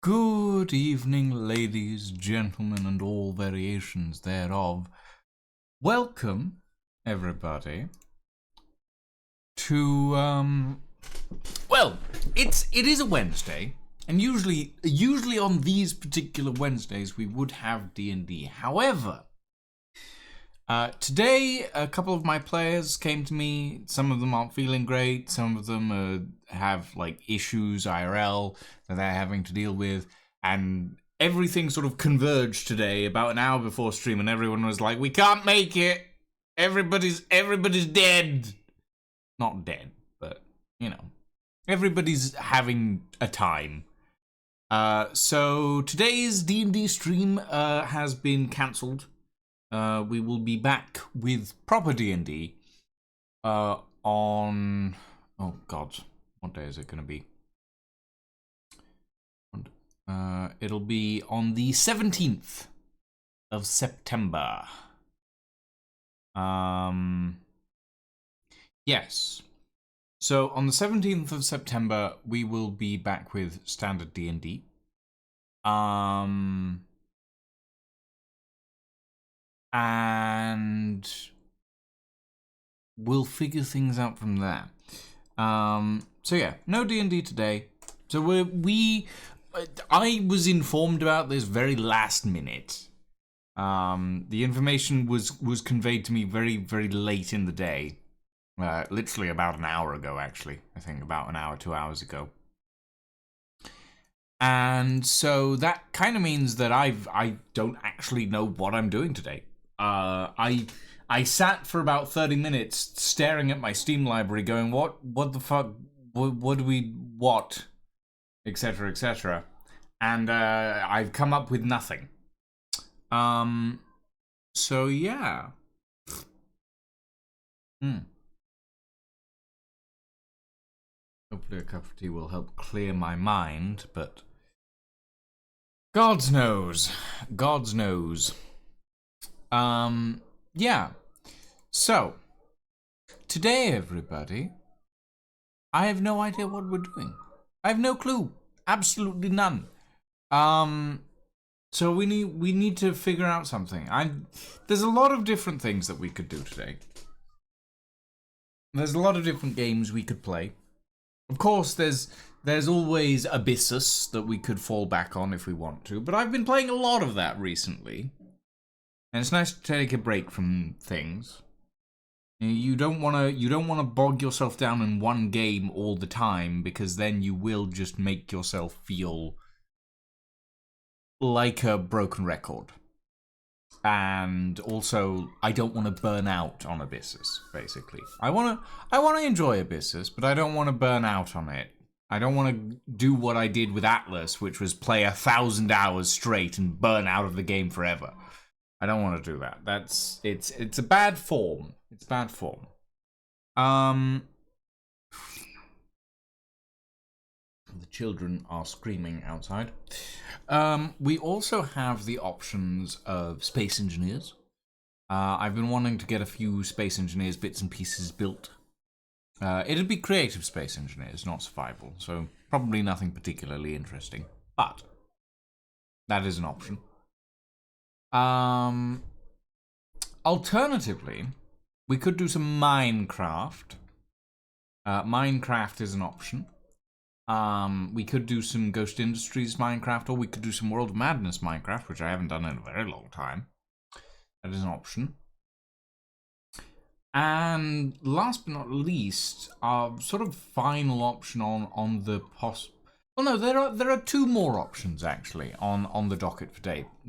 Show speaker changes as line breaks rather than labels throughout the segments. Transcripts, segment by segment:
Good evening, ladies, gentlemen, and all variations thereof. Welcome, everybody, to well, it is a Wednesday, and usually on these particular Wednesdays we would have D&D. However, today a couple of my players came to me. Some of them aren't feeling great. Some of them have like issues IRL that they're having to deal with, and everything sort of converged today about an hour before stream, and everyone was like, "We can't make it. Everybody's dead." Not dead, but everybody's having a time. So today's D&D stream has been cancelled. We will be back with proper D&D on... Oh, God. What day is it going to be? It'll be on the 17th of September. Yes. So on the 17th of September, we will be back with standard D&D. And we'll figure things out from there. So yeah, no D&D today. So I was informed about this very last minute. The information was conveyed to me very, very late in the day. Literally about an hour ago, actually. I think about an hour, 2 hours ago. And so that kind of means that I don't actually know what I'm doing today. I sat for about 30 minutes staring at my Steam library going, what the fuck, what do we, what, etc, etc. And I've come up with nothing. So yeah. Hopefully a cup of tea will help clear my mind, but God knows. God knows. Yeah. So, today, everybody, I have no idea what we're doing. I have no clue. Absolutely none. So we need to figure out something. There's a lot of different things that we could do today. There's a lot of different games we could play. Of course, there's always Abyssus that we could fall back on if we want to, but I've been playing a lot of that recently. And it's nice to take a break from things. You don't want to bog yourself down in one game all the time, because then you will just make yourself feel like a broken record. And also, I don't want to burn out on Abyssus, basically. I want to enjoy Abyssus, but I don't want to burn out on it. I don't want to do what I did with Atlas, which was play 1,000 hours straight and burn out of the game forever. I don't want to do that. It's a bad form. It's bad form. The children are screaming outside. We also have the options of Space Engineers. I've been wanting to get a few Space Engineers bits and pieces built. It'd be creative Space Engineers, not survival, so probably nothing particularly interesting. But that is an option. Alternatively, we could do some Minecraft. Minecraft is an option. We could do some Ghost Industries Minecraft, or we could do some World of Madness Minecraft, which I haven't done in a very long time. That is an option. And last but not least, our sort of final option on the well, no, there are two more options actually on the docket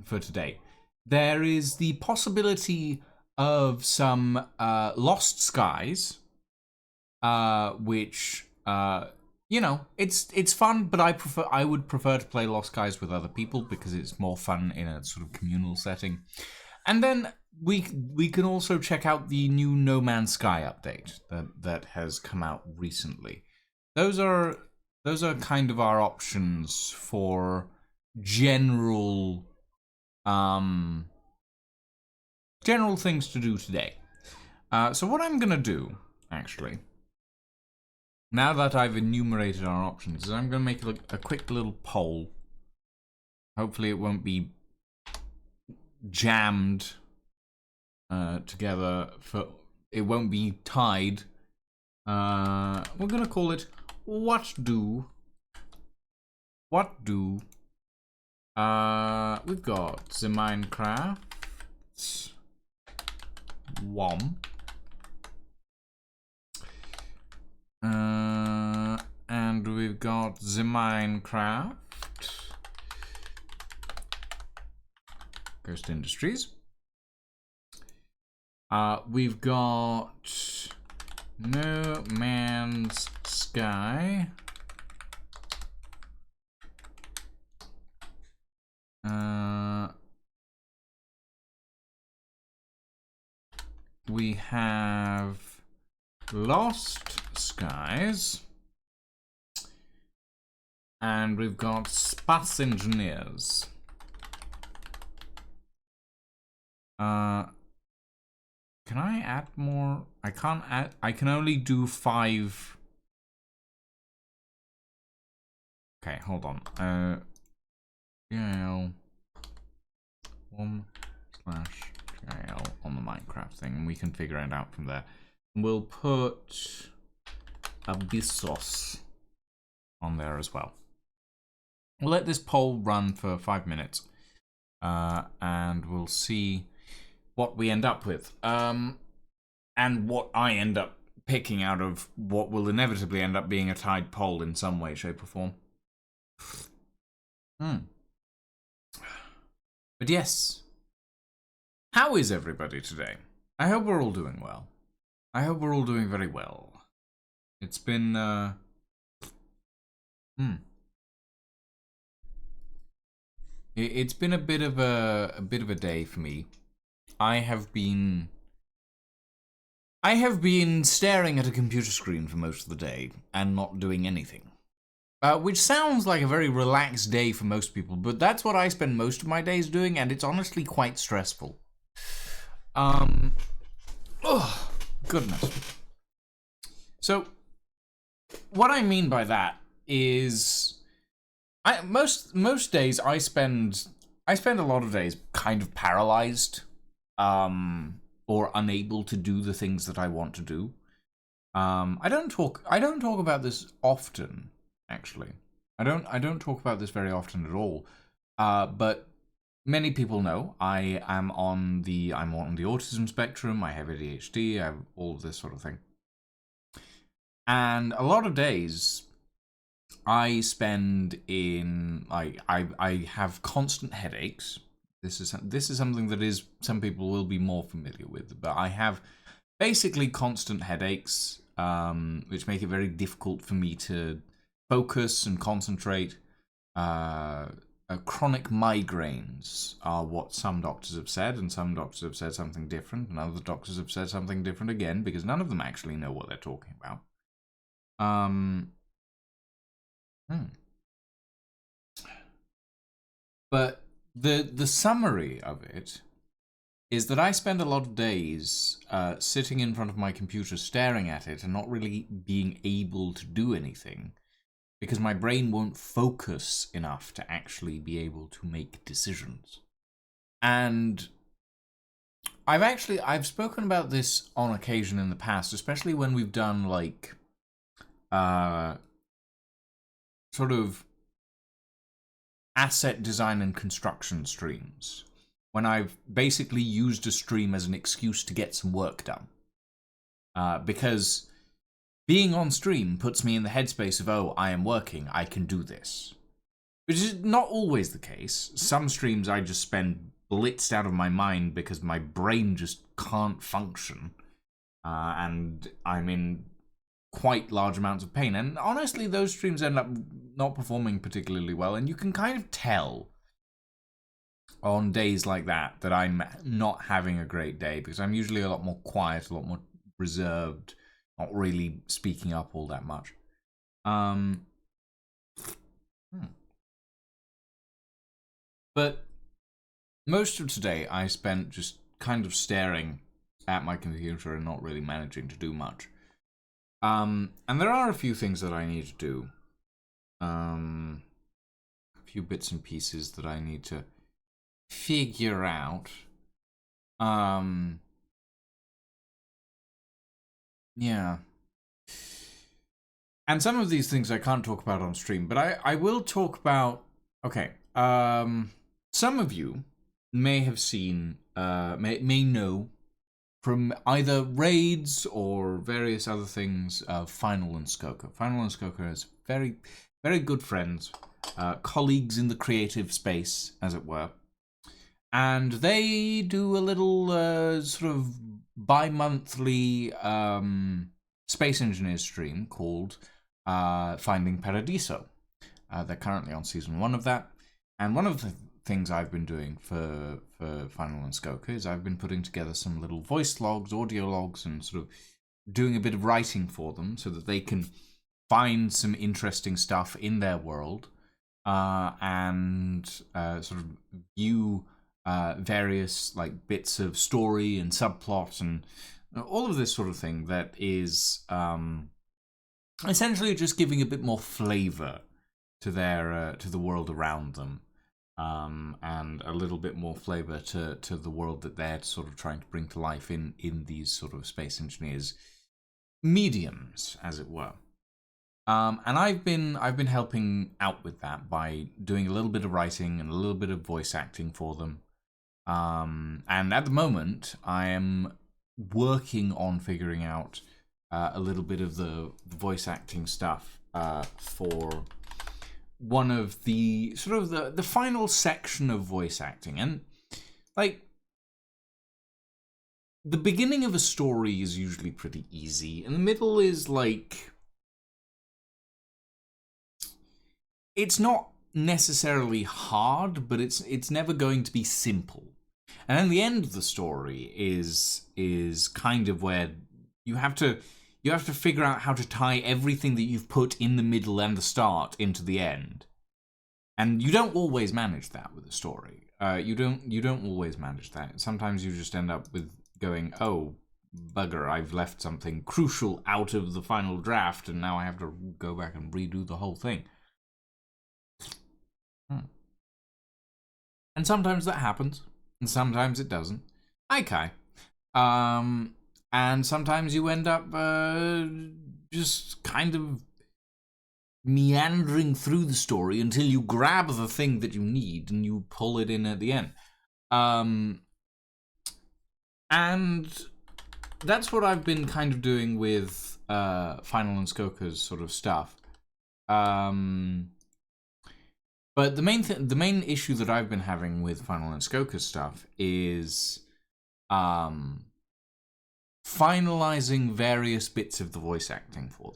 for today. There is the possibility of some Lost Skies, which it's fun, but I would prefer to play Lost Skies with other people because it's more fun in a sort of communal setting. And then we can also check out the new No Man's Sky update that has come out recently. Those are kind of our options for general things to do today. So what I'm gonna do, actually, now that I've enumerated our options, is I'm gonna make a quick little poll Hopefully it won't be jammed together. It won't be tied. We're gonna call it what do. What do? We've got the Minecraft WOM. And we've got the Minecraft Ghost Industries. We've got No Man's Sky. We have Lost Skies. And we've got Space Engineers. Can I add more? I can't add. I can only do 5. Okay, hold on. GL 1/GL on the Minecraft thing, and we can figure it out from there. We'll put Abyssos on there as well. We'll let this poll run for 5 minutes, and we'll see what we end up with, and what I end up picking out of what will inevitably end up being a tied poll in some way, shape, or form. But yes, how is everybody today? I hope we're all doing well. I hope we're all doing very well. It's been It's been a bit of a day for me. I have been staring at a computer screen for most of the day and not doing anything. Which sounds like a very relaxed day for most people, but that's what I spend most of my days doing, and it's honestly quite stressful. Oh, goodness. So, what I mean by that is, most days I spend a lot of days kind of paralyzed, or unable to do the things that I want to do. I don't talk about this often. Actually, I don't talk about this very often at all. But many people know I'm on the autism spectrum. I have ADHD. I have all of this sort of thing. And a lot of days I spend in I have constant headaches. This is something that some people will be more familiar with, but I have basically constant headaches, which make it very difficult for me to focus and concentrate. Chronic migraines are what some doctors have said, and some doctors have said something different, and other doctors have said something different again, because none of them actually know what they're talking about. But the summary of it is that I spend a lot of days sitting in front of my computer staring at it and not really being able to do anything, because my brain won't focus enough to actually be able to make decisions. And I've spoken about this on occasion in the past, especially when we've done like sort of asset design and construction streams, when I've basically used a stream as an excuse to get some work done. Because being on stream puts me in the headspace of, oh, I am working, I can do this. Which is not always the case. Some streams I just spend blitzed out of my mind because my brain just can't function. And I'm in quite large amounts of pain. And honestly, those streams end up not performing particularly well. And you can kind of tell on days like that I'm not having a great day, because I'm usually a lot more quiet, a lot more reserved, not really speaking up all that much. But most of today I spent just kind of staring at my computer and not really managing to do much. And there are a few things that I need to do. few bits and pieces that I need to figure out. Yeah. And some of these things I can't talk about on stream, but I will talk about... Okay. Some of you may have seen, may know from either raids or various other things, Final and Skoker. Final and Skoker is very, very good friends, colleagues in the creative space, as it were. And they do a little sort of bi-monthly Space Engineers stream called Finding Paradiso. They're currently on season 1 of that. And one of the things I've been doing for Final and Skoker is I've been putting together some little voice logs, audio logs, and sort of doing a bit of writing for them so that they can find some interesting stuff in their world and sort of view various like bits of story and subplot and all of this sort of thing that is essentially just giving a bit more flavor to their to the world around them. And a little bit more flavor to the world that they're sort of trying to bring to life in these sort of Space Engineers mediums, as it were. And I've been helping out with that by doing a little bit of writing and a little bit of voice acting for them. And at the moment, I am working on figuring out a little bit of the voice acting stuff for one of the sort of the final section of voice acting. And like the beginning of a story is usually pretty easy, and the middle is like, it's not necessarily hard, but it's never going to be simple. And then the end of the story is kind of where you have to figure out how to tie everything that you've put in the middle and the start into the end. And you don't always manage that with a story. You don't always manage that. Sometimes you just end up with going, oh, bugger, I've left something crucial out of the final draft, and now I have to go back and redo the whole thing. And sometimes that happens, and sometimes it doesn't. Okay. And sometimes you end up just kind of meandering through the story until you grab the thing that you need and you pull it in at the end. And that's what I've been kind of doing with Final and Skoker's sort of stuff. But the main issue that I've been having with Final and Skoker's stuff is finalizing various bits of the voice acting for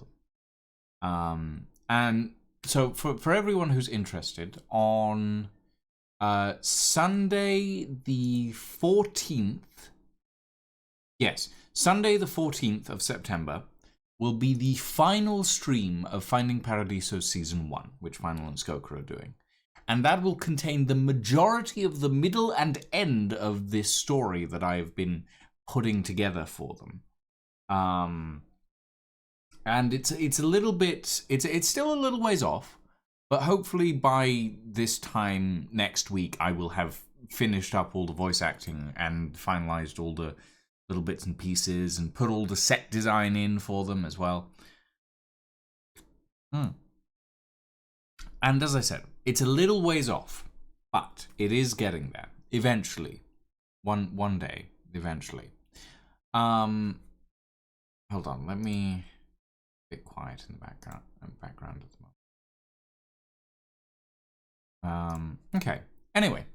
them. And so for everyone who's interested, on Sunday the 14th, yes, Sunday the 14th of September will be the final stream of Finding Paradiso Season 1, which Final and Skoker are doing. And that will contain the majority of the middle and end of this story that I've been putting together for them. And it's a little bit, it's still a little ways off, but hopefully by this time next week I will have finished up all the voice acting and finalized all the little bits and pieces and put all the set design in for them as well. And as I said, it's a little ways off, but it is getting there eventually. One day, eventually. Hold on, let me be quiet in the background at the moment. Okay. Anyway,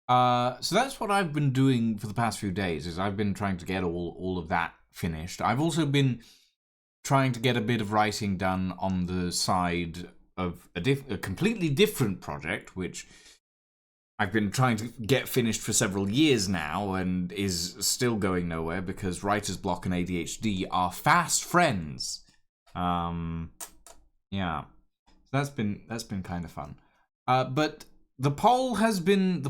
so that's what I've been doing for the past few days. Is I've been trying to get all of that finished. I've also been trying to get a bit of writing done on the side of a completely different project, which I've been trying to get finished for several years now and is still going nowhere because writer's block and ADHD are fast friends. Yeah, that's been kind of fun. But the poll has been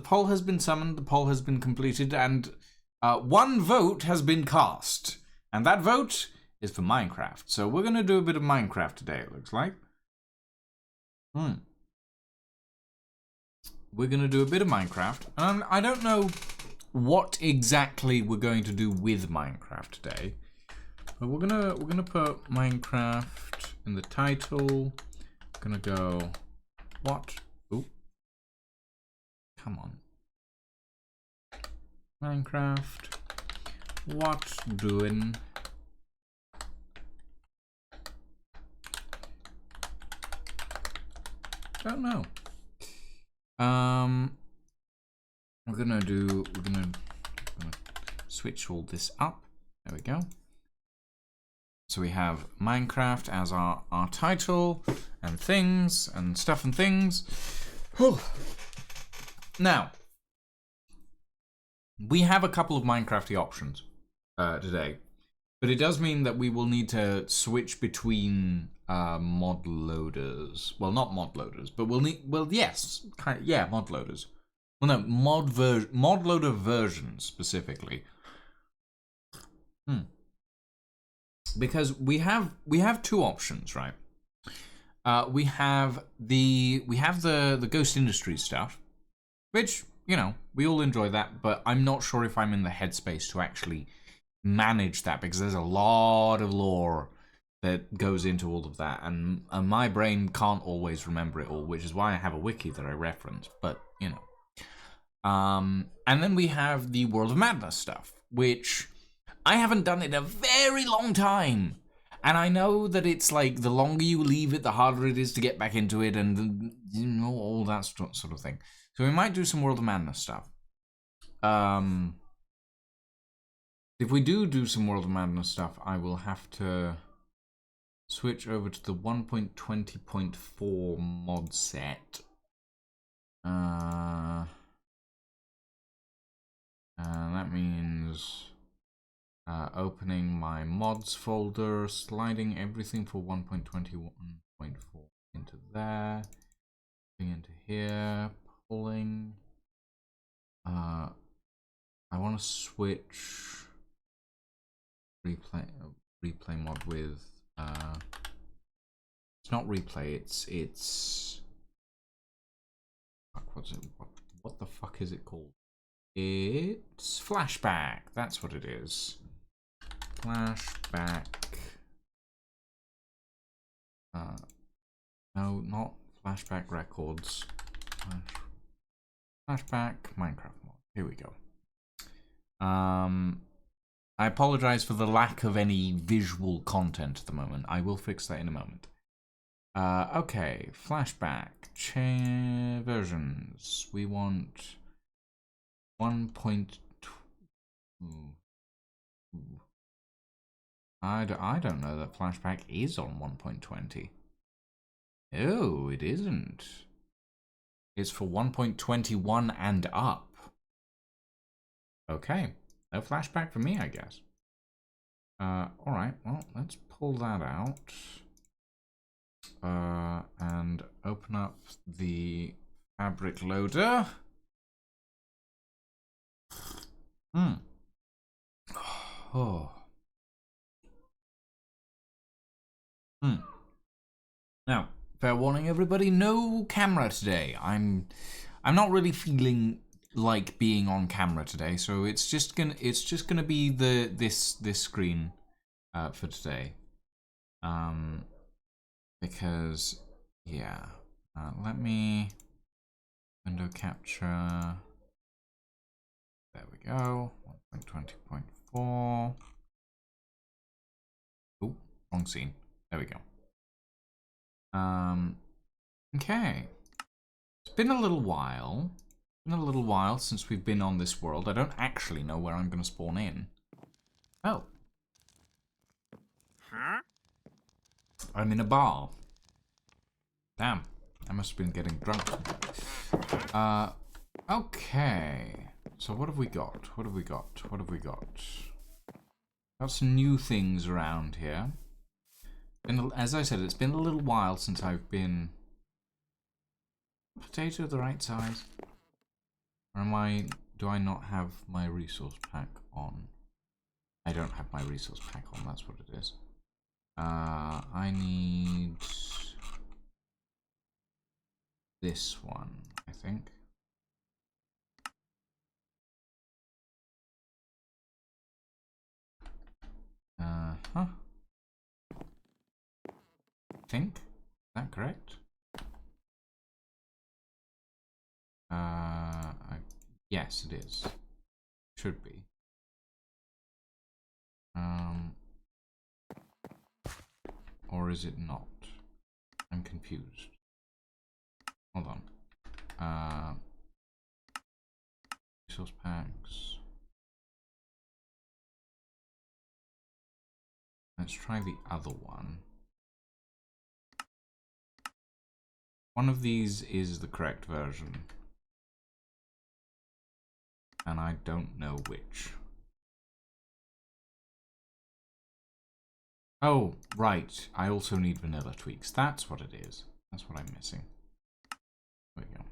summoned, the poll has been completed, and one vote has been cast, and that vote is for Minecraft. So we're gonna do a bit of Minecraft today, it looks like. we're gonna do a bit of Minecraft. I don't know what exactly we're going to do with Minecraft today, but we're gonna put Minecraft in the title. Gonna go what? Oh, come on. Minecraft. What doing? Don't know. We're gonna switch all this up. There we go. So we have Minecraft as our title and things and stuff and things. Whew. Now, we have a couple of Minecrafty options today, but it does mean that we will need to switch between mod loaders. Well, not mod loaders, but we'll need. Well, yes, yeah, mod loaders. Well, no, mod loader versions specifically. Because we have two options, right? We have the Ghost Industries stuff, which, you know, we all enjoy that, but I'm not sure if I'm in the headspace to actually manage that, because there's a lot of lore that goes into all of that, and my brain can't always remember it all, which is why I have a wiki that I reference, but, you know. And then we have the World of Madness stuff, which I haven't done in a very long time. And I know that it's like, the longer you leave it, the harder it is to get back into it, and, you know, all that sort of thing. So we might do some World of Madness stuff. If we do some World of Madness stuff, I will have to switch over to the 1.20.4 mod set. That means opening my mods folder, sliding everything for 1.21.4 into there, into here, pulling. I want to switch replay mod with it's not replay, it's what's it, what the fuck is it called? It's flashback. That's what it is. Flashback. No, not flashback records. Flashback Minecraft mod. Here we go. I apologize for the lack of any visual content at the moment. I will fix that in a moment. Okay, flashback versions. We want 1.2. I don't know that flashback is on 1.20. Oh, it isn't. It's for 1.21 and up. Okay, no flashback for me, I guess. Alright, well, let's pull that out. And open up the fabric loader. Oh. Now, fair warning, everybody, no camera today. I'm not really feeling like being on camera today, so it's just gonna be this screen for today. Because yeah, let me window capture. There we go. 1.20.4. Oh, wrong scene. There we go. Okay. It's been a little while. Since we've been on this world. I don't actually know where I'm going to spawn in. Oh. Huh? I'm in a bar. Damn. I must have been getting drunk. Okay. So what have we got? Got some new things around here. And as I said, it's been a little while since I've been... Potato the right size? Or do I not have my resource pack on? I don't have my resource pack on, that's what it is. I need this one, I think. I think. Is that correct? Yes, it is. Should be. Or is it not? I'm confused. Hold on. Resource packs. Let's try the other one. One of these is the correct version. And I don't know which. Oh, right. I also need vanilla tweaks. That's what it is. That's what I'm missing. There we go.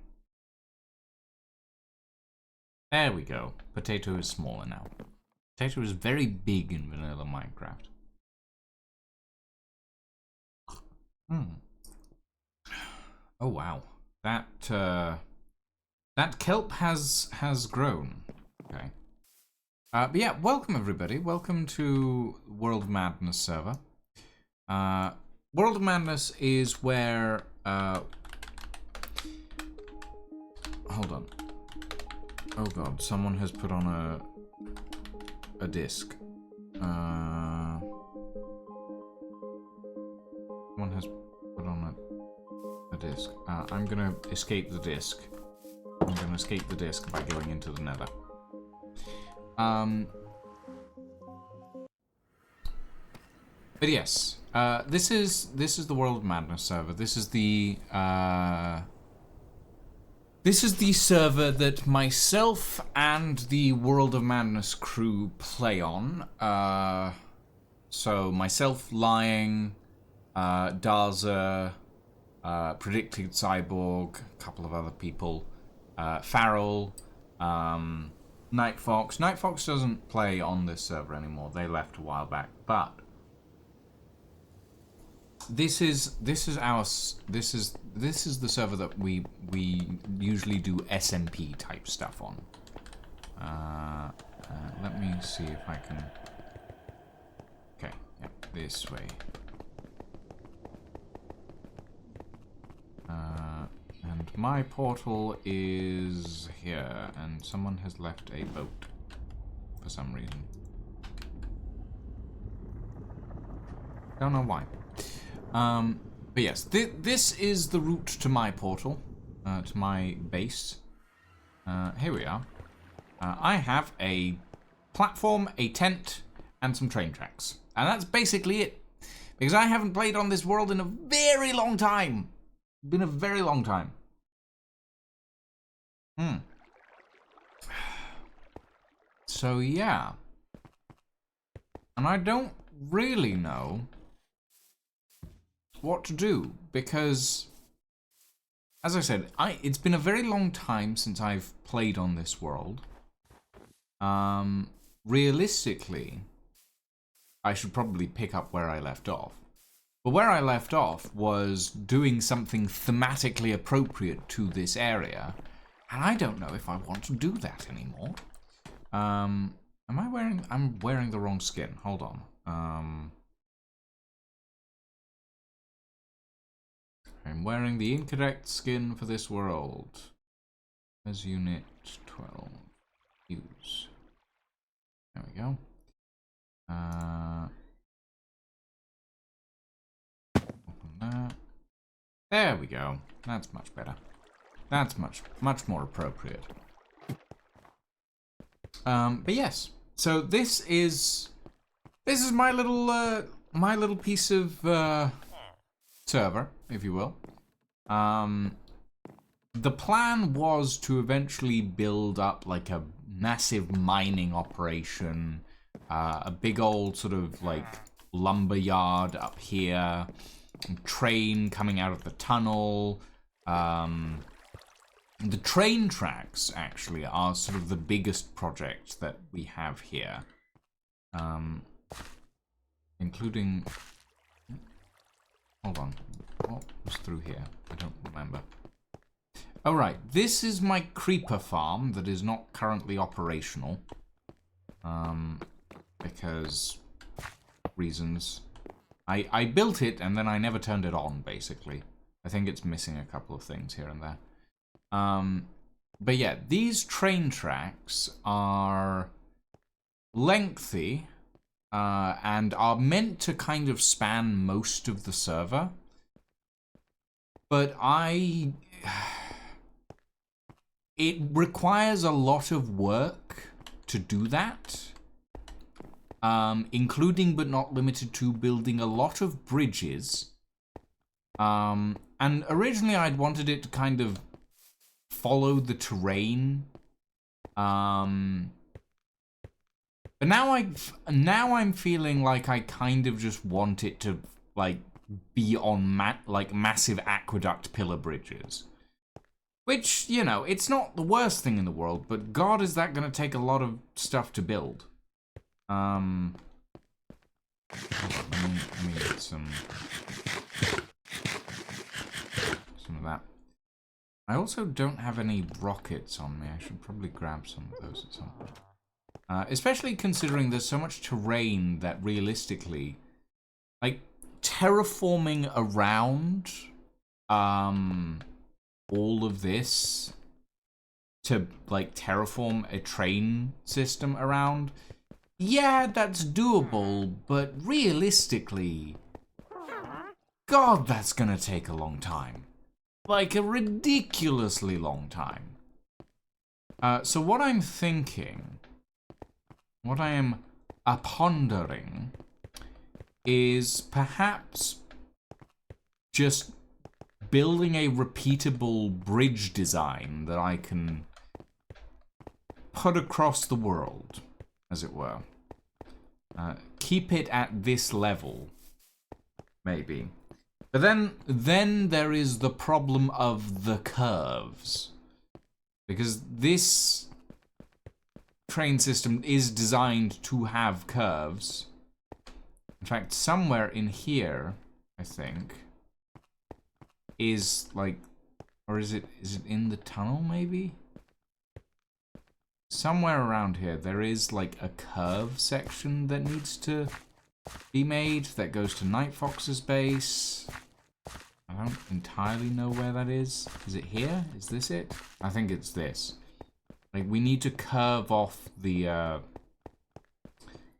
There we go. Potato is smaller now. Potato is very big in vanilla Minecraft. Oh wow. That kelp has grown. Okay. But yeah, welcome everybody. Welcome to World of Madness server. World of Madness is where hold on. Oh god, someone has put on a disc. Someone has put on a disc. I'm gonna escape the disc. I'm gonna escape the disc by going into the nether. But yes, this is the World of Madness server. This is the server that myself and the World of Madness crew play on. So myself, Lying, Daza, Predicted Cyborg, a couple of other people, Farrell, Nightfox. Nightfox doesn't play on this server anymore. They left a while back, but this is the server that we usually do SMP type stuff on. Let me see if I can. Okay, yeah, this way. And my portal is here, and someone has left a boat for some reason. Don't know why. But yes, this is the route to my portal, to my base. Here we are. I have a platform, a tent, and some train tracks. And that's basically it. Because I haven't played on this world in a very long time. Been a very long time. So yeah. And I don't really know what to do, because as I said, it's been a very long time since I've played on this world. Realistically, I should probably pick up where I left off. But where I left off was doing something thematically appropriate to this area, and I don't know if I want to do that anymore. I'm wearing the wrong skin. Hold on. I'm wearing the incorrect skin for this world. As unit 12. Use. There we go. Open that. There we go. That's much better. That's much more appropriate. But yes. So this is my little piece of server, if you will. The plan was to eventually build up like a massive mining operation, a big old sort of like lumber yard up here, train coming out of the tunnel. The train tracks actually are sort of the biggest project that we have here, including. Hold on, what was through here? I don't remember. Oh right, this is my creeper farm that is not currently operational. Because reasons. I built it and then I never turned it on, basically. I think it's missing a couple of things here and there. But yeah, these train tracks are lengthy and are meant to kind of span most of the server. But it requires a lot of work to do that. Including but not limited to building a lot of bridges. And originally I'd wanted it to kind of follow the terrain. But now I'm feeling like I kind of just want it to like be on massive aqueduct pillar bridges. Which, you know, it's not the worst thing in the world, but God, is that going to take a lot of stuff to build. Hold on, let me get some of that. I also don't have any rockets on me. I should probably grab some of those at some point. Especially considering there's so much terrain that realistically, like, terraforming around all of this to, like, terraform a train system around, yeah, that's doable, but realistically, God, that's gonna take a long time. Like, a ridiculously long time. So what I'm thinking, what I am pondering, is perhaps just building a repeatable bridge design that I can put across the world, as it were. Keep it at this level, maybe. But then there is the problem of the curves. Because this train system is designed to have curves. In fact, somewhere in here, I think, is like, or is it in the tunnel maybe? Somewhere around here, there is like a curve section that needs to be made that goes to Night Fox's base. I don't entirely know where that is. Is it here? Is this it? I think it's this. Like, we need to curve off the,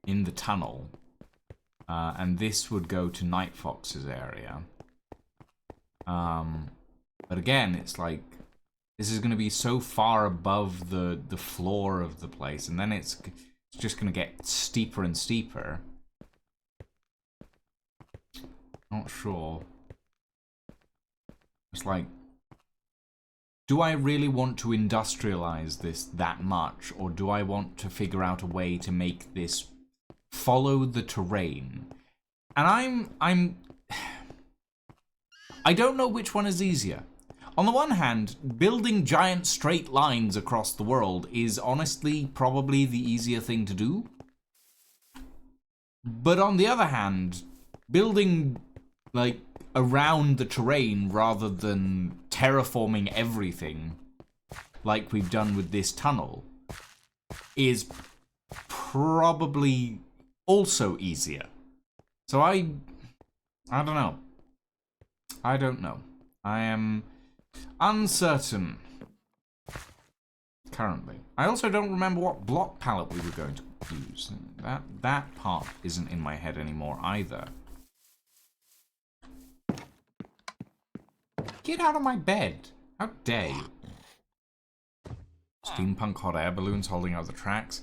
in the tunnel. And this would go to Night Fox's area. But again, it's like, this is going to be so far above the floor of the place, and then it's just going to get steeper and steeper. Not sure. It's like, do I really want to industrialize this that much, or do I want to figure out a way to make this follow the terrain? And I don't know which one is easier. On the one hand, building giant straight lines across the world is honestly probably the easier thing to do. But on the other hand, building, like, around the terrain rather than terraforming everything, like we've done with this tunnel, is probably also easier. So I don't know. I don't know. I am uncertain currently. I also don't remember what block palette we were going to use. That part isn't in my head anymore either. Get out of my bed! How dare you? Steampunk hot air balloons holding out the tracks.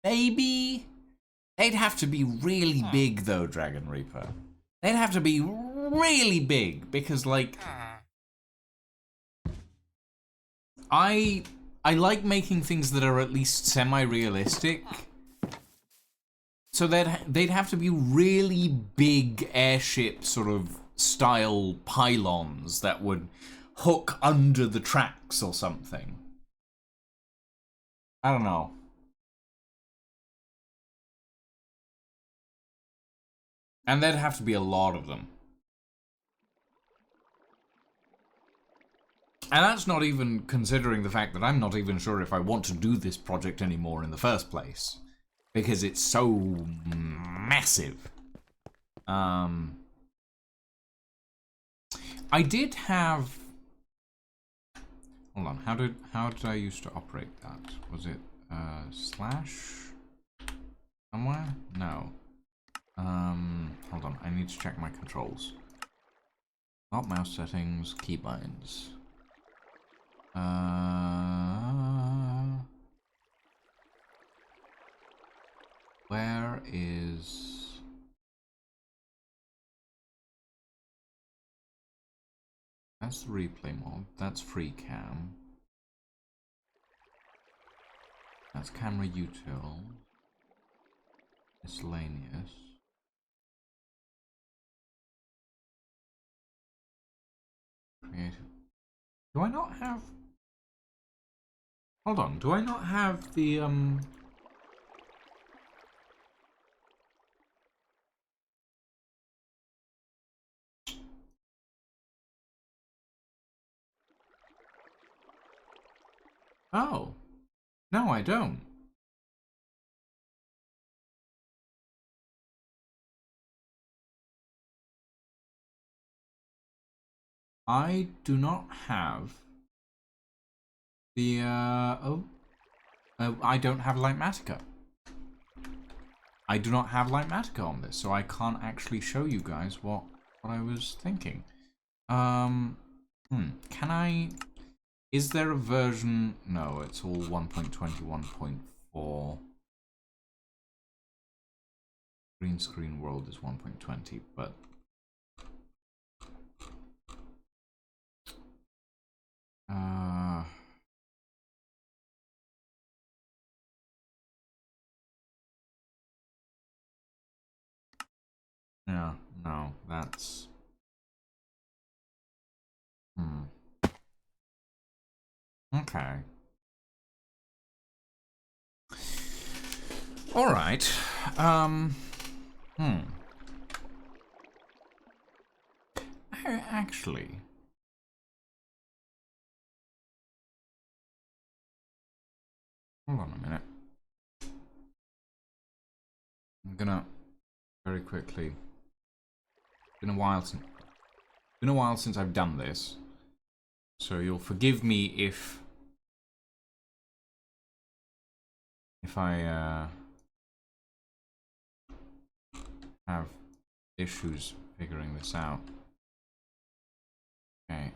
Maybe. They'd have to be really big though, Dragon Reaper. They'd have to be really big because, like, I like making things that are at least semi-realistic. So they'd have to be really big airship sort of style pylons that would hook under the tracks or something. I don't know. And there'd have to be a lot of them. And that's not even considering the fact that I'm not even sure if I want to do this project anymore in the first place. Because it's so massive. I did have... Hold on, how did I used to operate that? Was it slash somewhere? No. Hold on, I need to check my controls. Not mouse settings, keybinds. Where is... That's the replay mod. That's free cam. That's camera util. Miscellaneous. Creative. Do I not have... Hold on, do I not have the, Oh. No, I don't. I do not have the, I don't have Lightmatica. I do not have Lightmatica on this, so I can't actually show you guys what I was thinking. Can I... Is there a version... No, it's all 1.21.4. Green screen world is 1.20, but... Yeah, no, that's... Okay. Alright. Actually... Hold on a minute. I'm gonna very quickly... It's been a while since I've done this. So you'll forgive me if I have issues figuring this out. Okay.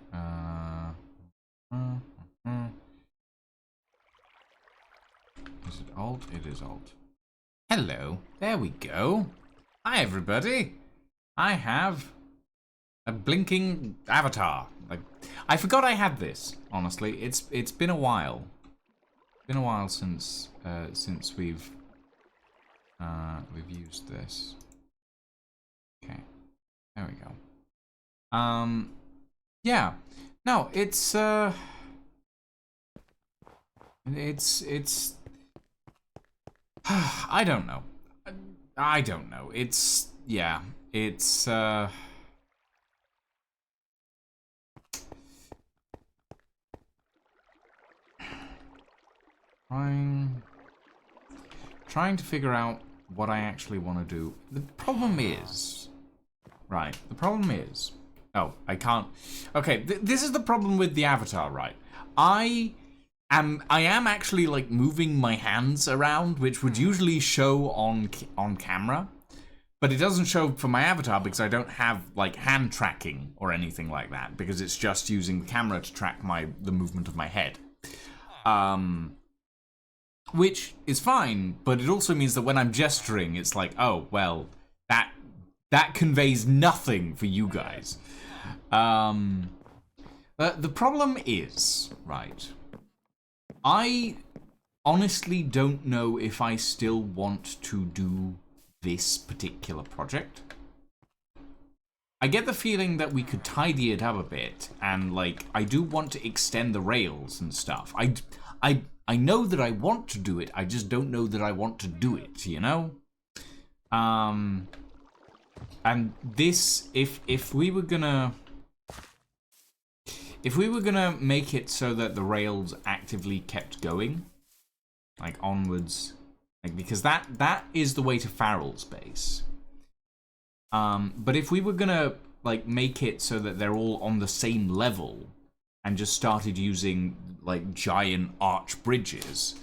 Is it Alt? It is Alt. Hello. There we go. Hi, everybody. I have a blinking avatar. Like, I forgot I had this. Honestly, it's been a while. It's been a while since we've used this. Okay, there we go. Yeah. No, it's I don't know. I don't know. It's yeah. It's trying to figure out what I actually want to do. The problem is, right, the problem is, oh, I can't, okay, this is the problem with the avatar, right? I am actually, like, moving my hands around, which would usually show on camera, but it doesn't show for my avatar because I don't have, like, hand tracking or anything like that, because it's just using the camera to track the movement of my head. Which is fine, but it also means that when I'm gesturing, it's like, oh, well, that conveys nothing for you guys. The problem is, right, I honestly don't know if I still want to do this particular project. I get the feeling that we could tidy it up a bit, and, like, I do want to extend the rails and stuff. I know that I want to do it, I just don't know that I want to do it, you know? And this, if we were gonna... if we were gonna make it so that the rails actively kept going, like onwards, like, because that is the way to Farrell's base. But if we were gonna like make it so that they're all on the same level and just started using like giant arch bridges,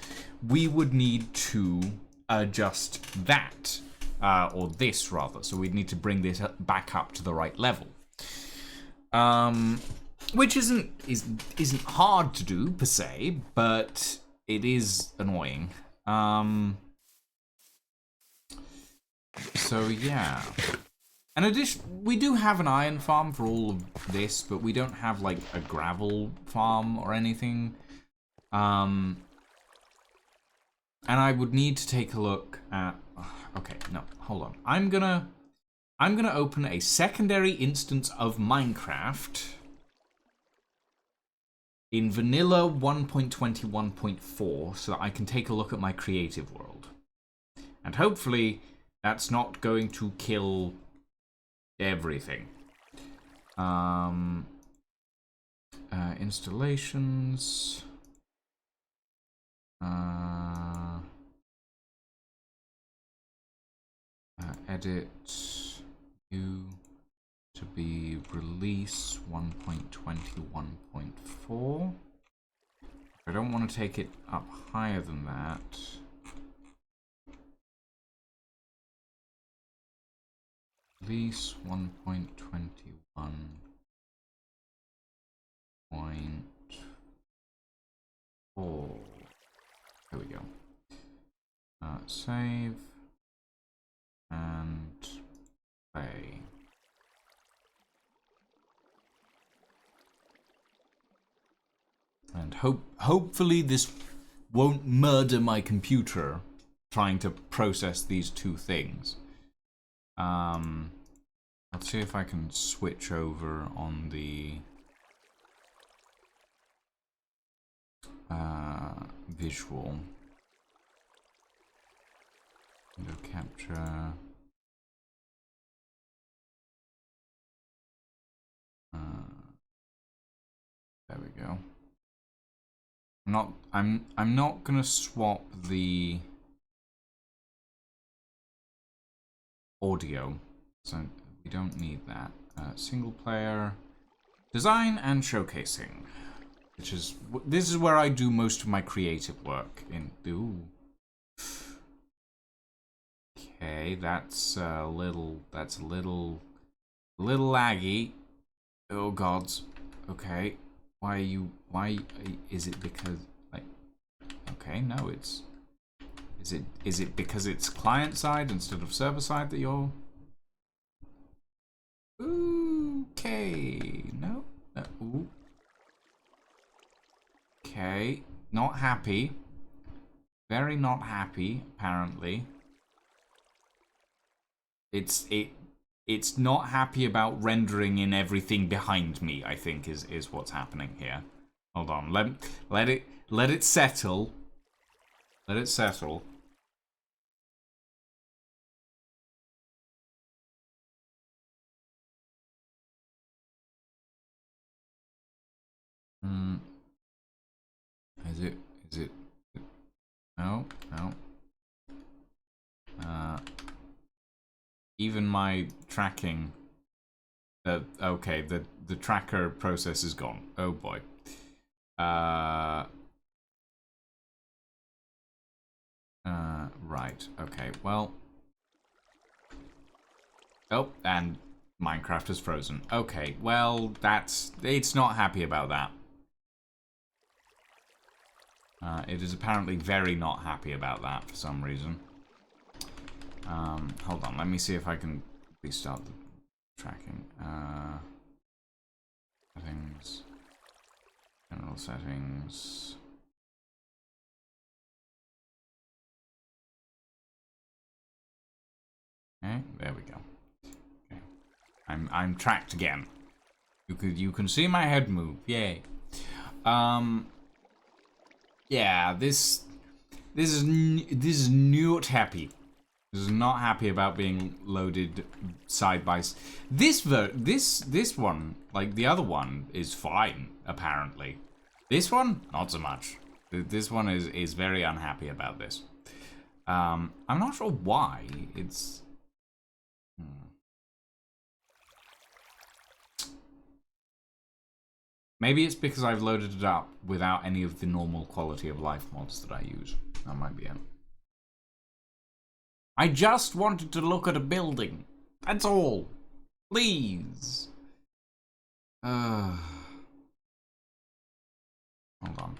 we would need to adjust that, or this rather. So we'd need to bring this back up to the right level, which isn't hard to do per se, but it is annoying. So yeah. In addition, we do have an iron farm for all of this, but we don't have like a gravel farm or anything. And I would need to take a look at. Okay, no, hold on. I'm gonna open a secondary instance of Minecraft in vanilla 1.21.4 so that I can take a look at my creative world, and hopefully that's not going to kill everything. Installations. Edit new to be release 1.21.4. I don't want to take it up higher than that. Release 1.21.4. There we go. Save and play. And hopefully this won't murder my computer trying to process these two things. Let's see if I can switch over on the visual. Window capture. There we go. I'm not gonna swap the audio, so we don't need that. Single player design and showcasing, this is where I do most of my creative work. Okay, that's a little laggy. Oh gods. Okay, why is it because like? Okay, no, it's. Is it because it's client side instead of server side that you're? Okay, no. Ooh. Okay, not happy. Very not happy. Apparently, it's not happy about rendering in everything behind me. I think is what's happening here. Hold on. Let it settle. Let it settle. Is it? No. Even my tracking. Okay, the tracker process is gone. Oh boy. Right. Okay. Well. Oh, and Minecraft is frozen. Okay. Well, it's not happy about that. It is apparently very not happy about that for some reason. Hold on, let me see if I can restart the tracking. Settings. General settings. Okay, there we go. Okay. I'm tracked again. You can see my head move. Yay. Yeah, this is not happy. Is not happy about being loaded side by side. This one, like the other one, is fine apparently. This one, not so much. This one is very unhappy about this. I'm not sure why. It's maybe it's because I've loaded it up without any of the normal quality of life mods that I use. That might be it. I just wanted to look at a building. That's all. Please. Hold on.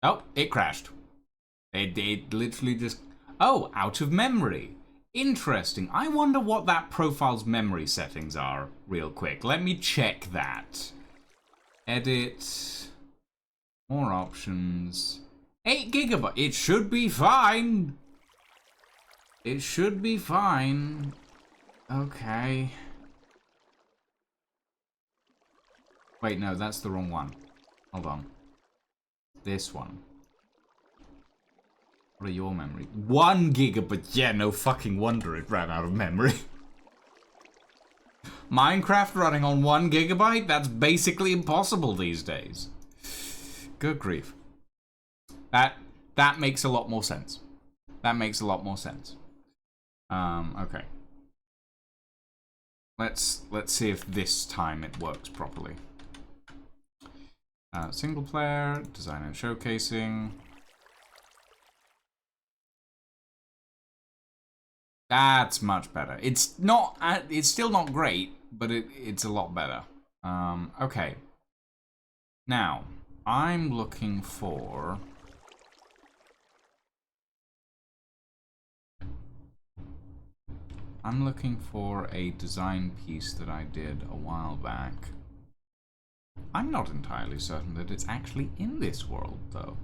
Oh, it crashed. It literally just... Oh, out of memory. Interesting. I wonder what that profile's memory settings are real quick. Let me check that. Edit. More options. 8 GB. It should be fine. It should be fine. Okay. Wait, no, that's the wrong one. Hold on. This one. What are your memory? 1 GB. Yeah, no fucking wonder it ran out of memory. Minecraft running on 1 GB? That's basically impossible these days. Good grief. That makes a lot more sense. That makes a lot more sense. Okay. Let's see if this time it works properly. Single player, design and showcasing. That's much better. It's not. It's still not great, but it's a lot better. Okay. Now, I'm looking for. a design piece that I did a while back. I'm not entirely certain that it's actually in this world, though.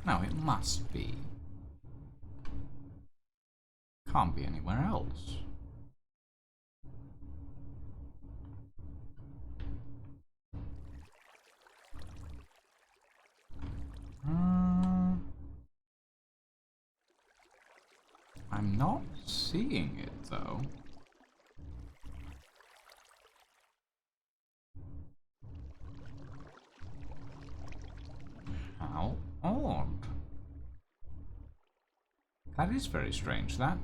No, it must be. Can't be anywhere else. I'm not seeing it, though. How odd. That is very strange. That...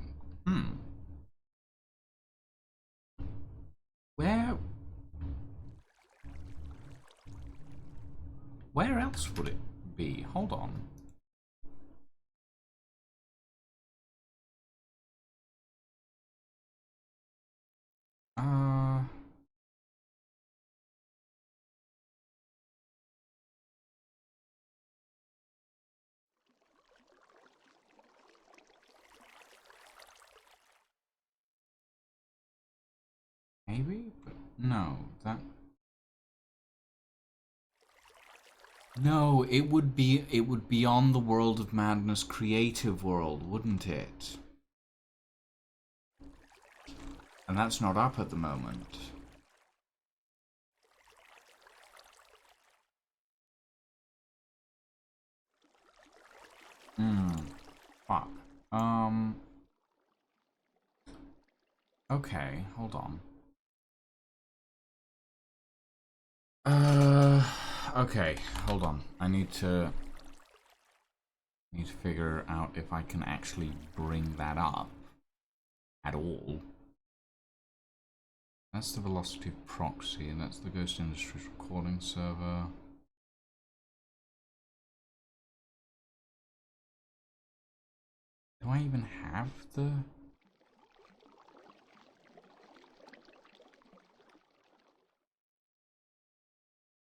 Where else would it be? Hold on. Maybe, but no, that... No, it would be on the World of Madness creative world, wouldn't it? And that's not up at the moment. Fuck. Okay, hold on. Okay, hold on. I need to figure out if I can actually bring that up at all. That's the Velocity proxy, and that's the Ghost Industries recording server. Do I even have the...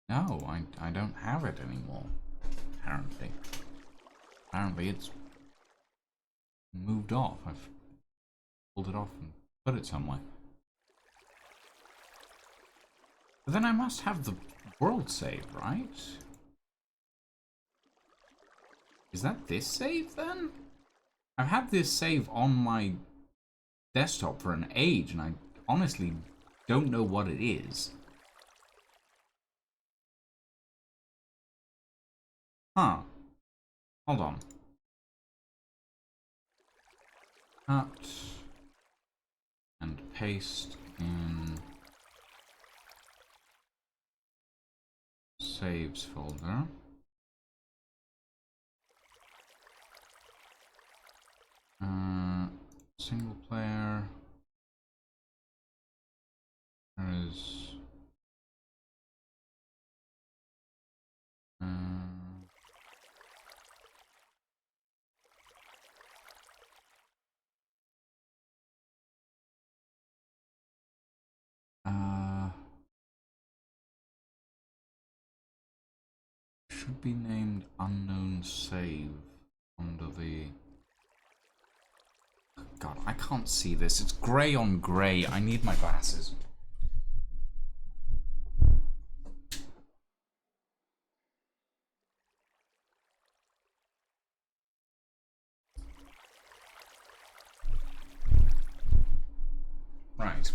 No, I don't have it anymore, apparently. Apparently it's moved off. I've pulled it off and put it somewhere. But then I must have the world save, right? Is that this save, then? I've had this save on my desktop for an age, and I honestly don't know what it is. Huh. Hold on. Cut and paste in saves folder. Single player. There is should be named unknown save under the. God, I can't see this. It's grey on grey. I need my glasses. Right.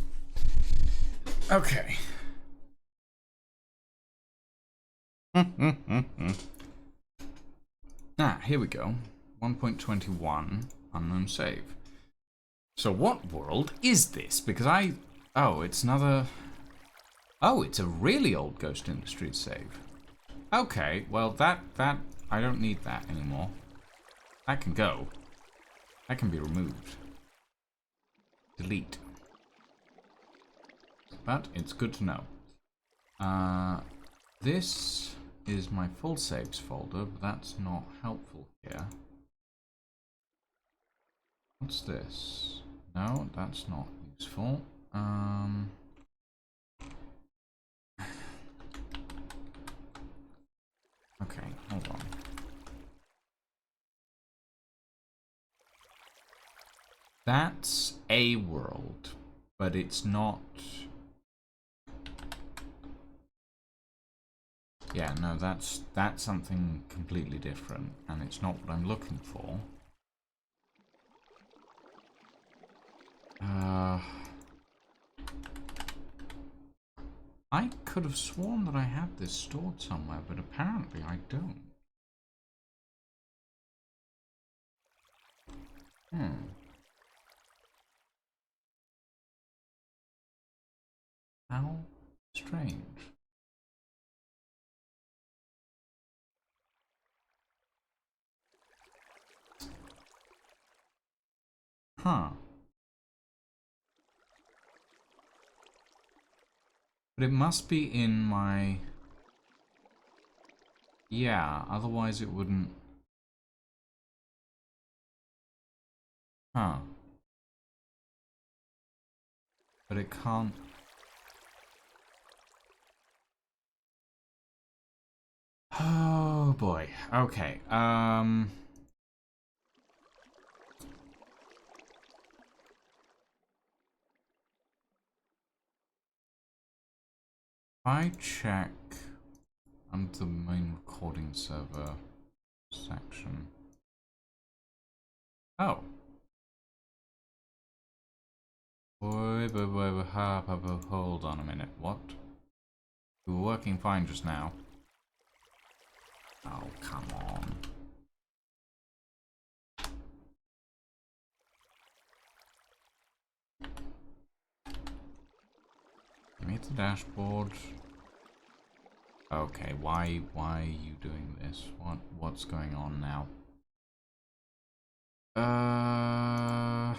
Okay. Here we go. 1.21 unknown save. So what world is this? Because it's another. Oh, it's a really old Ghost Industries save. Okay, well that I don't need that anymore. That can go. That can be removed. Delete. But it's good to know. This is my full saves folder, but that's not helpful here. What's this? No, that's not useful. Okay, hold on. That's a world, but it's not. Yeah, no, that's something completely different, and it's not what I'm looking for. I could have sworn that I had this stored somewhere, but apparently I don't. How strange. Huh. But it must be in my... Yeah, otherwise it wouldn't... Huh. But it can't... Oh boy. Okay. If I check under the main recording server section. Oh. Hold on a minute. What? We were working fine just now. Oh, come on. Give me the dashboard. Okay, why are you doing this? What's going on now? I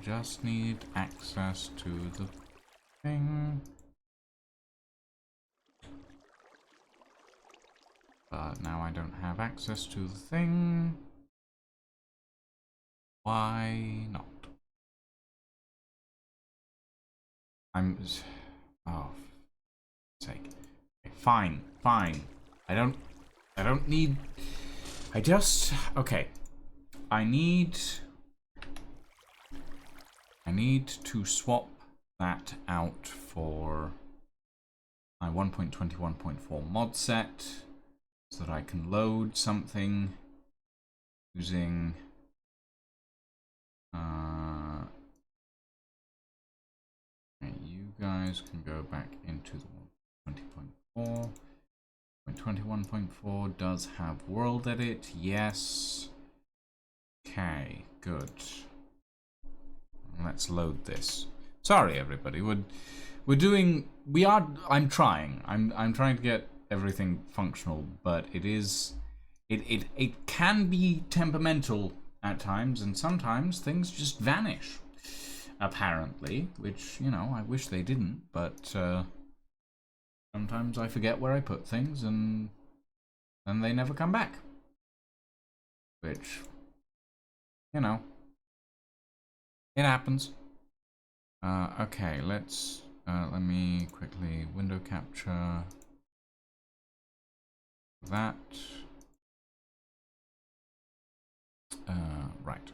just need access to the thing. But now I don't have access to the thing. Why not? Oh, sake. Okay, fine. I don't need... Okay. I need to swap that out for my 1.21.4 mod set. so that I can load something using you guys can go back into the 20.4. 21.4 does have world edit, yes. Okay, good. Let's load this. Sorry everybody, I'm trying. I'm trying to get everything functional, but it can be temperamental at times, and sometimes things just vanish. Apparently, which, you know, I wish they didn't, but sometimes I forget where I put things and then they never come back. Which, you know, it happens. Okay, let's let me quickly window capture that. Right.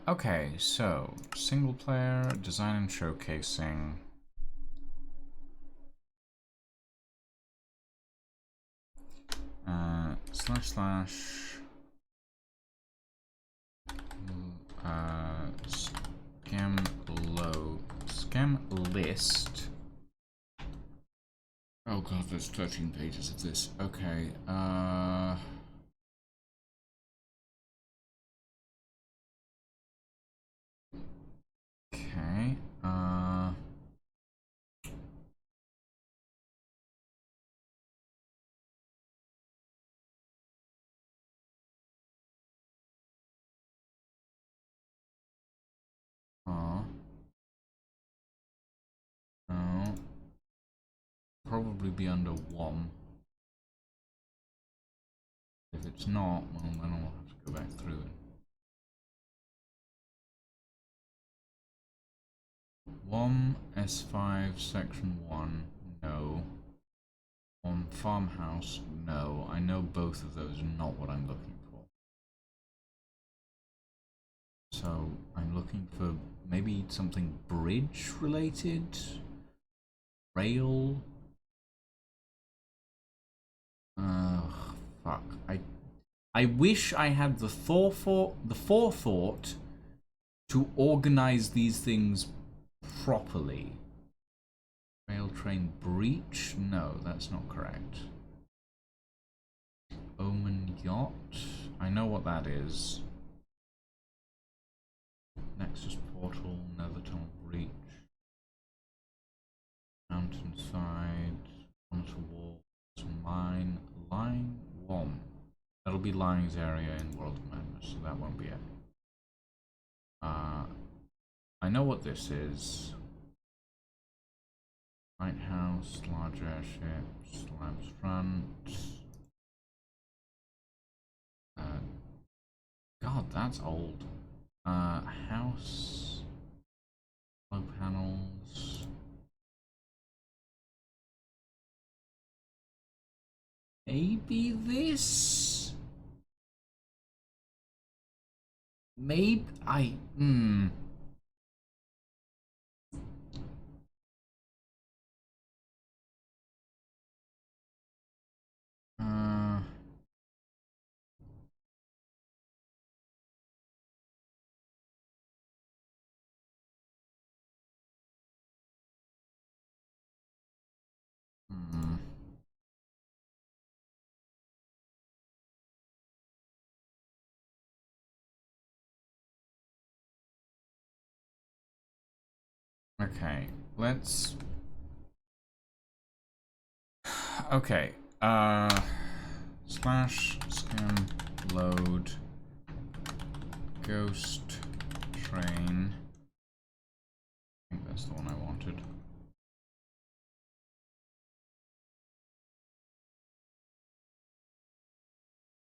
Okay, so single player, design and showcasing. Scam list. Oh god, there's 13 pages of this. Okay, okay, no. Probably be under WOM. If it's not, well, then I'll have to go back through it. WOM S5 section 1, no. WOM farmhouse, no. I know both of those are not what I'm looking for. So I'm looking for maybe something bridge related? Rail? Fuck. I wish I had the forethought to organize these things properly. Rail train breach? No, that's not correct. Omen yacht? I know what that is. Nexus portal, nether tunnel breach. Mountainside, onto walls, mine, line, WOM. That'll be Lying's area in World of Madness, so that won't be it. I know what this is. Lighthouse, large airship, slabs front. God, that's old. House, low panels. Maybe this? Maybe Okay, let's... Okay, slash scam load ghost train. I think that's the one I wanted.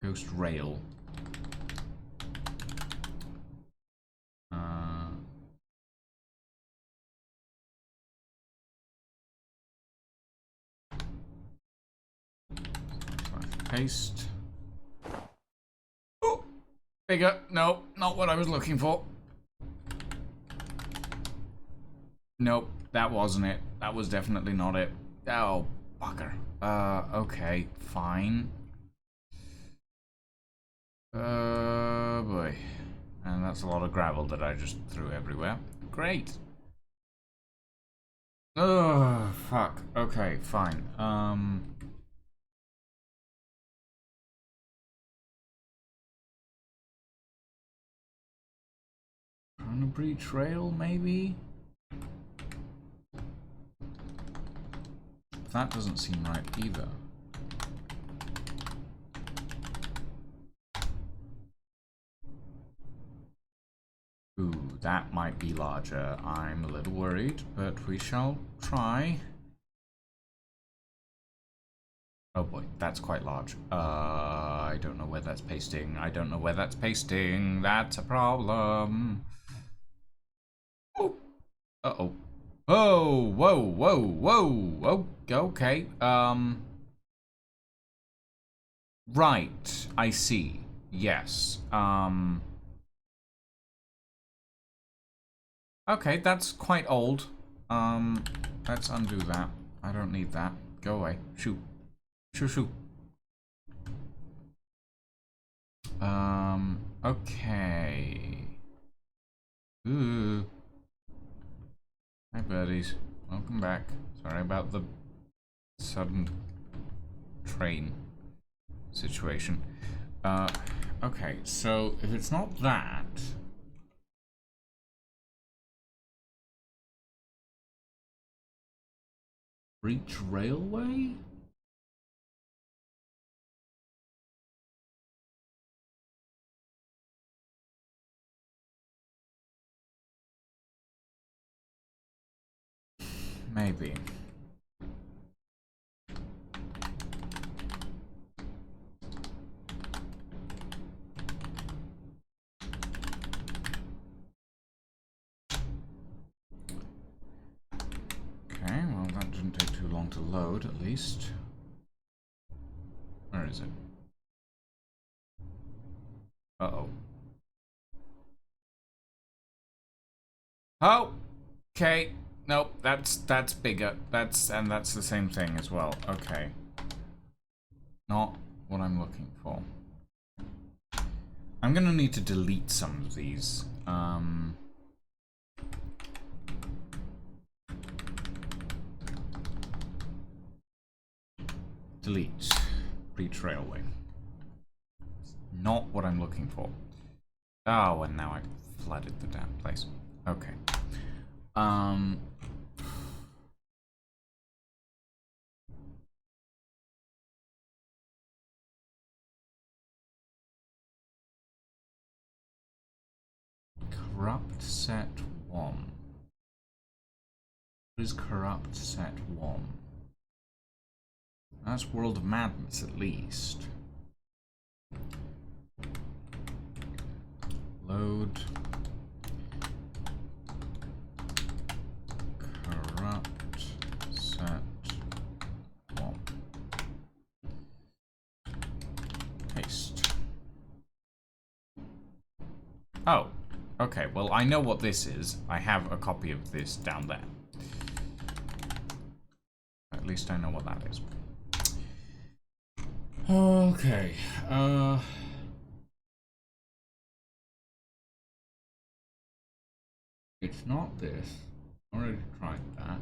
Ghost rail. Paste. Oh, bigger. No, not what I was looking for. Nope, that wasn't it. That was definitely not it. Oh, Bugger. Okay, fine. Boy. And that's a lot of gravel that I just threw everywhere. Great. Oh, fuck. Okay, fine. Trying to breach rail, maybe? That doesn't seem right either. Ooh, that might be larger. I'm a little worried, but we shall try. Oh boy, that's quite large. I don't know where that's pasting. I don't know where that's pasting. That's a problem. Oh. Uh-oh. Oh, whoa, whoa, whoa. Oh, okay. Right. I see. Yes. Okay, that's quite old. Let's undo that. I don't need that. Go away. Shoot. Shoot. Okay. Ooh. Hi, buddies. Welcome back. Sorry about the sudden train situation. Okay, so if it's not that... Breach railway? Maybe. Okay, well that didn't take too long to load, at least. Where is it? Uh-oh. Oh! Okay. Nope, that's bigger. That's the same thing as well. Okay. Not what I'm looking for. I'm gonna need to delete some of these. Delete. Breach railway. Not what I'm looking for. Oh, and now I've flooded the damn place. Okay. Corrupt set 1. What is corrupt set 1? That's World of Madness, at least. Load. Corrupt set 1. Paste. Oh, okay. Well, I know what this is. I have a copy of this down there. At least I know what that is. Okay. It's not this. I already tried that.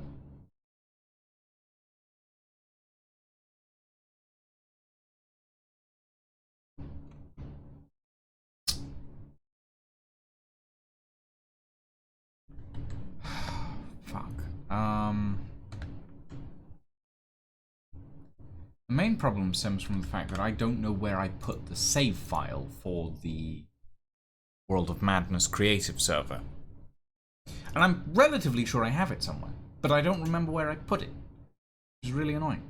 Fuck. The main problem stems from the fact that I don't know where I put the save file for the World of Madness creative server. And I'm relatively sure I have it somewhere, but I don't remember where I put it. Which is really annoying.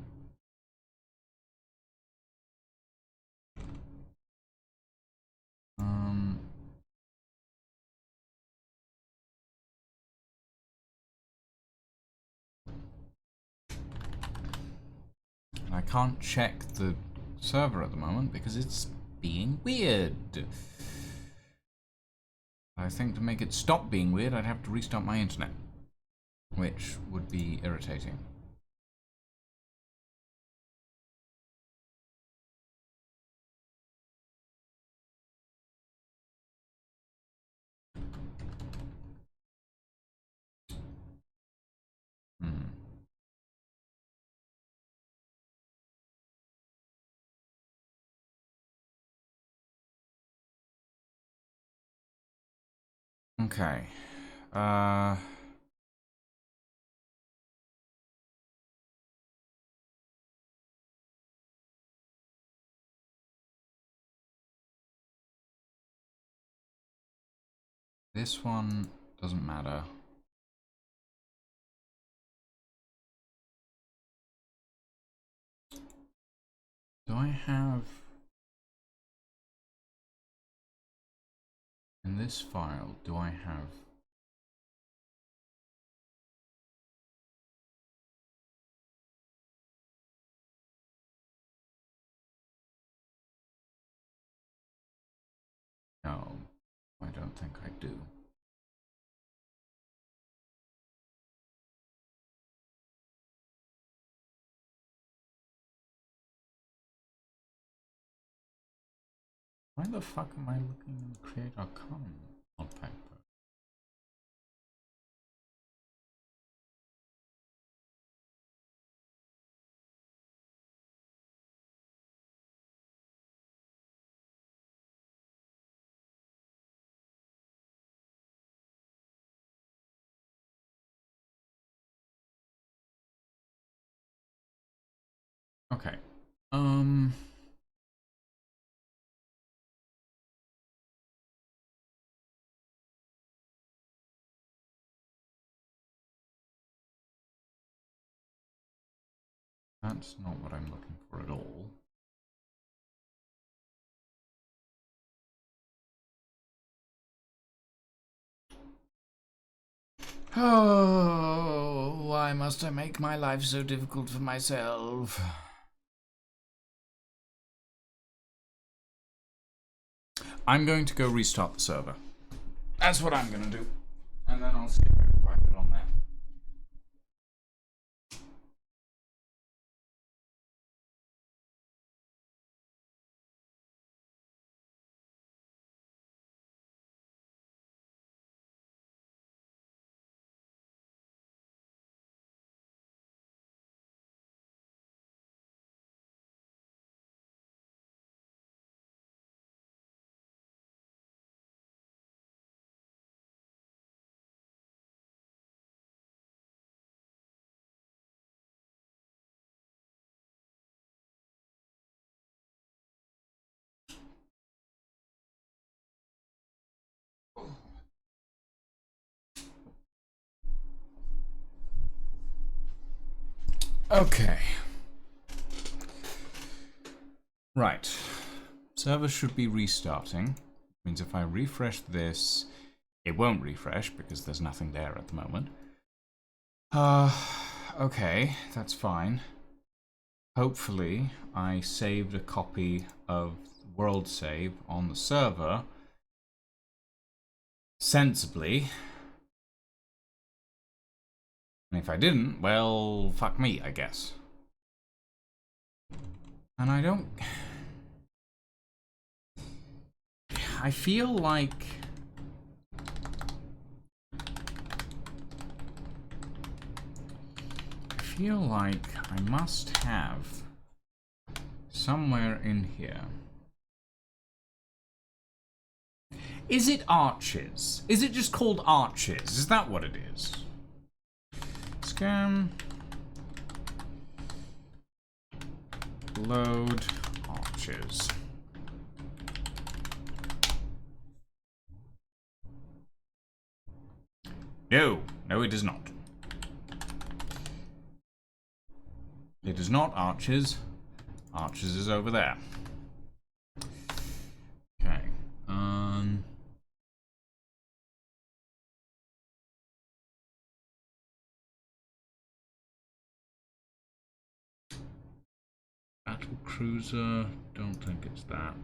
I can't check the server at the moment because it's being weird. I think to make it stop being weird, I'd have to restart my internet, which would be irritating. Okay. This one doesn't matter. Do I have... In this file, do I have... No, I don't think I do. Why the fuck am I looking in create.com on paper? Okay. That's not what I'm looking for at all. Oh, why must I make my life so difficult for myself? I'm going to go restart the server. That's what I'm going to do. And then I'll see if I can find it on there. Okay. Right. Server should be restarting. Means if I refresh this, it won't refresh because there's nothing there at the moment. Okay, that's fine. Hopefully, I saved a copy of world save on the server sensibly. And if I didn't, well, fuck me, I guess. And I don't... I feel like... I must have somewhere in here. Is it arches? Is it just called arches? Is that what it is? Scan. Load arches. No, no it is not. It is not arches. Arches is over there. Okay. Battle cruiser. Don't think it's that.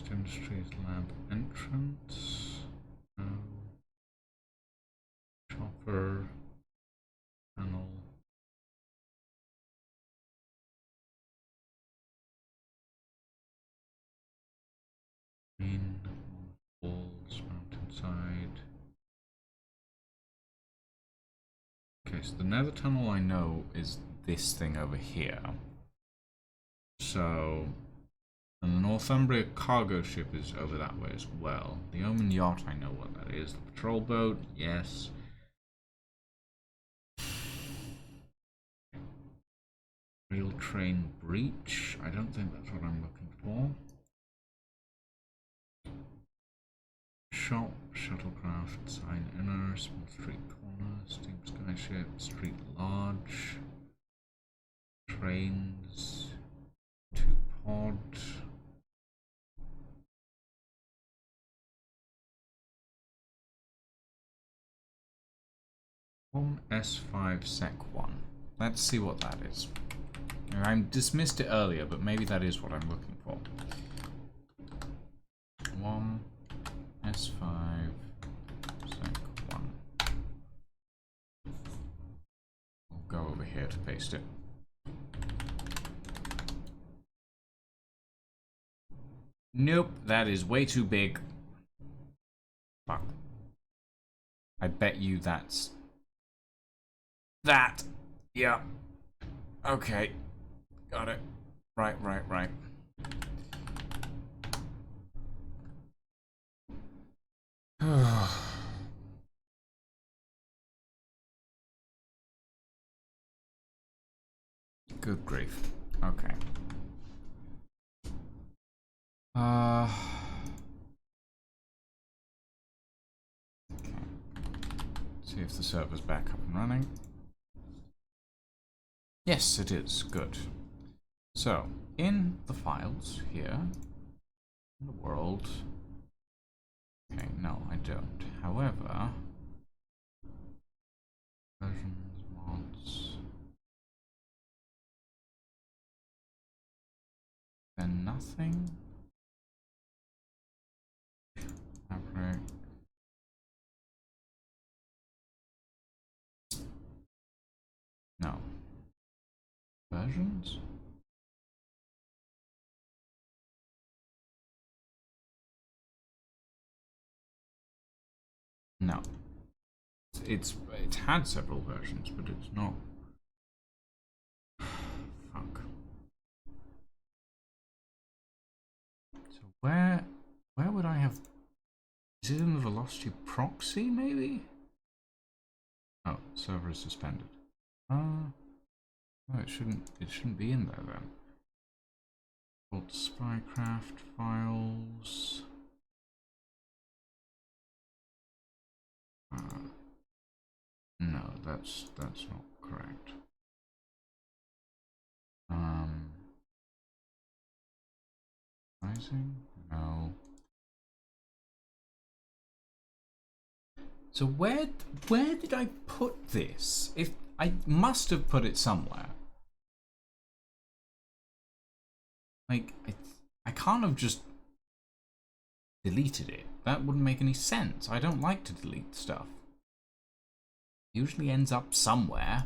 Industries lab entrance. No. Chopper. Panel. Green. Walls. Mountainside. Okay, so the nether tunnel I know is this thing over here. So, and the Northumbria cargo ship is over that way as well. The Omen yacht, I know what that is. The patrol boat, yes. Rail train breach, I don't think that's what I'm looking for. Shop, shuttlecraft, sign inner, small street corner, steam skyship, street large, trains, 2 pod. S5 Sec 1. Let's see what that is. I dismissed it earlier, but maybe that is what I'm looking for. 1 S5 Sec 1. We'll go over here to paste it. Nope, that is way too big. Fuck. I bet you that's... that! Yeah. Okay. Got it. Right. Good grief. Okay. Okay. See if the server's back up and running. Yes, it is. Good. So, in the files here, in the world... Okay, no, I don't. However... versions, mods... then nothing... fabric... no. Versions? No. It's had several versions, but it's not. Fuck. So where would I have? Is it in the velocity proxy maybe? Oh, server is suspended. No, it shouldn't be in there then. Vault spycraft files. No, that's not correct. Rising? No. So where did I put this? If I must have put it somewhere. Like I can't have just deleted it. That wouldn't make any sense. I don't like to delete stuff. It usually ends up somewhere.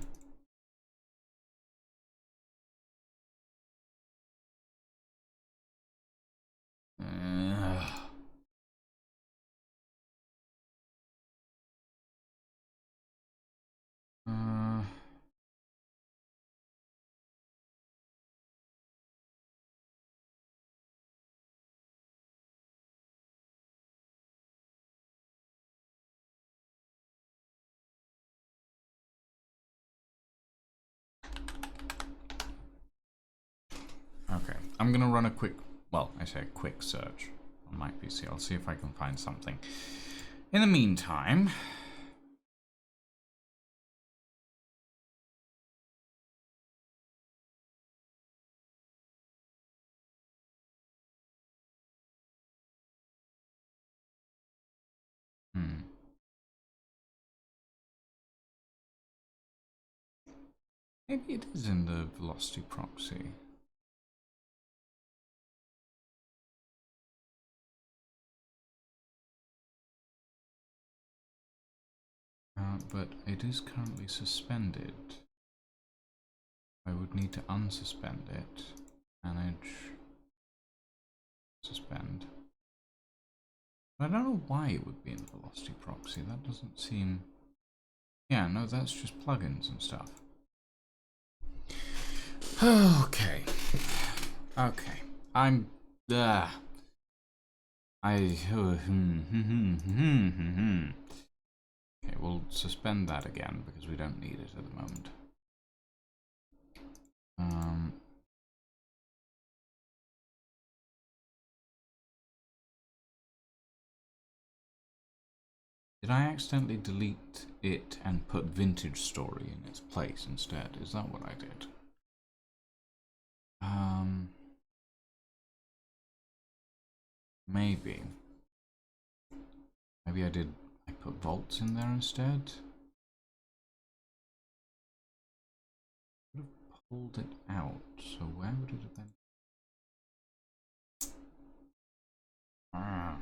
Okay, I'm gonna run a quick, well, I say a quick search on my PC. I'll see if I can find something. In the meantime, maybe it is in the velocity proxy. But it is currently suspended. I would need to unsuspend it. Manage. Suspend. I don't know why it would be in the velocity proxy. That doesn't seem... Yeah, no, that's just plugins and stuff. Okay. Okay. I'm... Okay, we'll suspend that again because we don't need it at the moment. Did I accidentally delete it and put Vintage Story in its place instead? Is that what I did? Maybe. Maybe I did. I put Vaults in there instead. I would have pulled it out. So where would it have been? I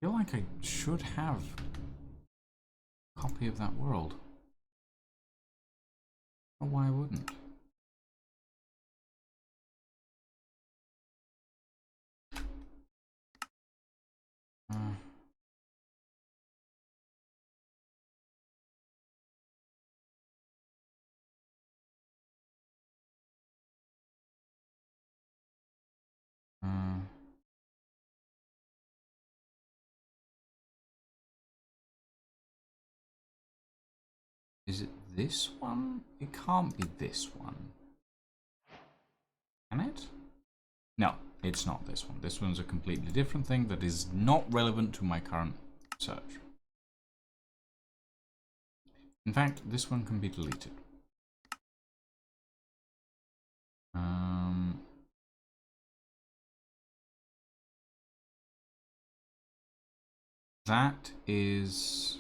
feel like I should have a copy of that world. Oh, why I wouldn't? Is it this one? It can't be this one. Can it? No, it's not this one. This one's a completely different thing that is not relevant to my current search. In fact, this one can be deleted. That is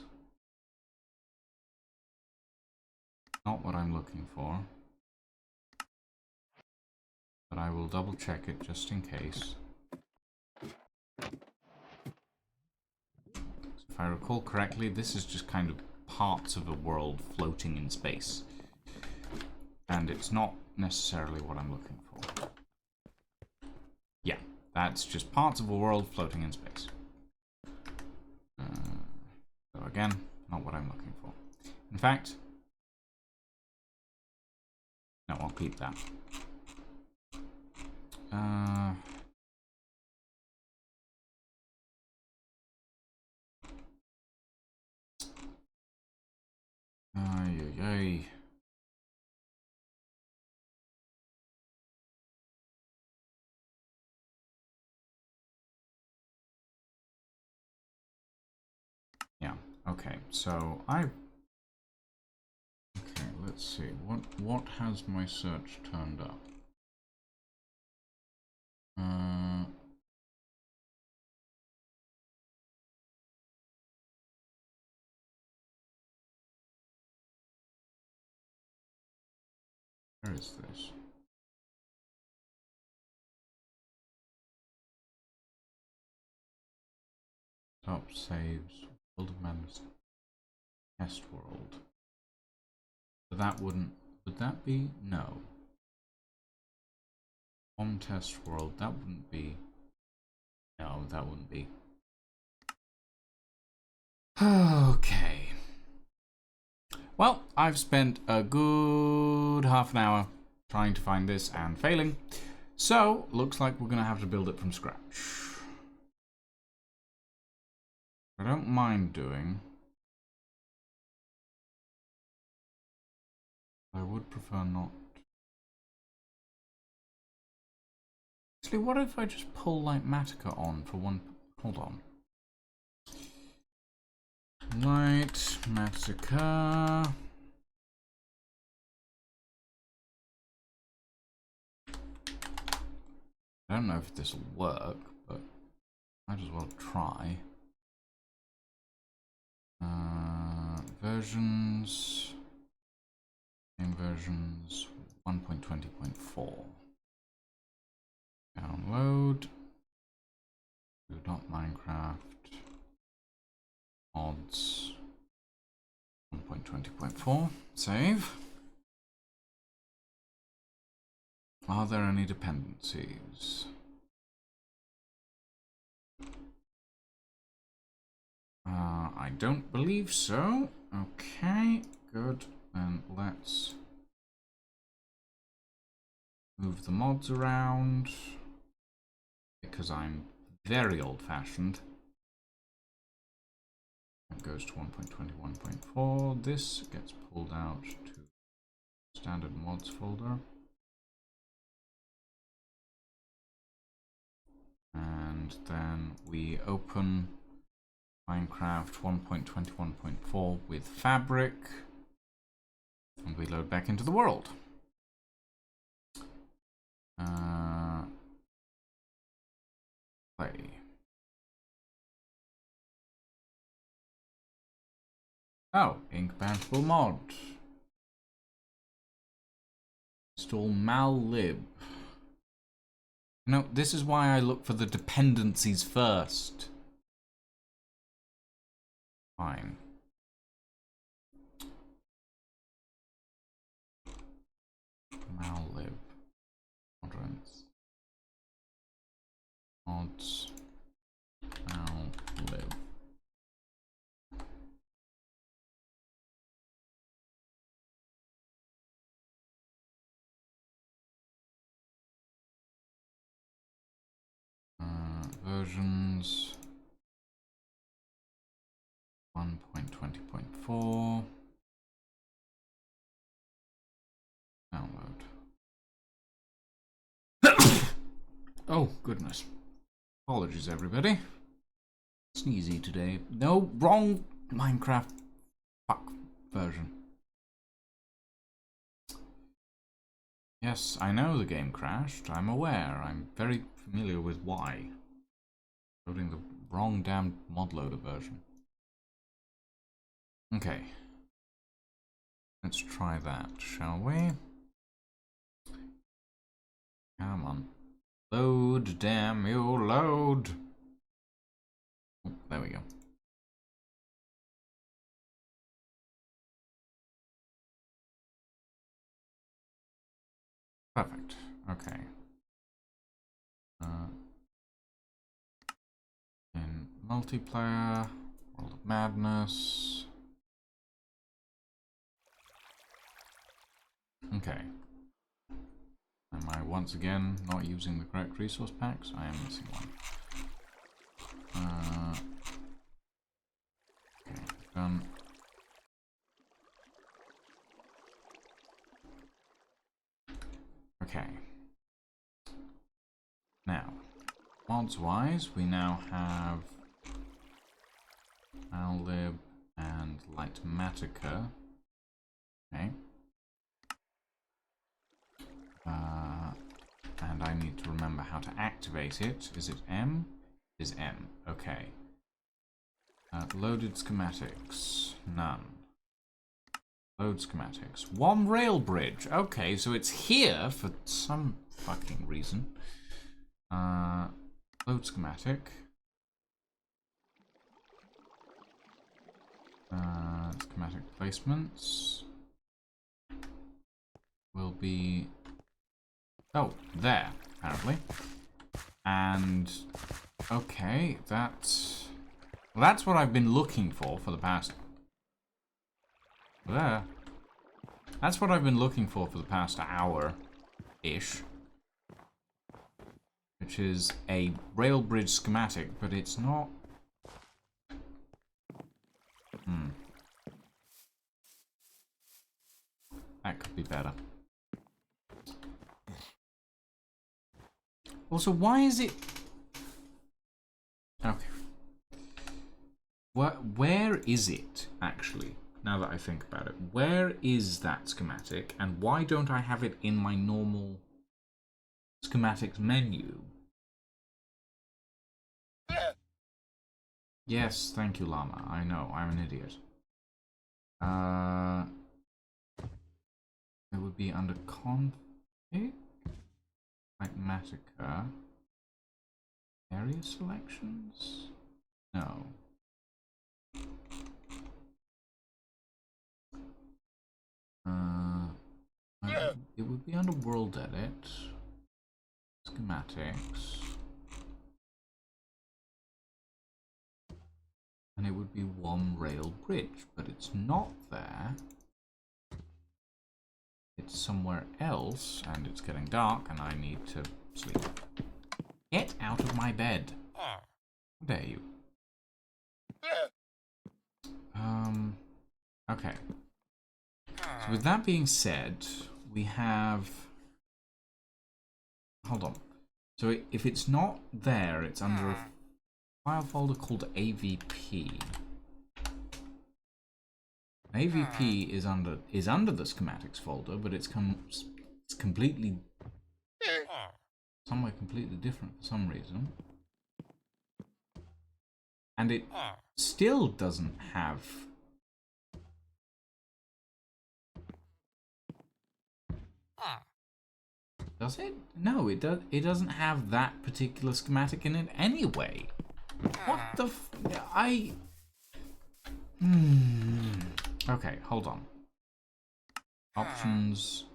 not what I'm looking for. But I will double check it just in case. So if I recall correctly, this is just kind of parts of a world floating in space. And it's not necessarily what I'm looking for. Yeah, that's just parts of a world floating in space. So again, not what I'm looking for. In fact, no, I'll keep that. Yeah, okay, so okay, let's see, what has my search turned up? Where is this? Top saves, World of Madness, Test World. So that wouldn't, would that be? No. On Test World, that wouldn't be. No, that wouldn't be. Okay. Well, I've spent a good half an hour trying to find this and failing. So, looks like we're going to have to build it from scratch. I don't mind doing. I would prefer not. Actually, what if I just pull like Matica on for one? Hold on. Light Matica. I don't know if this will work, but might as well try. Versions. Same versions 1.20.4. Download. Do.minecraft. Mods 1.20.4. Save. Are there any dependencies? I don't believe so. Okay, good. Then let's move the mods around because I'm very old-fashioned. That goes to 1.21.4. This gets pulled out to standard mods folder. And then we open Minecraft 1.21.4 with Fabric, and we load back into the world. Play. Oh, incompatible mod. Install mallib. No, this is why I look for the dependencies first. Fine. Mallib. Moderance. Mods. Mallib. Versions 1.20.4. Download. Oh, goodness. Apologies, everybody. Sneezy today. No, wrong Minecraft fuck version. Yes, I know the game crashed. I'm aware. I'm very familiar with why. Loading the wrong damn mod loader version. Okay. Let's try that, shall we? Come on. Load, damn you, load! Oh, there we go. Perfect. Okay. In multiplayer, World of Madness. Okay. Am I once again not using the correct resource packs? I am missing one. Okay, done. Okay. Now, mods-wise, we now have mallib and Lightmatica. Okay. And I need to remember how to activate it. Is it M? It is M. Okay. Loaded schematics. None. Load schematics. One rail bridge. Okay, so it's here for some fucking reason. Load schematic. Schematic placements will be... Oh, there, apparently. And... Okay, that's... Well, that's what I've been looking for the past... There. That's what I've been looking for the past hour-ish. Which is a rail bridge schematic, but it's not... That could be better. Also, why is it... Okay. Where is it, actually? Now that I think about it. Where is that schematic, and why don't I have it in my normal schematics menu? Yes, thank you, Llama. I know, I'm an idiot. It would be under config? Lightmatica. Area selections? No. it would be under World Edit, Schematics, and it would be one rail bridge, but it's not there. It's somewhere else, and it's getting dark, and I need to sleep. Get out of my bed. How dare you? Okay. So with that being said, we have... Hold on. So if it's not there, it's under a file folder called AVP. AVP is under the schematics folder, but it's completely somewhere completely different for some reason, and it still doesn't have. Does it? No, it does. It doesn't have that particular schematic in it anyway. What the? Okay, hold on. Options.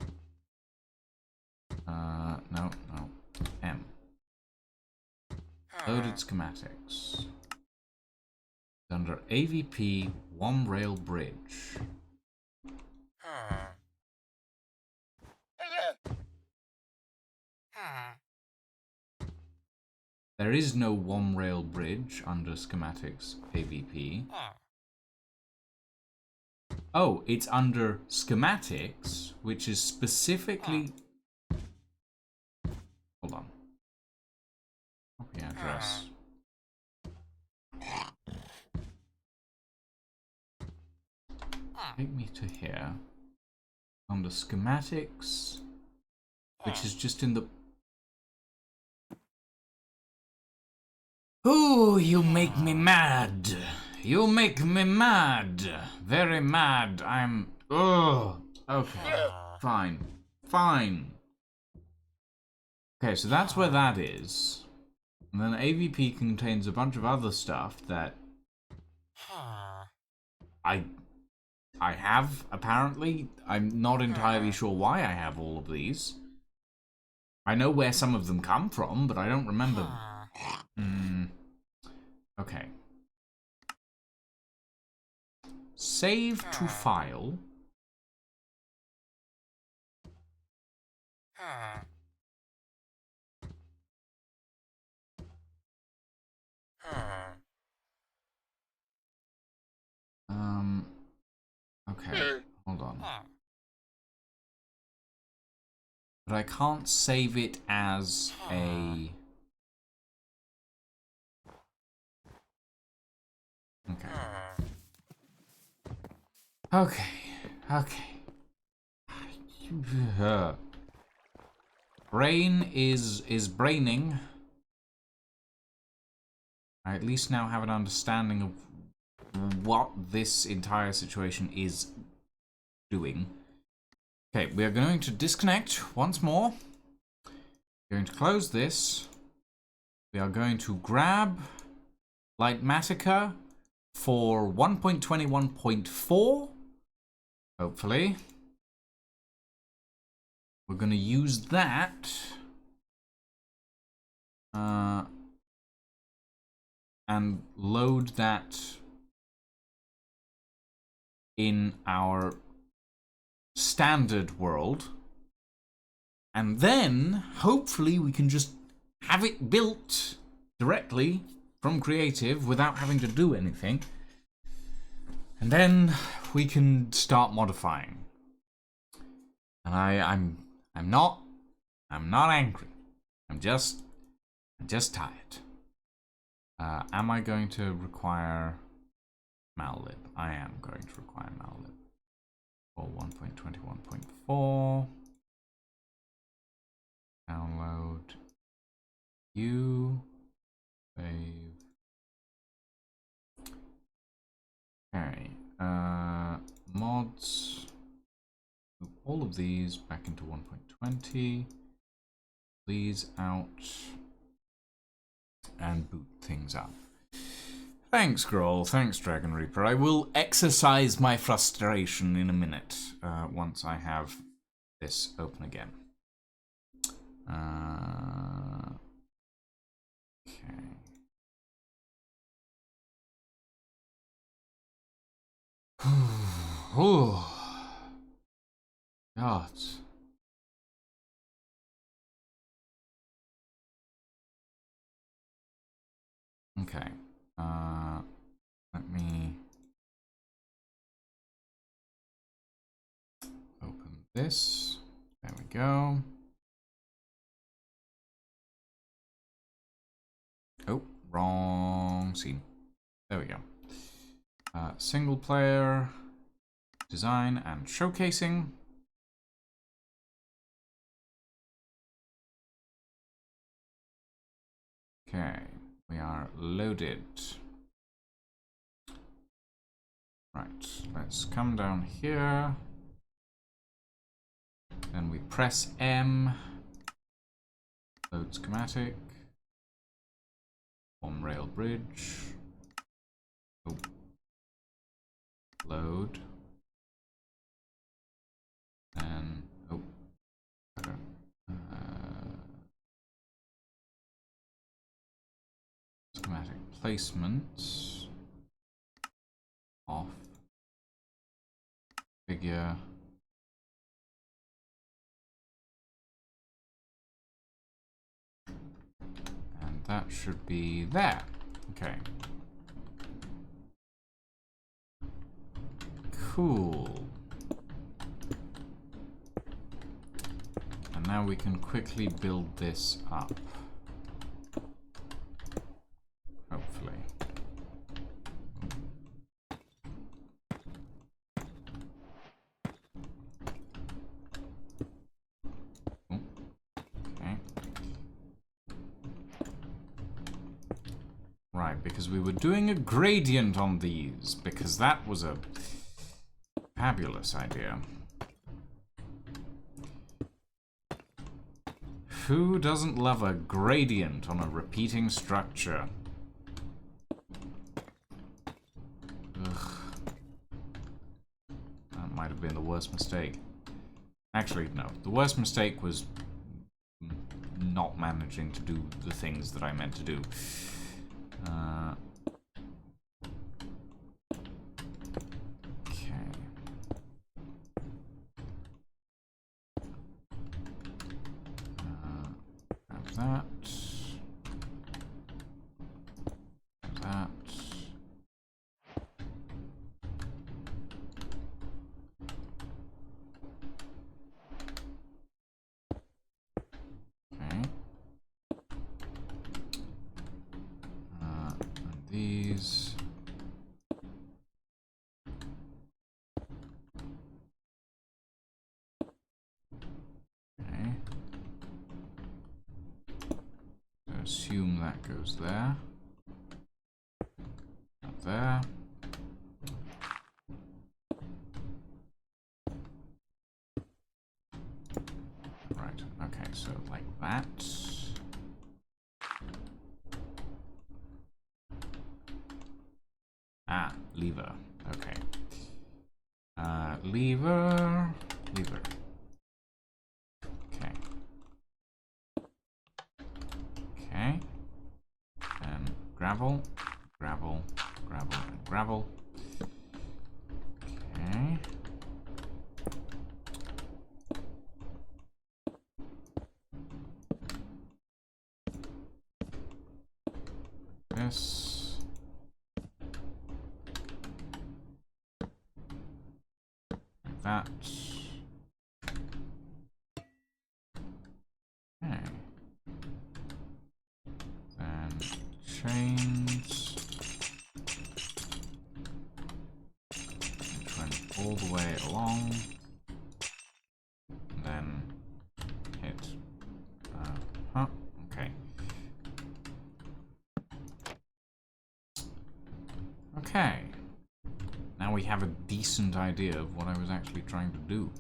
No. M. Loaded schematics. Under AVP, one rail bridge. There is no one rail bridge under schematics AVP. Oh, it's under schematics, which is specifically... Hold on. Copy address. Take me to here. Under schematics, which is just in the... Ooh, you make me mad. You make me mad. Very mad. I'm... Ugh. Okay. Fine. Fine. Okay, so that's where that is. And then AVP contains a bunch of other stuff that... I have, apparently. I'm not entirely sure why I have all of these. I know where some of them come from, but I don't remember. Okay. Save to file. Okay, hold on. But I can't save it as a... Okay. Brain is braining. I at least now have an understanding of what this entire situation is doing. Okay, we are going to disconnect once more. We're going to close this. We are going to grab Lightmatica for 1.21.4. Hopefully. We're going to use that. And load that in our standard world. And then, hopefully, we can just have it built directly from Creative without having to do anything. And then we can start modifying. And I'm not angry. I'm just tired. Am I going to require mallib? I am going to require mallib for 1.21.4. Download. Save. Okay. Mods. Move all of these back into 1.20. These out. And boot things up. Thanks, Groll. Thanks, Dragon Reaper. I will exercise my frustration in a minute, once I have this open again. Okay. Oh. God. Okay. Let me open this. There we go. Oh, wrong scene. There we go. Single player, design and showcasing. Okay, we are loaded. Right, let's come down here. Then we press M. Load schematic. On rail bridge. Oh. Load. And oh. Schematic placements. Off. Figure. And that should be there. Okay. Cool. And now we can quickly build this up. Hopefully. Okay. Right, because we were doing a gradient on these, because that was a fabulous idea. Who doesn't love a gradient on a repeating structure? Ugh. That might have been the worst mistake. Actually, no. The worst mistake was not managing to do the things that I meant to do. These. Okay. So assume that goes there. Up there. Right, okay, so like that. Ah, lever. Okay. Lever. Lever. Okay. Okay. And gravel. Gravel. Gravel. And gravel. Okay. This. That. Okay. Then chains. Which went all the way along. And then hit. Okay. Okay. Now we have a decent idea of what I was actually trying to do.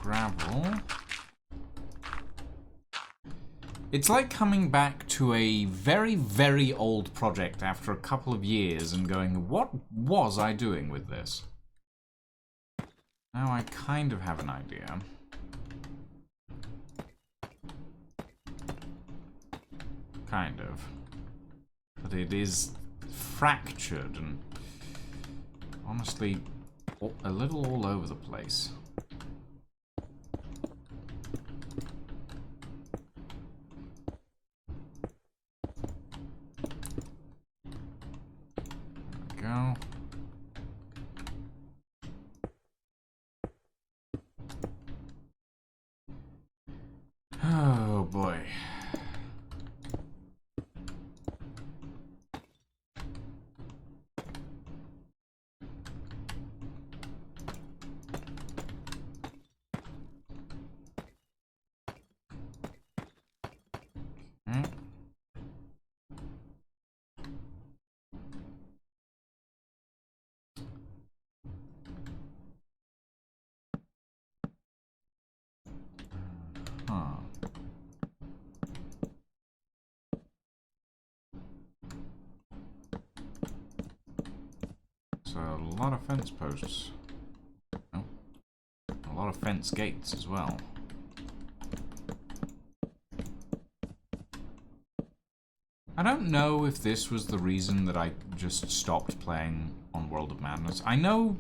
gravel. It's like coming back to a very, very old project after a couple of years and going, what was I doing with this? Now I kind of have an idea. Kind of. But it is fractured and honestly a little all over the place. Go. Oh boy. So a lot of fence posts. Oh. A lot of fence gates as well. I don't know if this was the reason that I just stopped playing on World of Madness. I know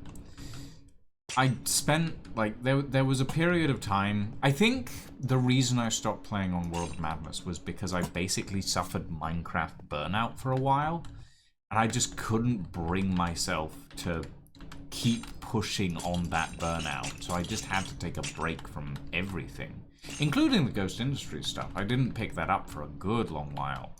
I spent, like, there was a period of time. I think the reason I stopped playing on World of Madness was because I basically suffered Minecraft burnout for a while. And I just couldn't bring myself to keep pushing on that burnout. So I just had to take a break from everything, including the Ghost Industries stuff. I didn't pick that up for a good long while.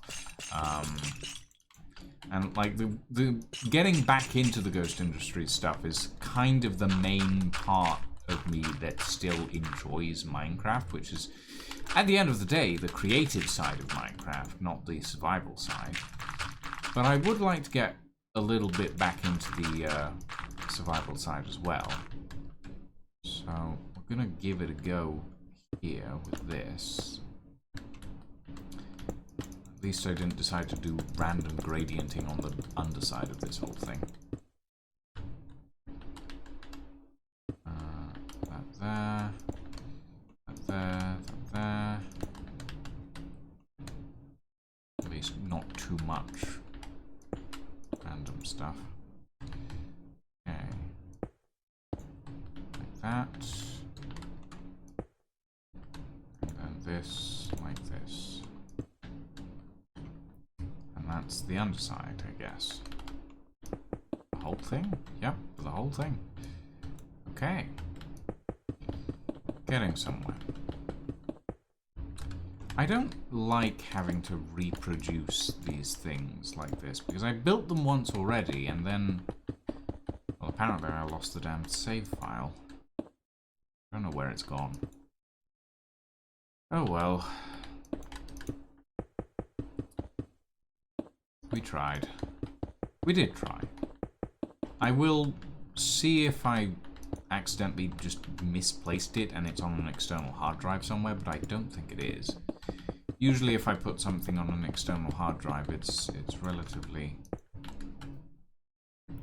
And like the getting back into the Ghost Industries stuff is kind of the main part of me that still enjoys Minecraft, which is, at the end of the day, the creative side of Minecraft, not the survival side. But I would like to get a little bit back into the survival side as well. So we're gonna give it a go here with this. At least I didn't decide to do random gradienting on the underside of this whole thing. That there. That there. That there. At least not too much random stuff. Okay. Like that. And then this, like this. And that's the underside, I guess. The whole thing? Yep, the whole thing. Okay. Getting somewhere. I don't like having to reproduce these things like this, because I built them once already, and then... Well, apparently I lost the damn save file. I don't know where it's gone. Oh well. We tried. We did try. I will see if I accidentally just misplaced it and it's on an external hard drive somewhere, but I don't think it is. Usually if I put something on an external hard drive, it's relatively...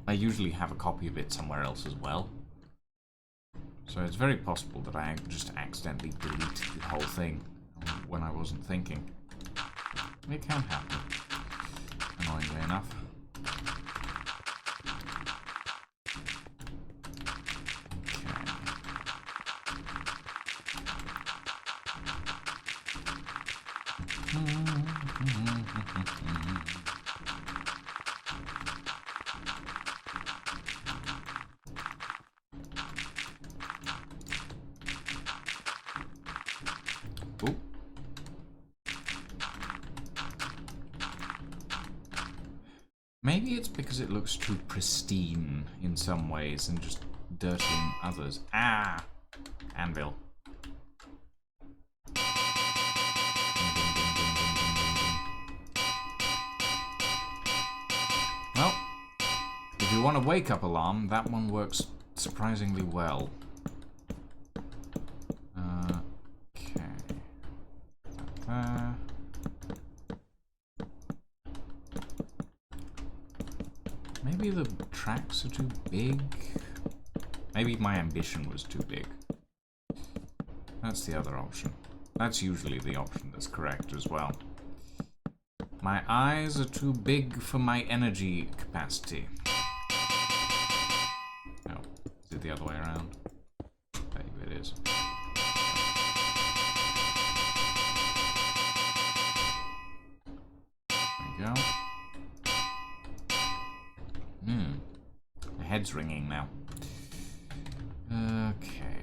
I usually have a copy of it somewhere else as well. So it's very possible that I just accidentally deleted the whole thing when I wasn't thinking. It can happen, annoyingly enough. Maybe it's because it looks too pristine in some ways and just dirty in others. Ah! Anvil. Well, if you want a wake-up alarm, that one works surprisingly well. there. Maybe the tracks are too big. Maybe my ambition was too big. That's the other option. That's usually the option that's correct as well. My eyes are too big for my energy capacity. No, is it the other way around? Maybe it is. There we go. My head's ringing now. Okay.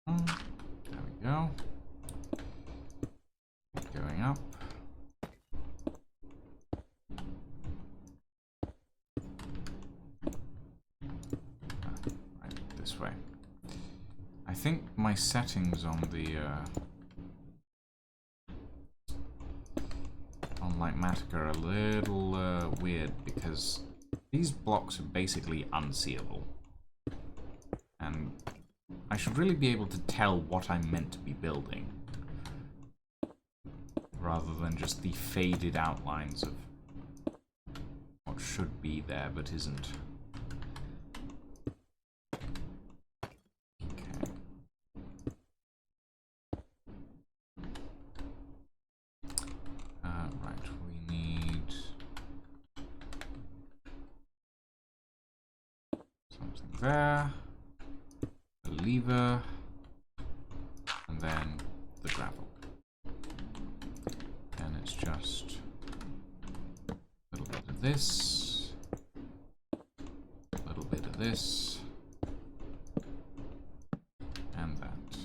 There we go. Going up. Right, this way. I think my settings on the on Lightmatic are a little weird because these blocks are basically unseeable. And I should really be able to tell what I'm meant to be building, rather than just the faded outlines of what should be there but isn't. Okay. Right, we need something there. Lever, and then the gravel. And it's just a little bit of this, a little bit of this, and that.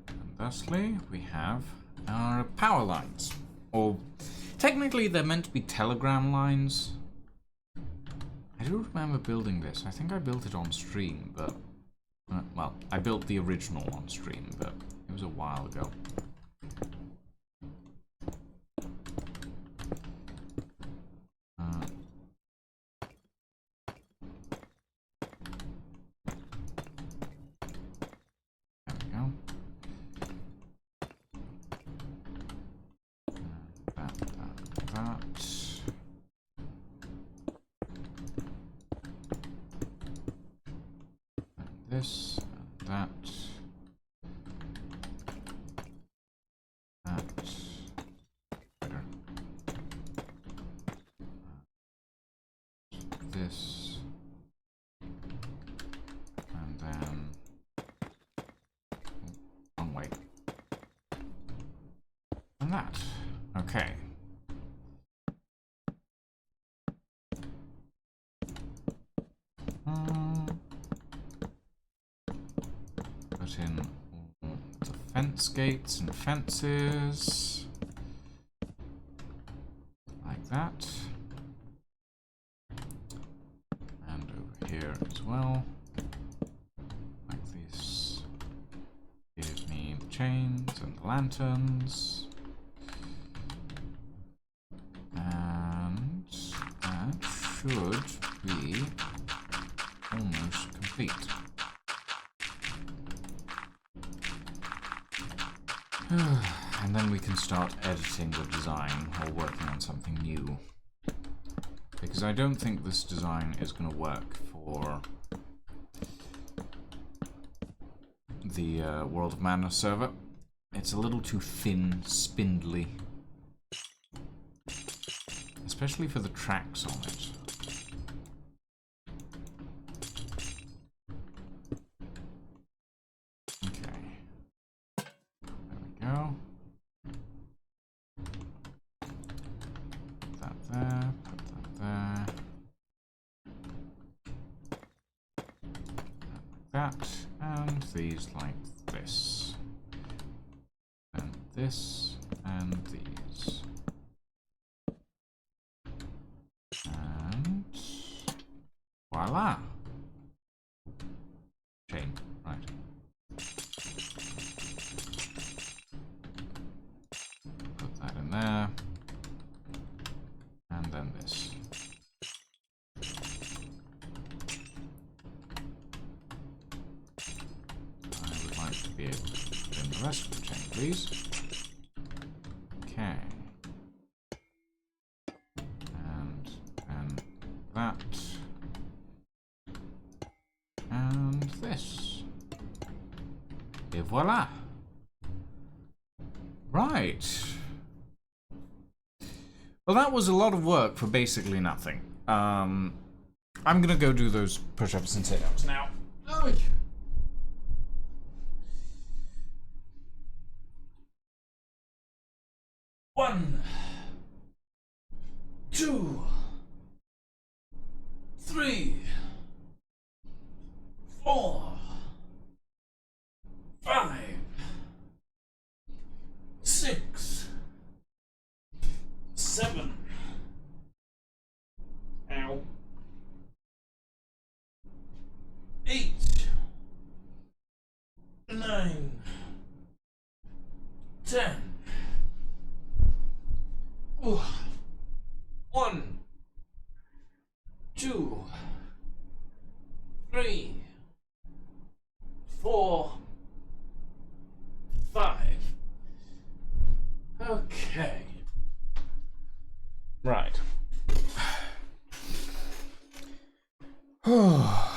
And thusly, we have our power lines. Or, technically they're meant to be telegram lines. I do remember building this. I think I built it on stream, but... well, I built the original on stream, but it was a while ago. There we go. That. This, that, better. This, and then, wrong way, and that. Okay. Put in all the fence gates and fences, like that, and over here as well, like this. Gives me the chains and the lanterns, and that should be almost complete. And then we can start editing the design or working on something new. Because I don't think this design is going to work for the World of Madness server. It's a little too thin, spindly. Especially for the tracks on it. And these like this, and this, and these. voila. Chain, right. Put that in there. And then this. I would like to be able to put in the rest of the chain, please. Okay. And then that. And this. Et voila. Right. Well, that was a lot of work for basically nothing. I'm gonna go do those push-ups and sit-ups now. Oh. 1, 2, 3, 4, 5, 6, 7. Ow. 8, 9, 10. 1, 2, 3, 4, 5. Okay. Right. Oh,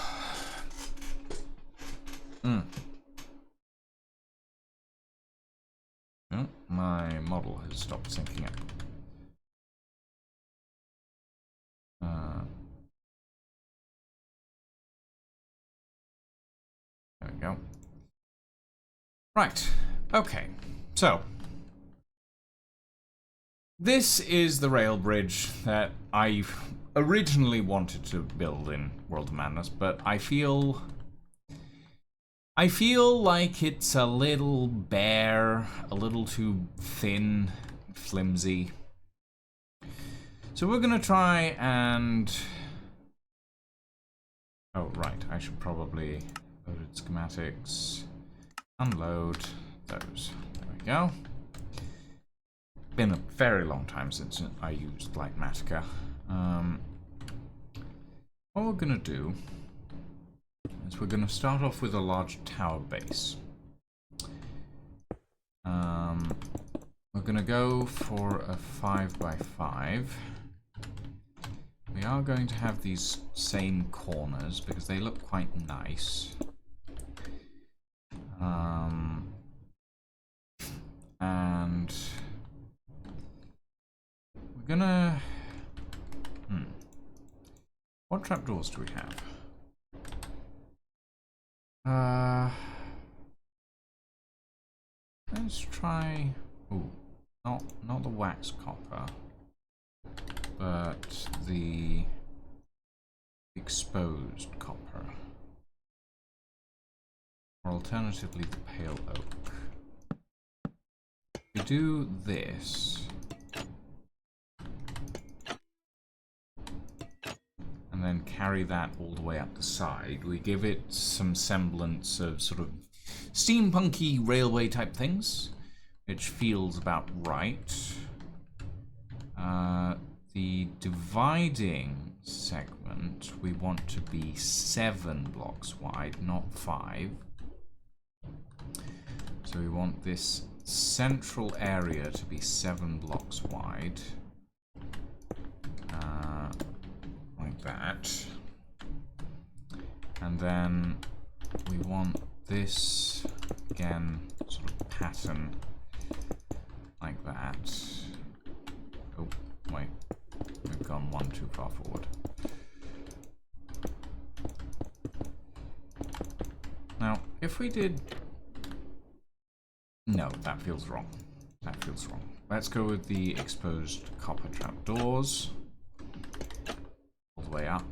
my model has stopped syncing up. There we go. Right. Okay. So this is the rail bridge that I originally wanted to build in World of Madness, but I feel like it's a little bare, a little too thin, flimsy. So we're gonna try and... Oh, right, I should probably load schematics, unload those. There we go. Been a very long time since I used Lightmatica. What we're gonna do is we're gonna start off with a large tower base. We're gonna go for a 5x5. We are going to have these same corners because they look quite nice. And we're gonna... What trapdoors do we have? Let's try... Ooh, not the wax copper, but the exposed copper. Or alternatively, the pale oak. We do this. And then carry that all the way up the side. We give it some semblance of sort of steampunky railway type things, which feels about right. The dividing segment we want to be 7 blocks wide, not 5. So we want this central area to be 7 blocks wide. Like that. And then we want this, again, sort of pattern like that. Oh, wait. We've gone one too far forward. Now, if we did... No, that feels wrong. That feels wrong. Let's go with the exposed copper trapdoors. All the way up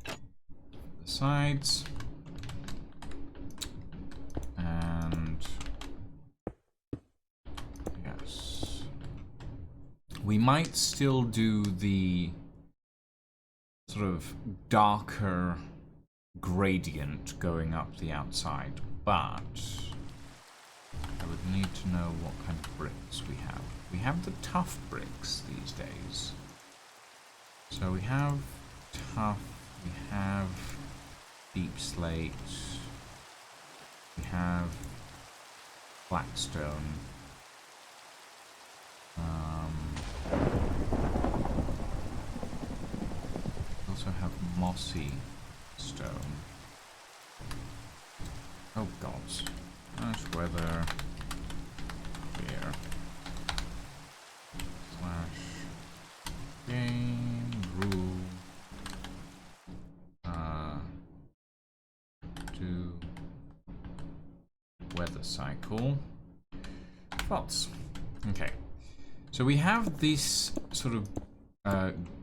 the sides. And... yes. We might still do the sort of darker gradient going up the outside, but I would need to know what kind of bricks we have. We have the tough bricks these days. So we have tough, we have deep slate, we have blackstone. We also have mossy stone. Oh gods. Slash weather here. Slash game rule. Do weather cycle. False. Okay. So we have this sort of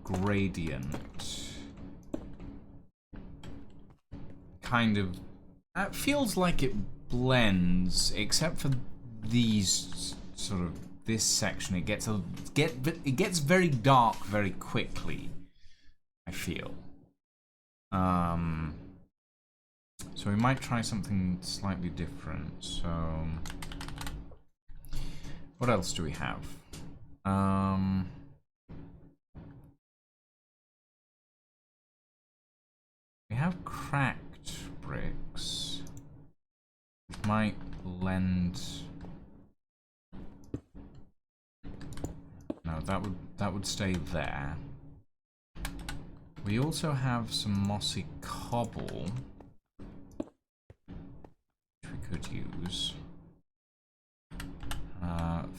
gradient. Kind of feels like it blends, except for these sort of this section. It gets very dark very quickly, I feel. So we might try something slightly different. So what else do we have? We have cracked bricks, which might lend. No, that would stay there. We also have some mossy cobble, which we could use.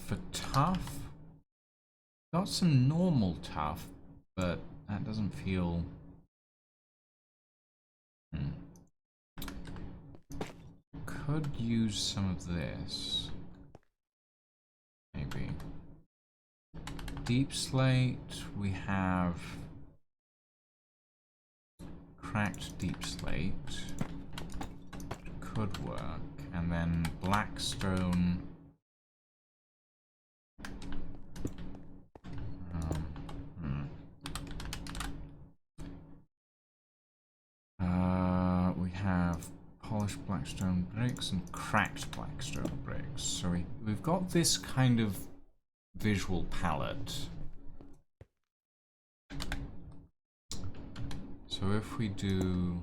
For tough, got some normal tough, but that doesn't feel. Could use some of this. Maybe. Deep slate, we have cracked deep slate. Could work. And then blackstone. We have polished blackstone bricks and cracked blackstone bricks. So we've got this kind of visual palette. So if we do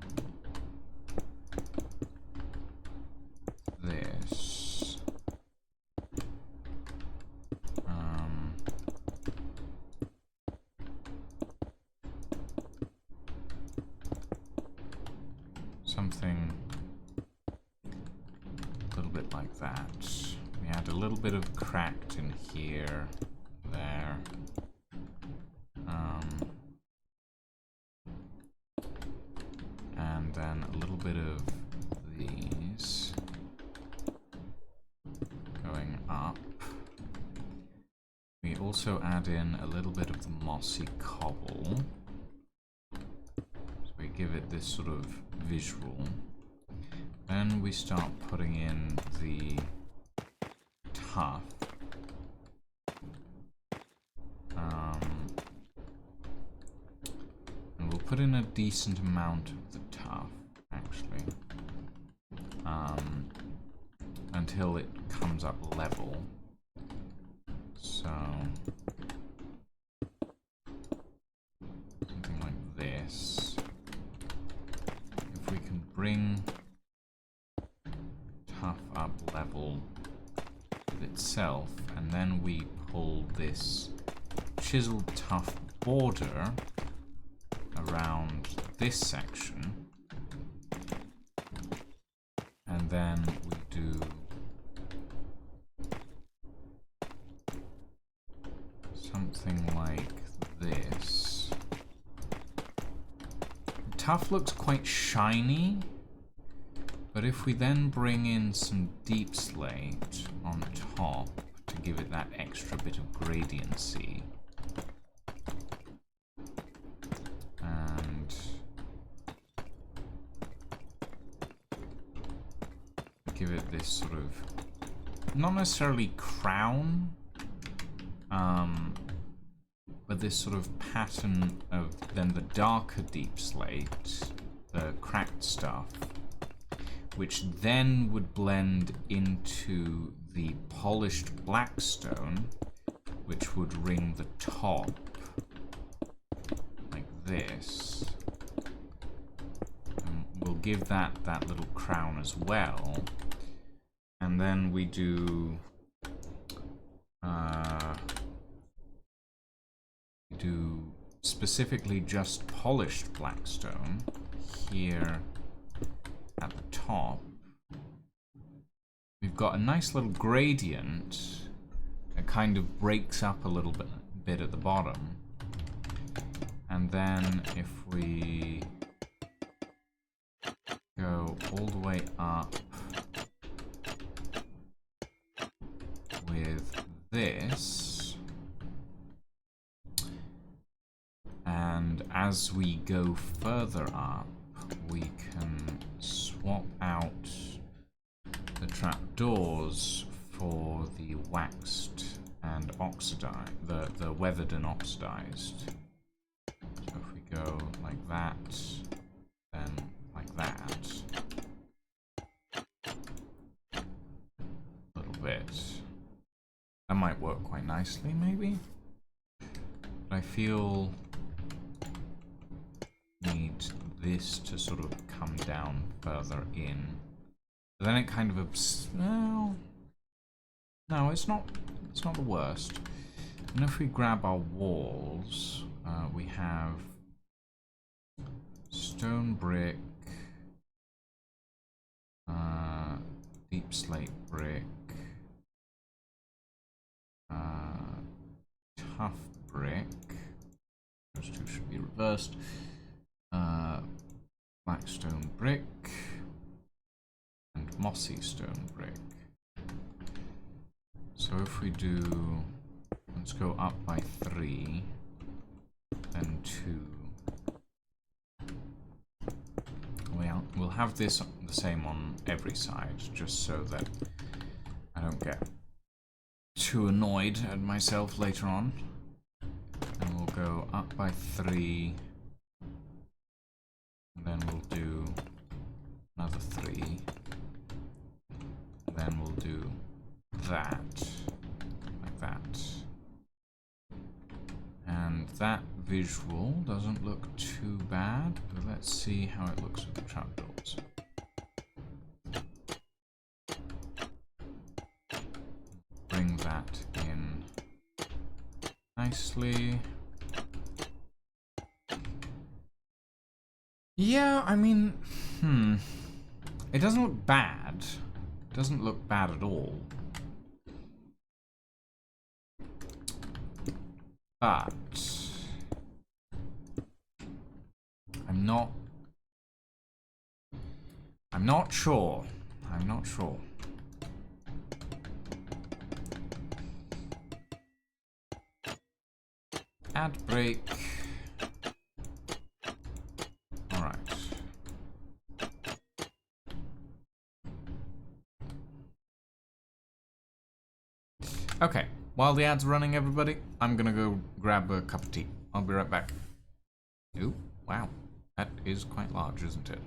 this, something a little bit like that. We add a little bit of cracked in here, there. And then a little bit of these going up. We also add in a little bit of the mossy cobble. So we give it this sort of visual. Then we start putting in the tough. And we'll put in a decent amount of the tough, actually. Until it comes up level. So something like this. If we can bring tough up level with itself, and then we pull this chiseled tough border around this section, and then we do something like this. Tough looks quite shiny, but if we then bring in some deep slate on top to give it that extra bit of gradiency, and give it this sort of, not necessarily crown, but this sort of pattern of then the darker deep slate, the cracked stuff, which then would blend into the polished black stone, which would ring the top like this. And we'll give that little crown as well. And then we do specifically just polished black stone here at the top. We've got a nice little gradient that kind of breaks up a little bit at the bottom. And then if we go all the way up with this, and as we go further up, we can swap out the trapdoors for the waxed and oxidized, the weathered and oxidized. So if we go like that, then like that, a little bit. That might work quite nicely, maybe. But I feel need this to sort of come down further in. But then it kind of no, it's not the worst. And if we grab our walls, we have stone brick, deep slate brick, tough brick. Those two should be reversed. Black stone brick and mossy stone brick. So if we do, let's go up by 3, then 2. We'll have this the same on every side, just so that I don't get too annoyed at myself later on. And we'll go up by 3. And then we'll do another 3. And then we'll do that, like that. And that visual doesn't look too bad, but let's see how it looks with the trapdoors. Bring that in nicely. Yeah, I mean, it doesn't look bad. It doesn't look bad at all. But I'm not sure. I'm not sure. Add break. All right. Okay. While the ad's running, everybody, I'm gonna go grab a cup of tea. I'll be right back. Ooh, wow. That is quite large, isn't it?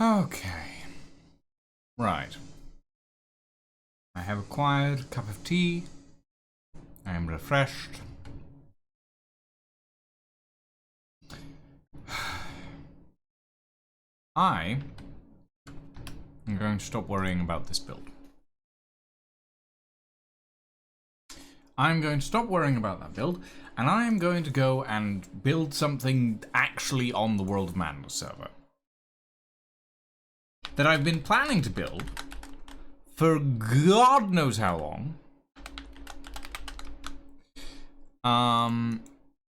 Okay. Right. I have acquired a cup of tea. I am refreshed. I am going to stop worrying about this build. I'm going to stop worrying about that build, and I am going to go and build something actually on the World of Madness server. That I've been planning to build for God knows how long.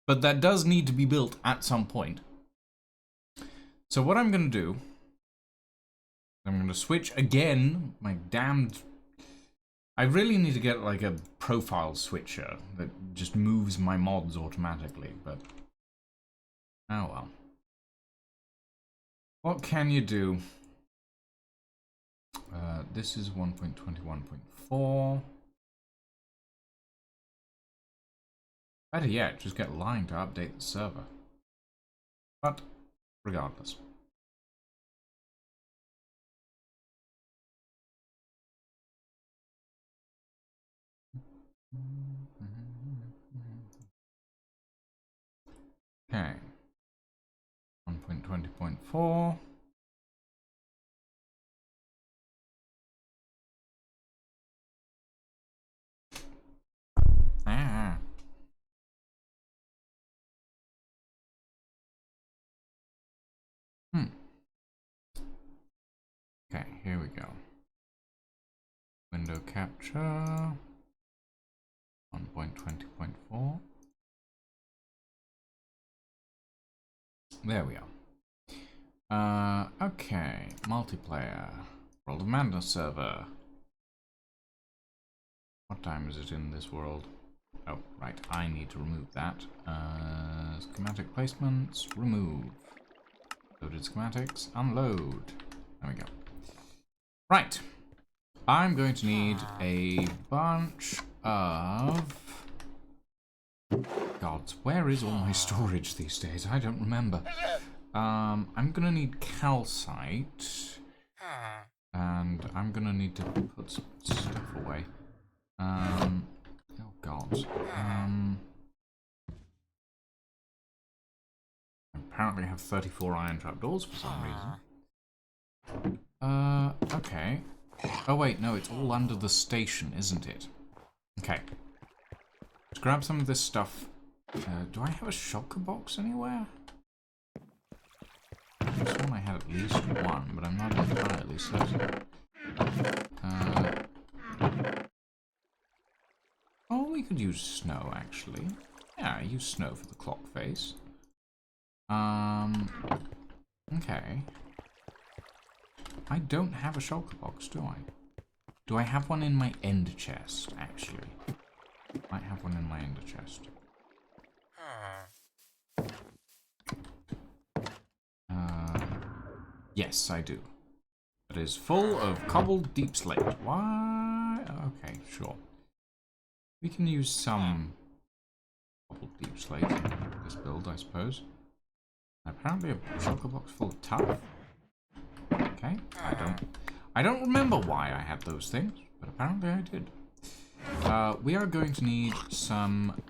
But that does need to be built at some point. So what I'm going to do, I'm going to switch again, my damned... I really need to get like a profile switcher that just moves my mods automatically, but... oh well. What can you do? This is 1.21.4. Better yet, just get Line to update the server. But, regardless. Okay. 1.20.4. Ah. Okay, here we go. Window capture. 1.20.4. There we are. Okay. Multiplayer. World of Madness server. What time is it in this world? Oh, right. I need to remove that. Schematic placements. Remove. Loaded schematics. Unload. There we go. Right. I'm going to need a bunch of... gods, where is all my storage these days? I don't remember. I'm gonna need calcite. And I'm gonna need to put some stuff away. Oh god. Apparently I have 34 iron trapdoors for some reason. Okay. Oh wait, no, it's all under the station, isn't it? Okay. Let's grab some of this stuff. Do I have a shulker box anywhere? I sworn I had at least one, but I'm not entirely certain. Oh, we could use snow, actually. Yeah, I use snow for the clock face. Okay. I don't have a shulker box, do I? Do I have one in my end chest, actually? Might have one in my ender chest. Yes, I do. It is full of cobbled deep slate. Why? Okay, sure. We can use some cobbled deep slate in this build, I suppose. Apparently a shulker box full of tough. Okay, I don't remember why I had those things, but apparently I did. We are going to need some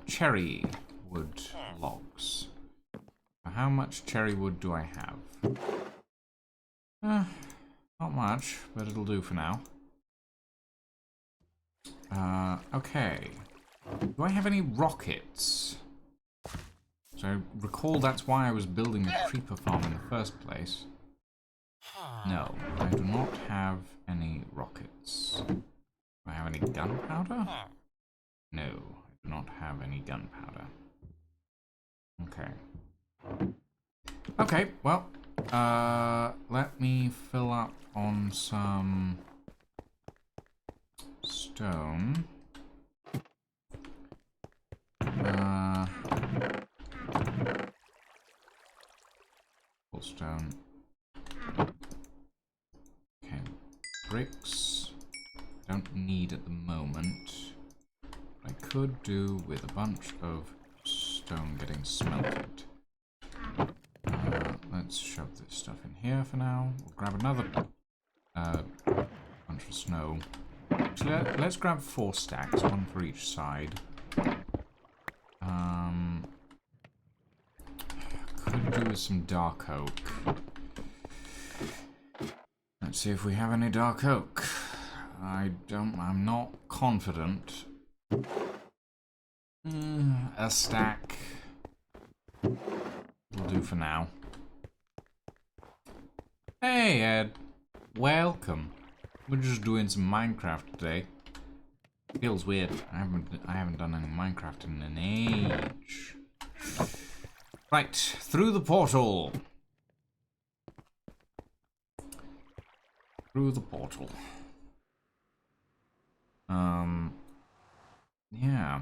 cherry wood logs. How much cherry wood do I have? Not much, but it'll do for now. Okay. Do I have any rockets? So I recall that's why I was building a creeper farm in the first place. No, I do not have any rockets. Do I have any gunpowder? No, I do not have any gunpowder. Okay. Okay, well, let me fill up on some stone. Full stone. Okay, bricks. Don't need at the moment. I could do with a bunch of stone getting smelted. Let's let's shove this stuff in here for now. We'll grab another bunch of snow. So let's grab 4 stacks, 1 for each side. Could do with some dark oak. Let's see if we have any dark oak. I'm not confident. A stack will do for now. Hey Ed, welcome. We're just doing some Minecraft today. Feels weird. I haven't done any Minecraft in an age. Right, through the portal. Through the portal. Yeah.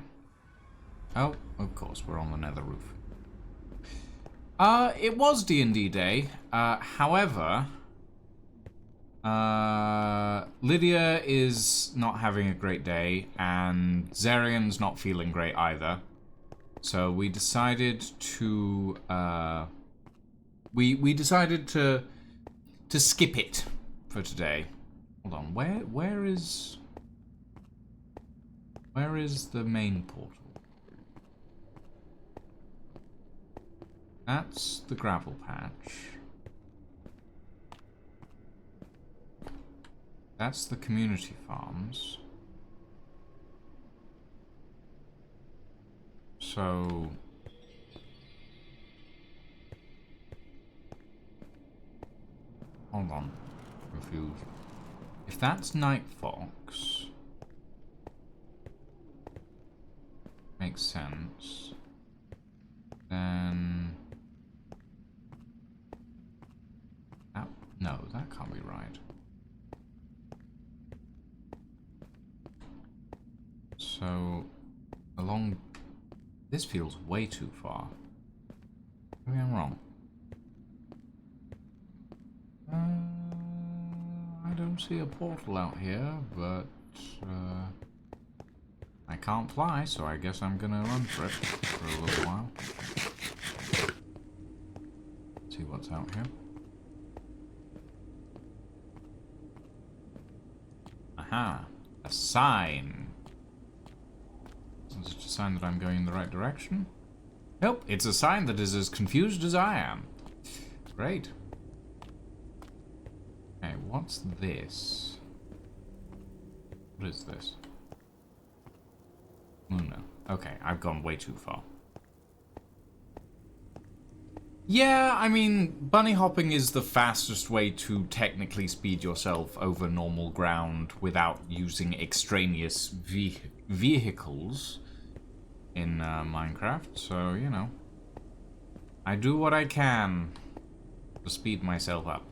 Oh, of course, we're on the nether roof. It was D&D day. However, Lydia is not having a great day, and Zarian's not feeling great either. So we decided to, we decided to skip it for today. Hold on, where is the main portal? That's the gravel patch. That's the community farms. So hold on, confused. If that's Night Fox, makes sense. Then that, no, that can't be right. So along, this feels way too far. Maybe I'm wrong. I don't see a portal out here, but I can't fly, so I guess I'm gonna run for it for a little while. See what's out here. Aha! A sign! Is it a sign that I'm going in the right direction? Nope, it's a sign that is as confused as I am. Great. Okay, what's this? What is this? Luna. Okay, I've gone way too far. Yeah, I mean, bunny hopping is the fastest way to technically speed yourself over normal ground without using extraneous vehicles in Minecraft, so, you know. I do what I can to speed myself up.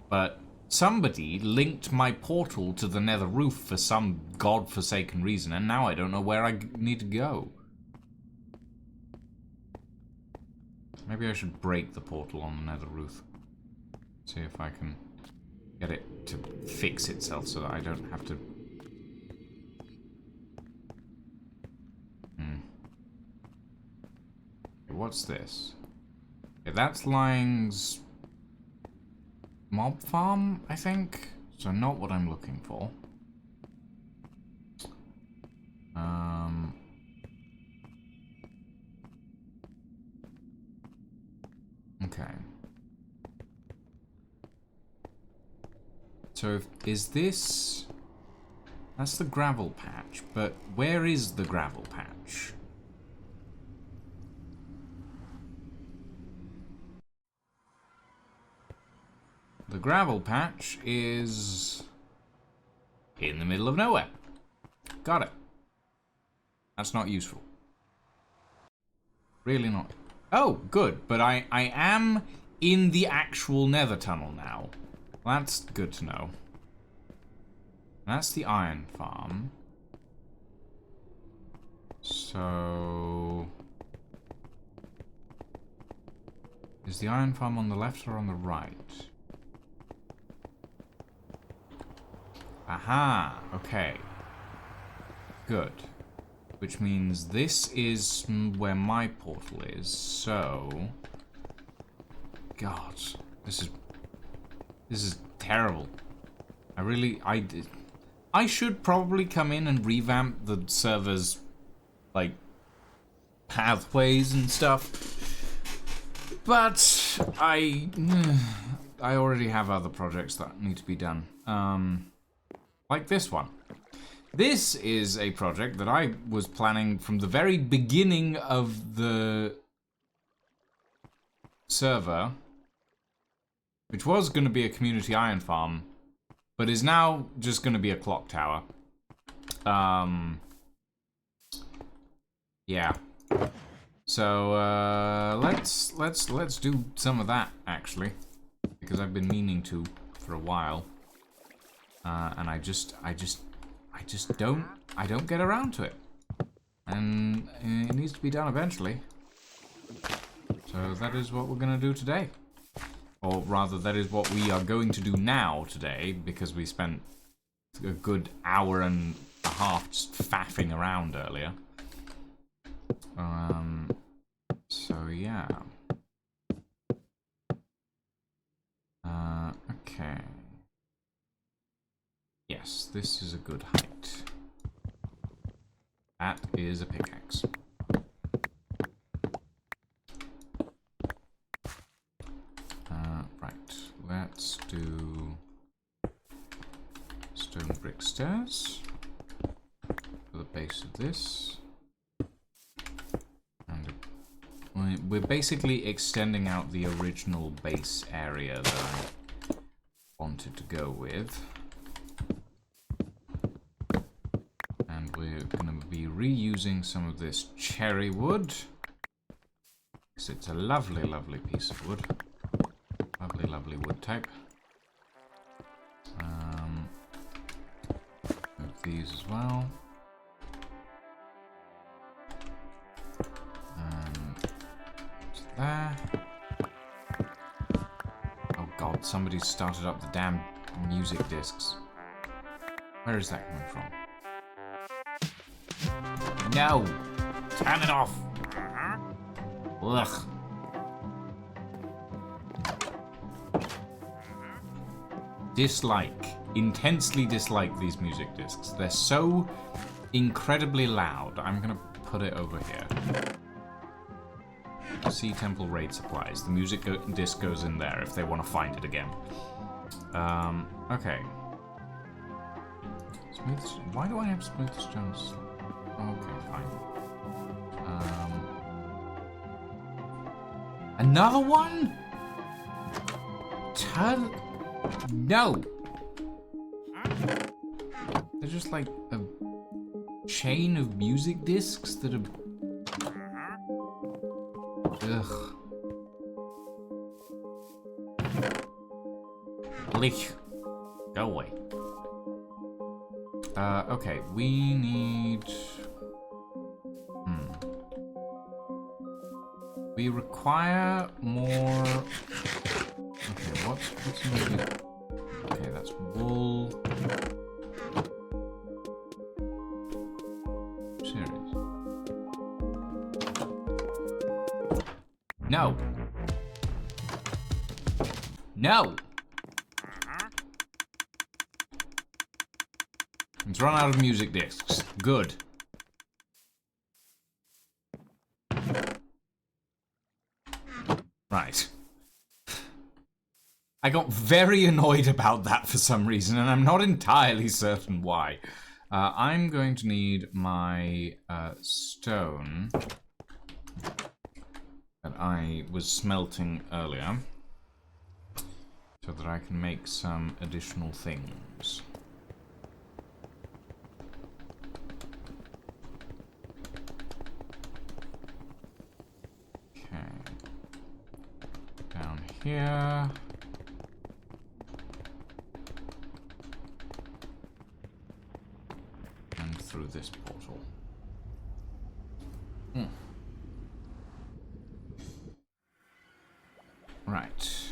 But somebody linked my portal to the nether roof for some godforsaken reason, and now I don't know where I need to go. Maybe I should break the portal on the nether roof. See if I can get it to fix itself so that I don't have to... What's this? Okay, that's Lying's mob farm, I think. So not what I'm looking for. Okay. So is this... That's the gravel patch, but where is the gravel patch? The gravel patch is in the middle of nowhere. Got it. That's not useful. Really not. Oh, good. But I am in the actual nether tunnel now. Well, that's good to know. That's the iron farm. So... Is the iron farm on the left or on the right? Aha, okay. Good. Which means this is where my portal is, so... God, this is terrible. I should probably come in and revamp the server's, like, pathways and stuff. But I already have other projects that need to be done. Like this one. This is a project that I was planning from the very beginning of the server, which was going to be a community iron farm, but is now just going to be a clock tower. Yeah. So let's do some of that actually, because I've been meaning to for a while, and I just don't get around to it, and it needs to be done eventually. So that is what we're gonna do today. Or rather, that is what we are going to do now today, because we spent a good hour and a half just faffing around earlier. So yeah. Okay. Yes, this is a good height. That is a pickaxe. Right, let's do stone brick stairs for the base of this. And we're basically extending out the original base area that I wanted to go with. And we're going to be reusing some of this cherry wood, because it's a lovely, lovely piece of wood. Lovely, lovely wood type. Move these as well. And there. Oh god, somebody started up the damn music discs. Where is that coming from? No! Turn it off! Ugh. Intensely dislike these music discs. They're so incredibly loud. I'm gonna put it over here. Sea Temple raid supplies. The music disc goes in there if they want to find it again. Okay. Why do I have smooth stones? Okay, fine. Another one? No! They're just like a chain of music discs that are... Ugh. Bleak. Go away. Okay, we need... We require more... Okay, what's maybe... Okay, that's wool. Serious. No! No! It's run out of music discs. Good. Right. I got very annoyed about that for some reason, and I'm not entirely certain why. I'm going to need my stone that I was smelting earlier, so that I can make some additional things. Okay. Down here. And through this portal. Right.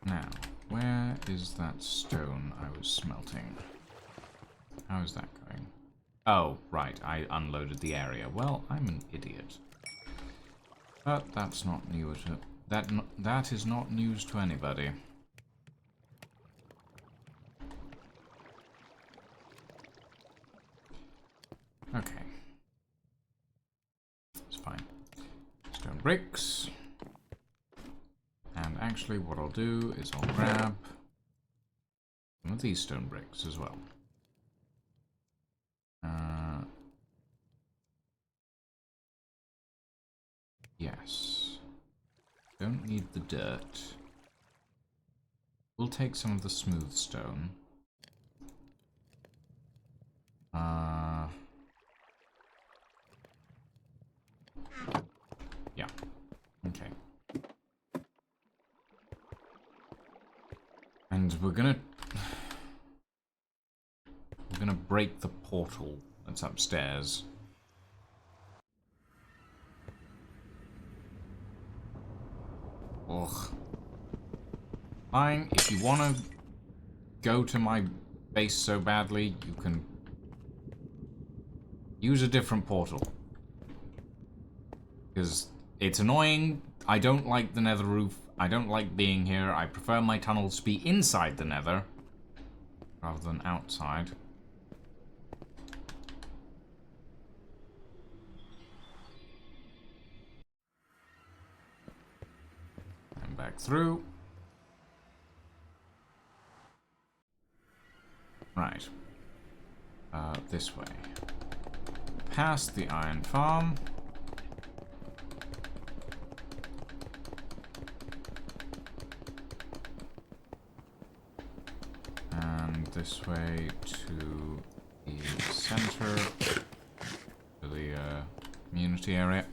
Now, where is that stone I was smelting? How is that going? Oh, right, I unloaded the area. Well, I'm an idiot. But that's not news. That is not news to anybody. Okay. It's fine. Stone bricks. And actually what I'll do is I'll grab some of these stone bricks as well. Yes. Don't need the dirt. We'll take some of the smooth stone. Yeah. Okay. And we're gonna break the portal that's upstairs. Ugh. Fine, if you wanna go to my base so badly, you can use a different portal. Because it's annoying. I don't like the nether roof. I don't like being here. I prefer my tunnels to be inside the nether rather than outside. And back through. Right. This way. Past the iron farm. And this way to the center, to the community area.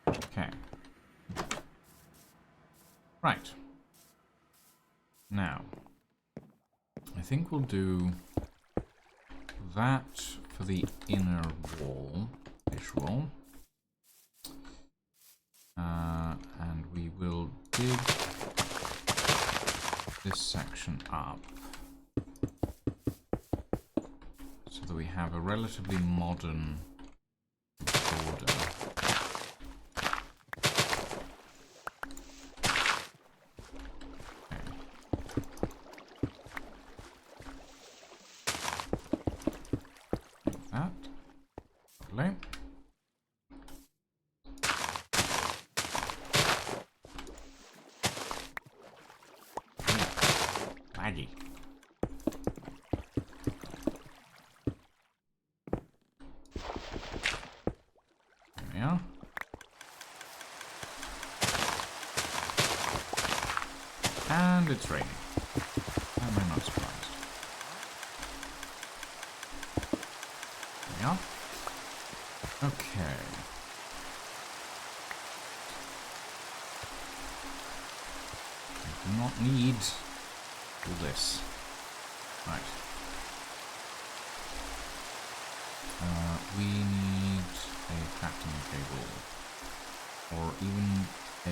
Okay. Right. Now, I think we'll do that for the inner wall visual. And we will dig this section up so that we have a relatively modern border. Maggie. There we are. And it's raining. Am I not surprised? There we are. Okay. I do not need all this. Right. We need a crafting table. Or even a...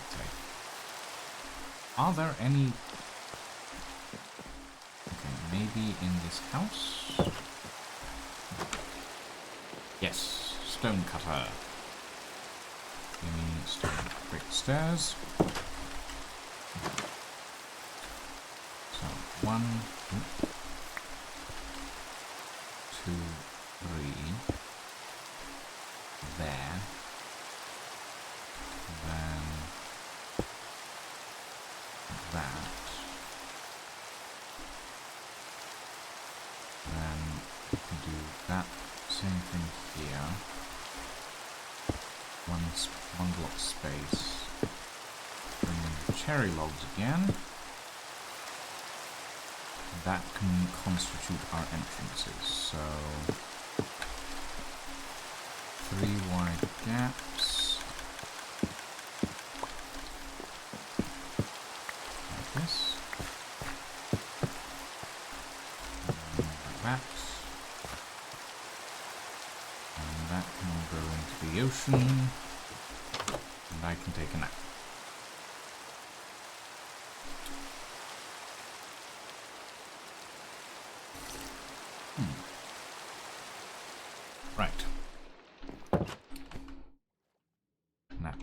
Okay. Are there any... Okay, maybe in this house? Yes, stone cutter. Give me stone brick stairs. So, 1, 2, 3. There. Then that. Then we can do that same thing here. One block space. Bring in the cherry logs again. That can constitute our entrances. So 3 wide gaps. Like this. And like that. And that can all go into the ocean. And I can take a nap.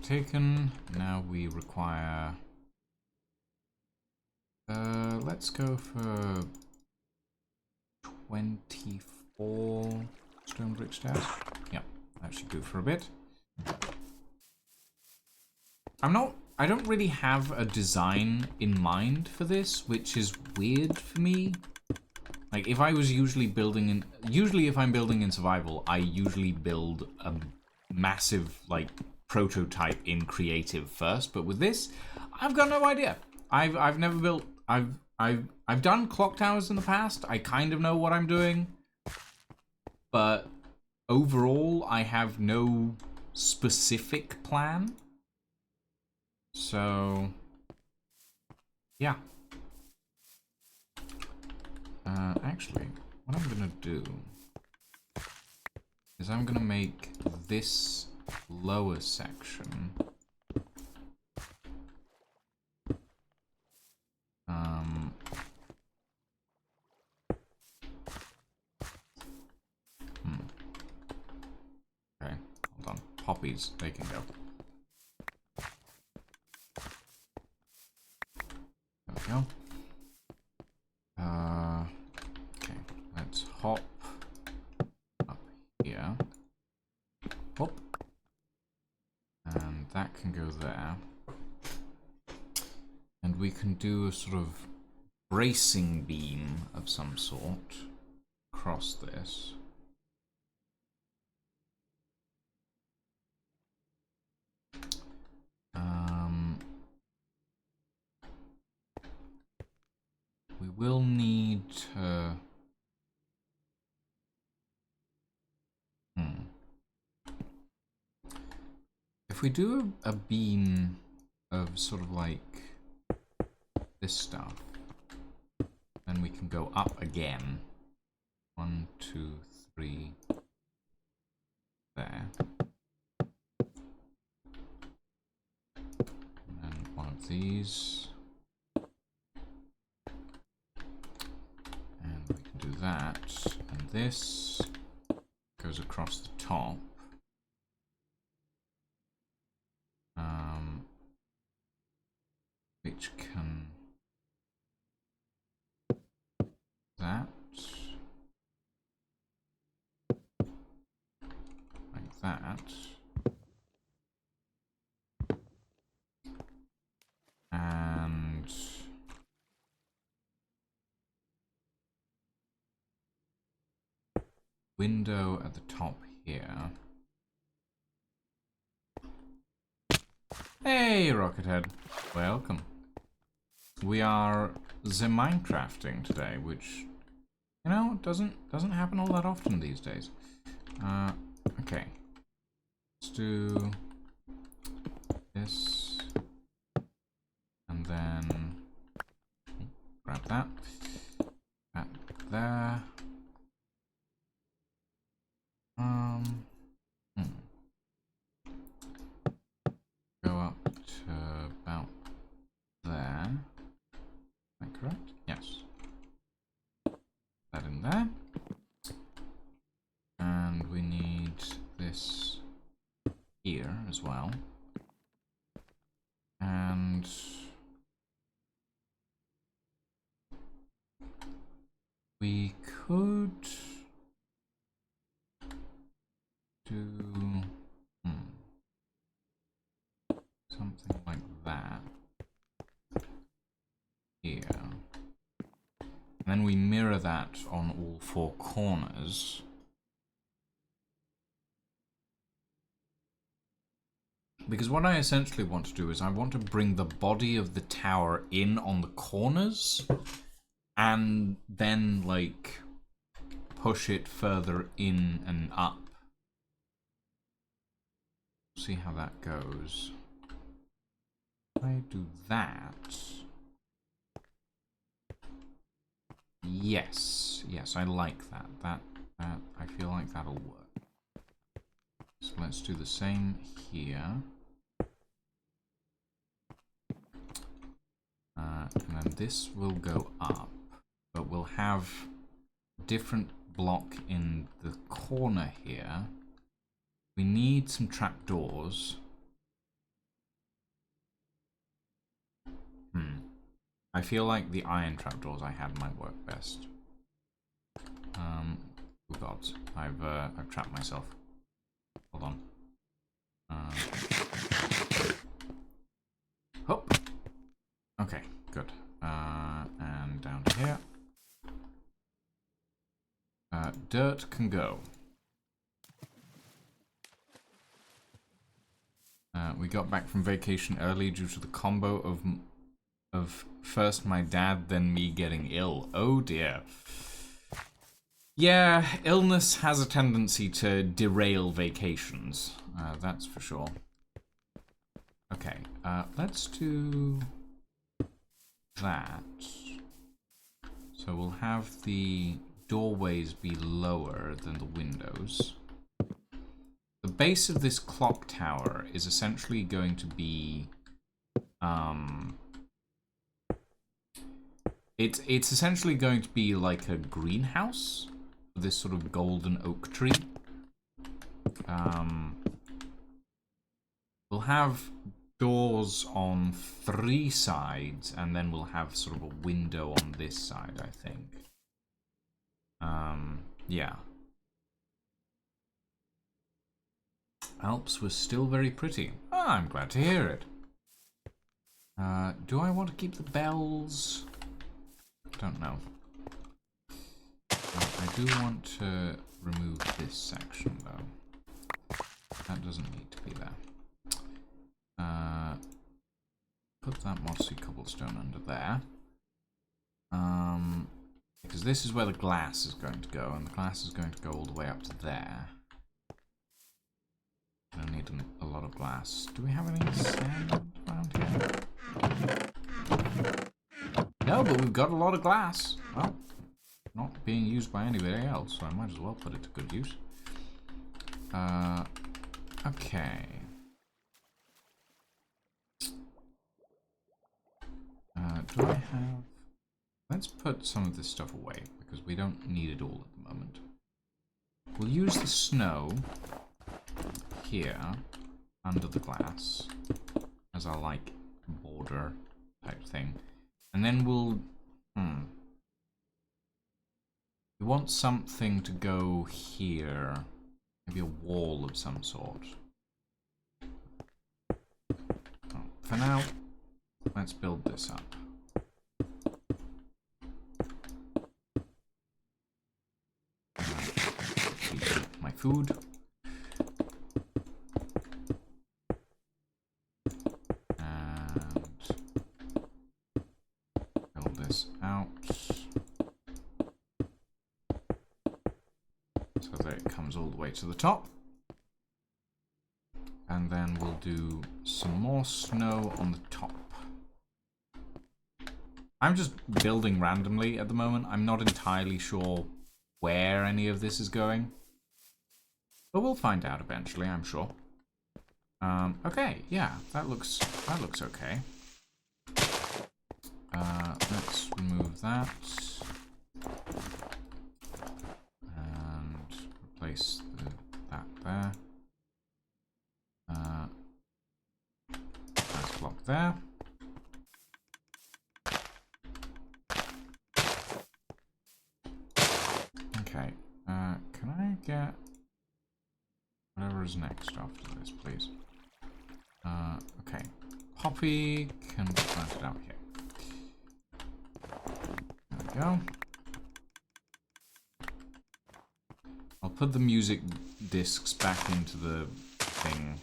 taken. Now we require... let's go for 24 stone brick stairs. Yep, that should do for a bit. I don't really have a design in mind for this, which is weird for me. Like, if I was usually if I'm building in survival, I usually build a massive, like, prototype in creative first. But with this, I've got no idea. I've never built, I've done clock towers in the past. I kind of know what I'm doing. But overall, I have no specific plan. So, yeah. Actually, what I'm gonna do is I'm gonna make this lower section okay, hold on. Poppies, they can go. There we go. Okay, let's hop up here. Hop. And that can go there. And we can do a sort of bracing beam of some sort across this. We will need to... If we do a beam of sort of like this stuff, then we can go up again. 1, 2, 3. There. And then one of these. And we can do that. And this goes across the top. Which can... that. Like that. And... window at the top here. Hey, Rockethead. Welcome. We are the Minecrafting today, which, you know, doesn't happen all that often these days. Okay. Let's do this. And then grab that. That there. Go up to about there. Is that correct? Yes. That in there. And we need this here as well. And we could do something like that here. And then we mirror that on all 4 corners. Because what I essentially want to do is I want to bring the body of the tower in on the corners and then, like, push it further in and up. See how that goes. If I do that... Yes, I like that. That I feel like that'll work. So let's do the same here. And then this will go up, but we'll have a different block in the corner here. We need some trapdoors. I feel like the iron trapdoors I had might work best. Oh god, I've trapped myself. Hold on. Hop. Okay, good. And down here. Dirt can go. We got back from vacation early due to the combo of first my dad, then me getting ill. Oh dear. Yeah, illness has a tendency to derail vacations. That's for sure. Okay, let's do that. So we'll have the doorways be lower than the windows. The base of this clock tower is essentially going to be it's essentially going to be like a greenhouse with this sort of golden oak tree. We'll have doors on 3 sides, and then we'll have sort of a window on this side, I think. Yeah. Alps was still very pretty. Ah, I'm glad to hear it. Do I want to keep the bells? Don't know. I do want to remove this section, though. That doesn't need to be there. Put that mossy cobblestone under there. Because this is where the glass is going to go, and the glass is going to go all the way up to there. I don't need a lot of glass. Do we have any sand around here? No, but we've got a lot of glass. Well, not being used by anybody else, so I might as well put it to good use. Okay. Do I have... Let's put some of this stuff away, because we don't need it all at the moment. We'll use the snow here, under the glass, as our, like, border type thing. And then we'll... We want something to go here. Maybe a wall of some sort. Oh, for now, let's build this up. My food. And build this out. So that it comes all the way to the top. And then we'll do some more snow on the top. I'm just building randomly at the moment. I'm not entirely sure where any of this is going. But we'll find out eventually, I'm sure. Okay, yeah, that looks okay. Let's remove that. And replace that there. Nice block there. Okay, can I get whatever is next after this, please? Okay. Poppy can be planted out here. There we go. I'll put the music discs back into the thing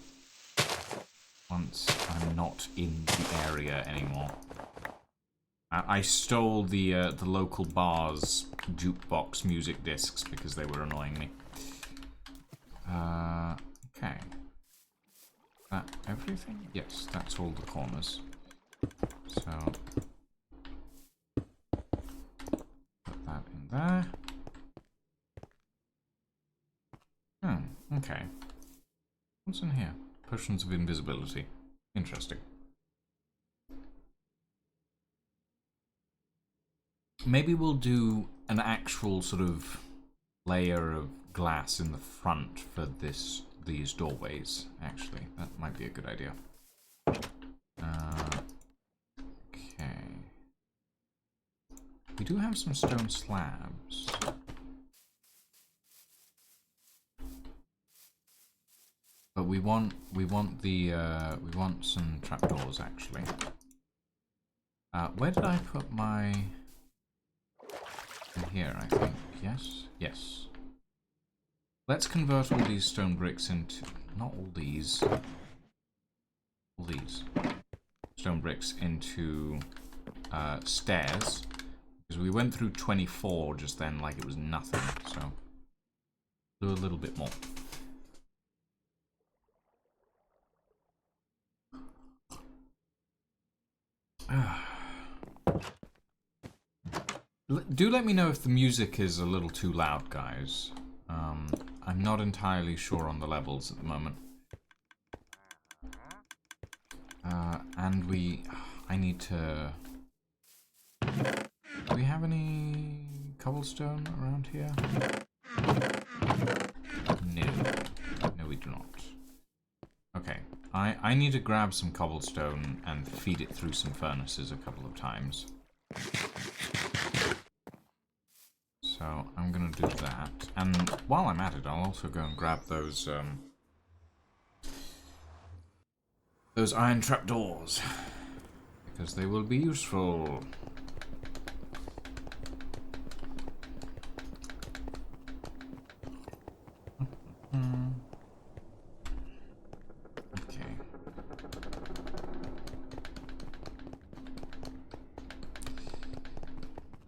once I'm not in the area anymore. I stole the local bar's jukebox music discs because they were annoying me. Okay. That everything? Yes, that's all the corners. So put that in there. Okay. What's in here? Potions of invisibility. Interesting. Maybe we'll do an actual sort of layer of glass in the front for these doorways, actually. That might be a good idea. Okay. do have some stone slabs. But we want some trapdoors actually. Where did I put my? In here, I think. Yes. Yes. Let's convert all these stone bricks into not all these. All these stone bricks into stairs, because we went through 24 just then like it was nothing. So do a little bit more. Do let me know if the music is a little too loud, guys. I'm not entirely sure on the levels at the moment. And I need to... Do we have any cobblestone around here? No. No, we do not. Okay. I need to grab some cobblestone and feed it through some furnaces a couple of times. So I'm gonna do that. And while I'm at it, I'll also go and grab those iron trapdoors, because they will be useful. Okay.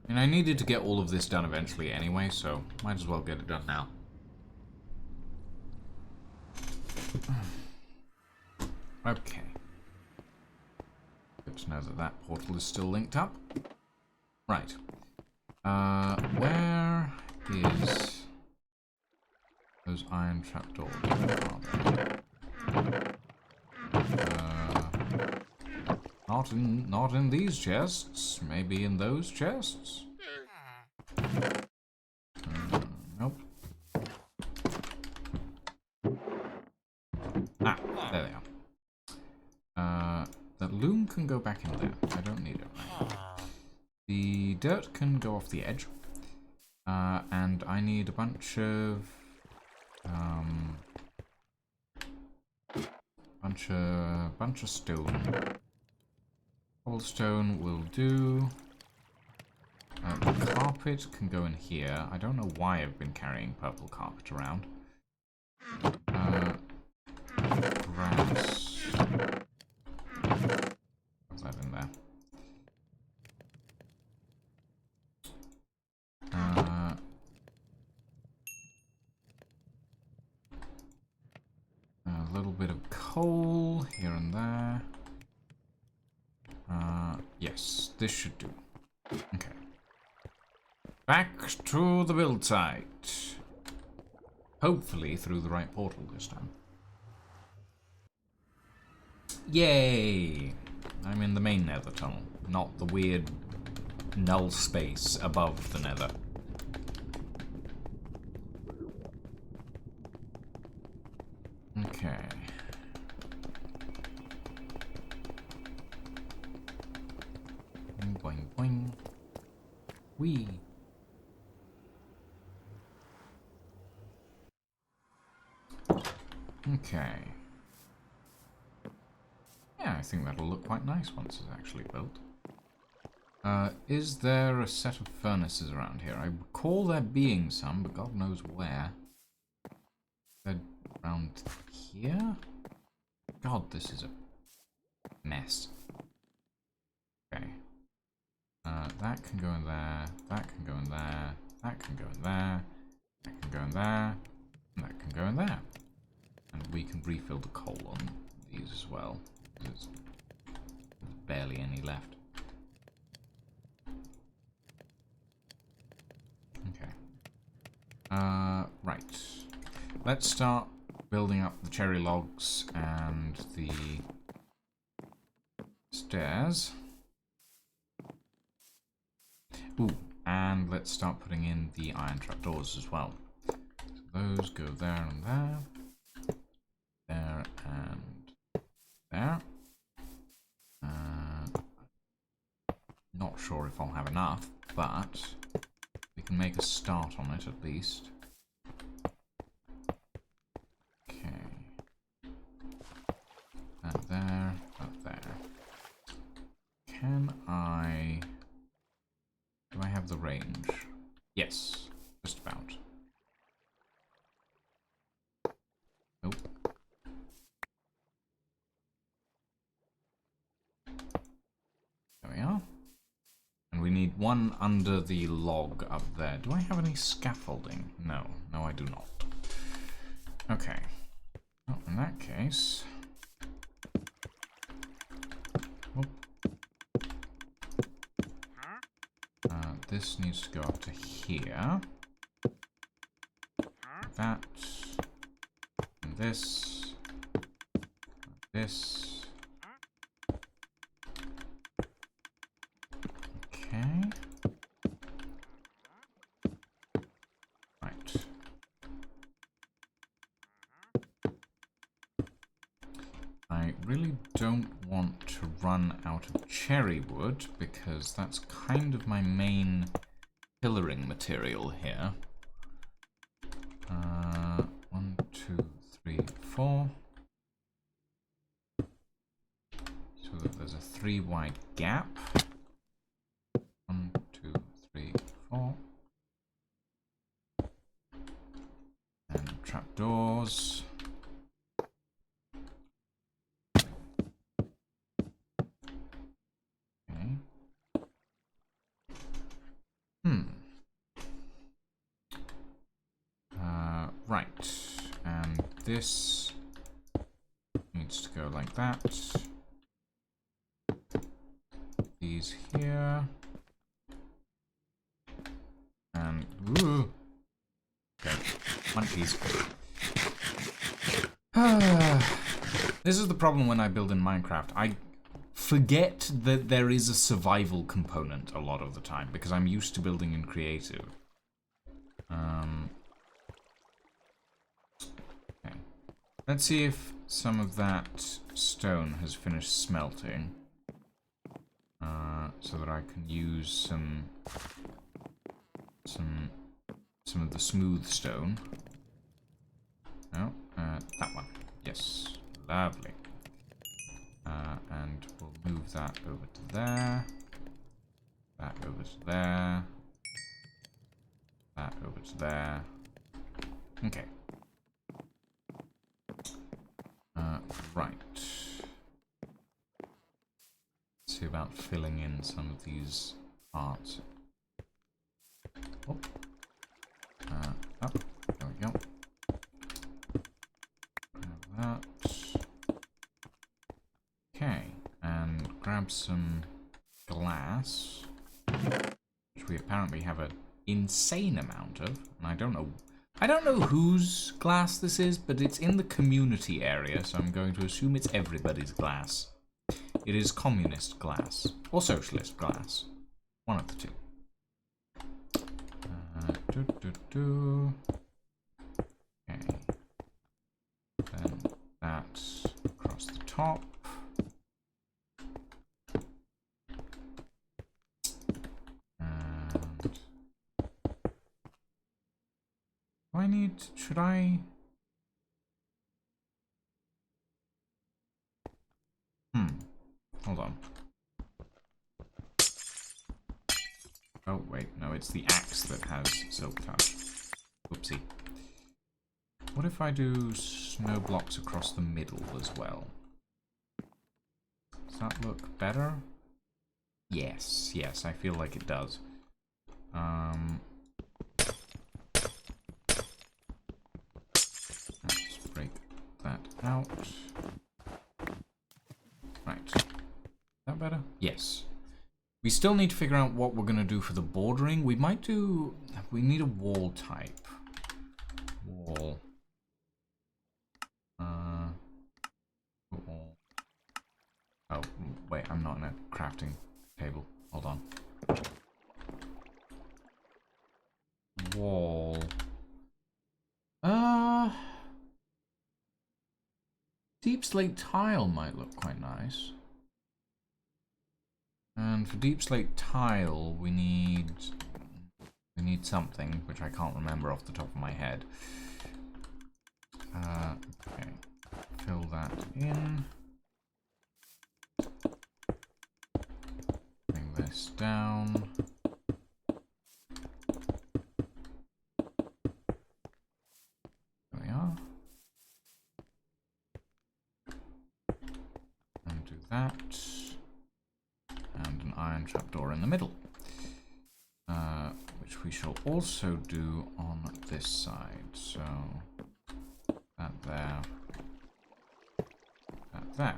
And I needed to get all of this done eventually anyway, so might as well get it done now. Okay. Good to know that that portal is still linked up. Right. Where is those iron trapdoors? Where are they? Not in these chests. Maybe in those chests? Nope. Ah, there they are. That loom can go back in there. I don't need it right. The dirt can go off the edge. And I need a bunch of bunch of stone. Cobblestone will do. The carpet can go in here. I don't know why I've been carrying purple carpet around. Grass. What's that in there? A little bit of coal here and there. Yes, this should do. Okay. Back to the build site. Hopefully through the right portal this time. Yay! I'm in the main nether tunnel, not the weird null space above the nether. Okay. Boing, boing, boing. Whee! Okay. Yeah, I think that'll look quite nice once it's actually built. Is there a set of furnaces around here? I recall there being some, but God knows where. They're around here? God, this is a mess. Okay. That can go in there, that can go in there, that can go in there, that can go in there, and that can go in there. And we can refill the coal on these as well. There's barely any left. Okay. Right. Let's start building up the cherry logs and the stairs. Ooh, and let's start putting in the iron trapdoors as well. So those go there and there. There and there. Not sure if I'll have enough, but we can make a start on it at least. Okay. That there, that there. Can I... Do I have the range? Yes, just about. Nope. There we are. And we need one under the log up there. Do I have any scaffolding? No. No, I do not. Okay. Well, in that case... this needs to go up to here. That. And this. This. Okay. Right. I really don't want to run out of cherry wood because that's kind of my main pillaring material here. 1, 2, 3, 4. So that there's a 3 wide gap. 1, 2, 3, 4. And trapdoors. Right, and this needs to go like that. These here. And, ooh. Okay, monkeys. This is the problem when I build in Minecraft. I forget that there is a survival component a lot of the time, because I'm used to building in creative. Let's see if some of that stone has finished smelting, so that I can use some of the smooth stone. No, that one. Yes, lovely. And we'll move that over to there. That over to there. That over to there. Okay. Right. Let's see about filling in some of these parts. Oh. Up. There we go. Grab that. Okay. And grab some glass, which we apparently have an insane amount of, and I don't know whose glass this is, but it's in the community area, so I'm going to assume it's everybody's glass. It is communist glass. Or socialist glass. One of the two. Okay. Then that across the top. Should I? Hold on. Oh, wait, no, it's the axe that has silk touch. Oopsie. What if I do snow blocks across the middle as well? Does that look better? Yes, yes, I feel like it does. Let's break that out. Right. Is that better? Yes. We still need to figure out what we're going to do for the bordering. We might do... We need a wall type. Wall. Wall. Oh, wait, I'm not in a crafting table. Hold on. Wall. Deep slate tile might look quite nice. And for deep slate tile, we need something which I can't remember off the top of my head. Okay, fill that in. Bring this down. There we are. And do that. And an iron trapdoor in the middle. Which we shall also do on this side. So that there. That there.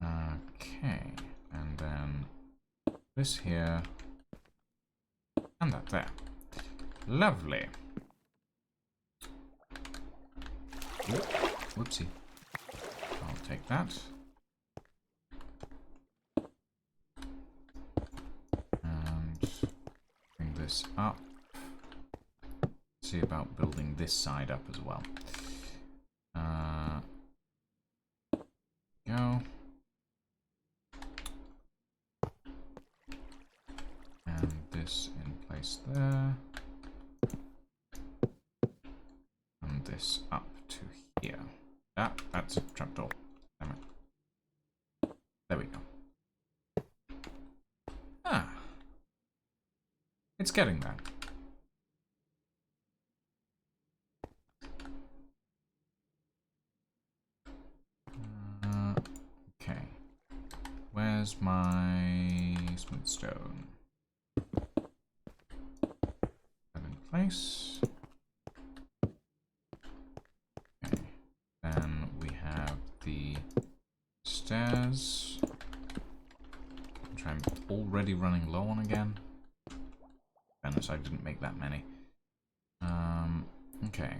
Okay. And then this here. And that there. Lovely. Oop, whoopsie. I'll take that. This up. See about building this side up as well. Go. And this in place there. And this up to here. That's a trapdoor. Damn it. There we go. Ah. It's getting there. Okay. Where's my smooth stone? That in place. Okay. Then we have the stairs, which I'm already running low on again. Fairness, I didn't make that many. Okay.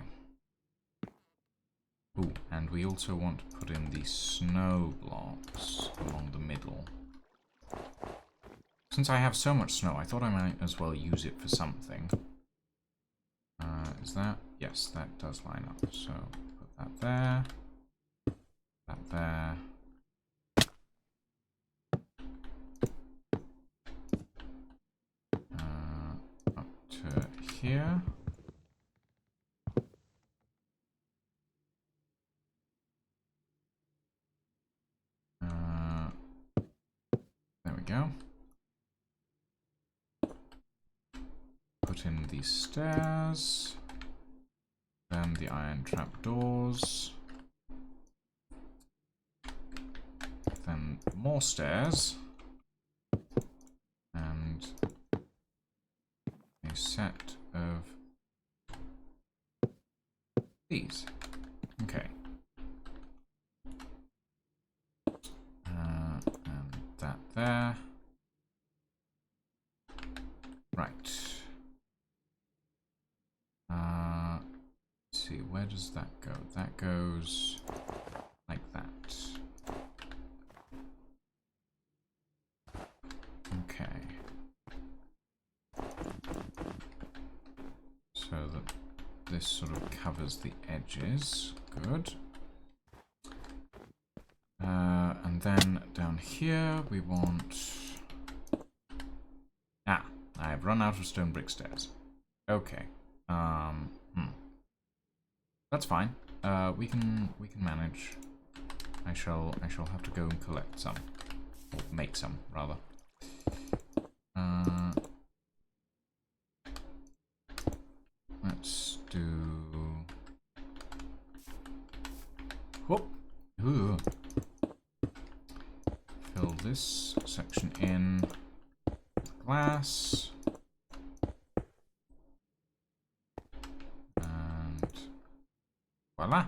Ooh, and we also want to put in the snow blocks along the middle. Since I have so much snow, I thought I might as well use it for something. Is that? Yes, that does line up. So, put that there. That there. Here. There we go. Put in the stairs. Then the iron trapdoors. Then more stairs. And a set of these. Okay. And that there. Right. Let's see, where does that go? That goes like that. Okay. So that this sort of covers the edges. Good. And then down here we want... I've run out of stone brick stairs. Okay. That's fine. We can manage. I shall have to go and collect some. Or make some, rather. Let's do... Whoop! Ooh. Fill this section in with glass. And voila!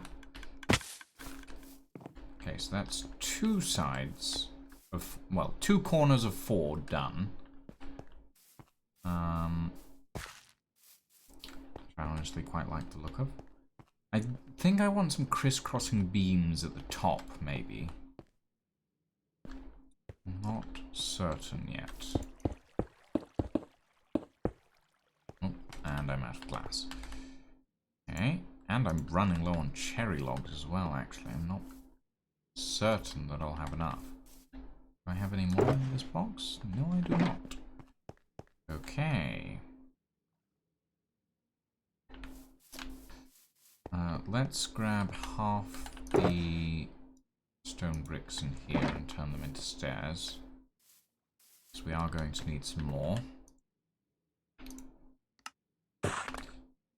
Okay, so that's two sides of, well, two corners of 4 done. I honestly quite like the look of. I think I want some crisscrossing beams at the top, maybe. Not certain yet. Oh, and I'm out of glass. Okay, and I'm running low on cherry logs as well, actually. I'm not certain that I'll have enough. Do I have any more in this box? No, I do not. Okay. Let's grab half the stone bricks in here and turn them into stairs. So we are going to need some more.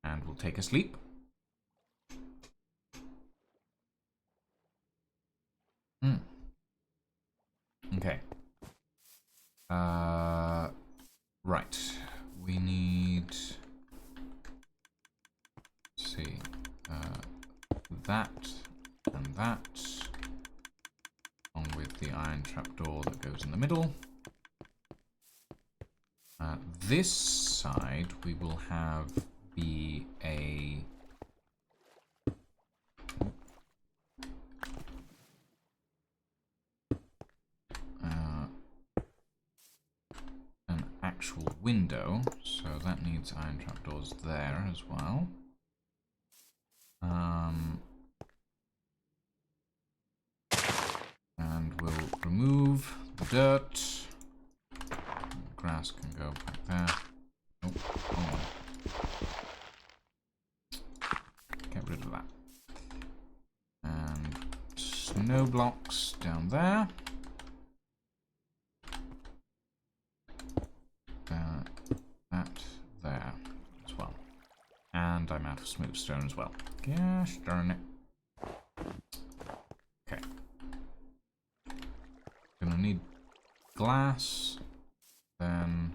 And we'll take a sleep. Okay. Right. We need... Let's see. That and that. Along with the iron trapdoor that goes in the middle. This side we will have be an actual window, so that needs iron trapdoors there as well. And we'll remove the dirt. Grass can go back there. Oh. Get rid of that. And snow blocks down there. That there as well. And I'm out of smooth stone as well. Gosh darn it. Okay. Gonna need glass. Then...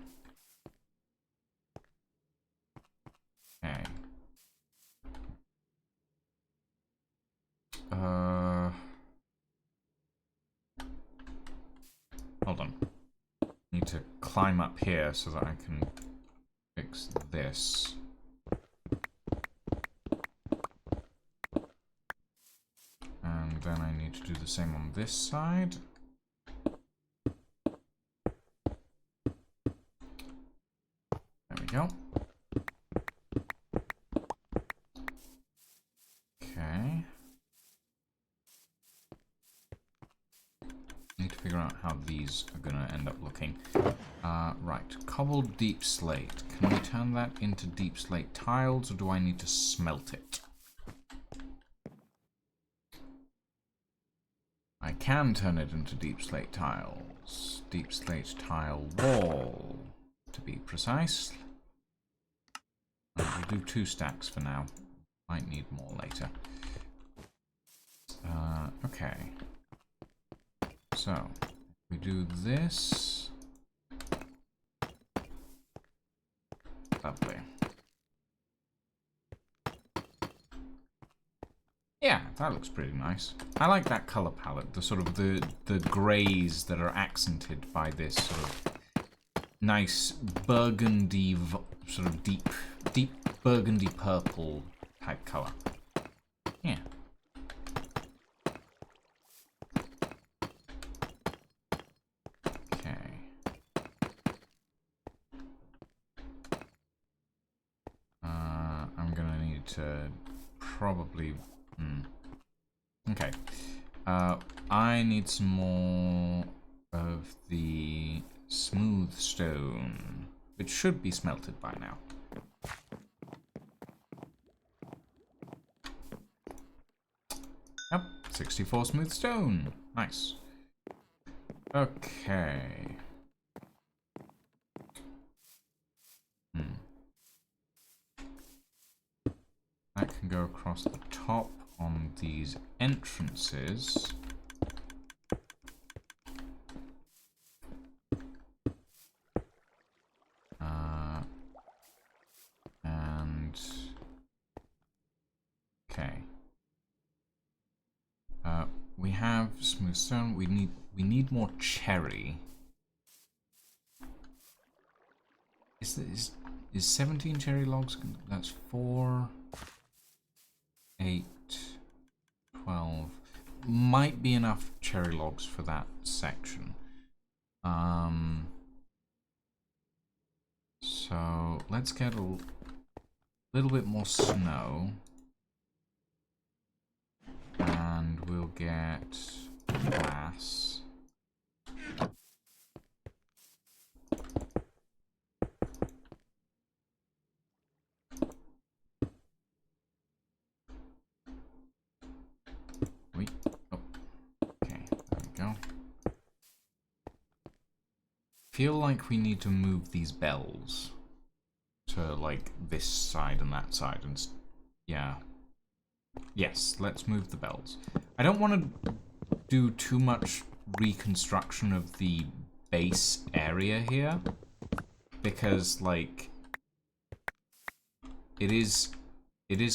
Okay. Hold on. Need to climb up here so that I can fix this. And then I need to do the same on this side. There we go. Okay. Need to figure out how these are going to end up looking. Right, cobbled deep slate. Can we turn that into deep slate tiles, or do I need to smelt it? I can turn it into deep slate tiles. Deep slate tile wall, to be precise. We'll do 2 stacks for now. Might need more later. Okay. So, we do this. Lovely. Yeah, that looks pretty nice. I like that color palette, the sort of the greys that are accented by this sort of nice burgundy, sort of deep burgundy purple type color. Yeah. I'm gonna need to probably... Okay. I need some more of the smooth stone, which should be smelted by now. Yep, 64 smooth stone. Nice. Okay. That can go across the top on these entrances. And okay. We have smooth stone. We need more cherry. Is 17 cherry logs? That's 4, 8, 12. Might be enough cherry logs for that section. So let's get a little bit more snow. And we'll get glass. Wait. Oh. Okay, there we go. Feel like we need to move these bells to, like, this side and that side, and yeah. Yes, let's move the bells. I don't want to do too much reconstruction of the base area here, because, like, it is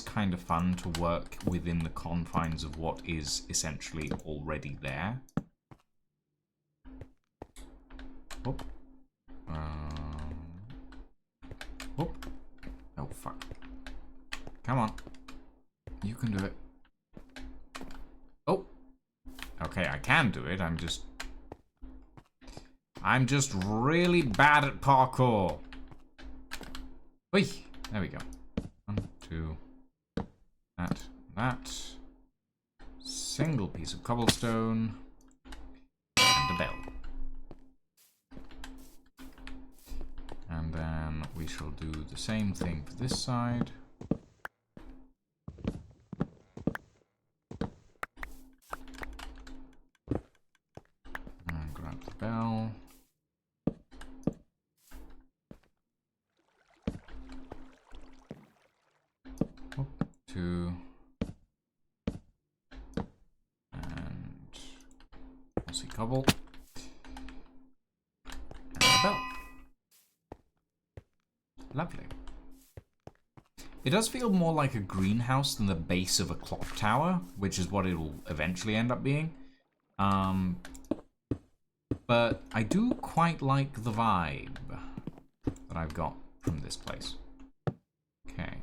kind of fun to work within the confines of what is essentially already there. Whoop. Whoop. Oh, fuck. Come on. You can do it. Oh. Okay, I can do it. I'm just really bad at parkour. Oi. There we go. 1, 2. That. Single piece of cobblestone. And a bell. And then we shall do the same thing for this side. And grab the bell. 2. And Aussie cobble. And a bell. Lovely. It does feel more like a greenhouse than the base of a clock tower, which is what it will eventually end up being. But I do quite like the vibe that I've got from this place. Okay.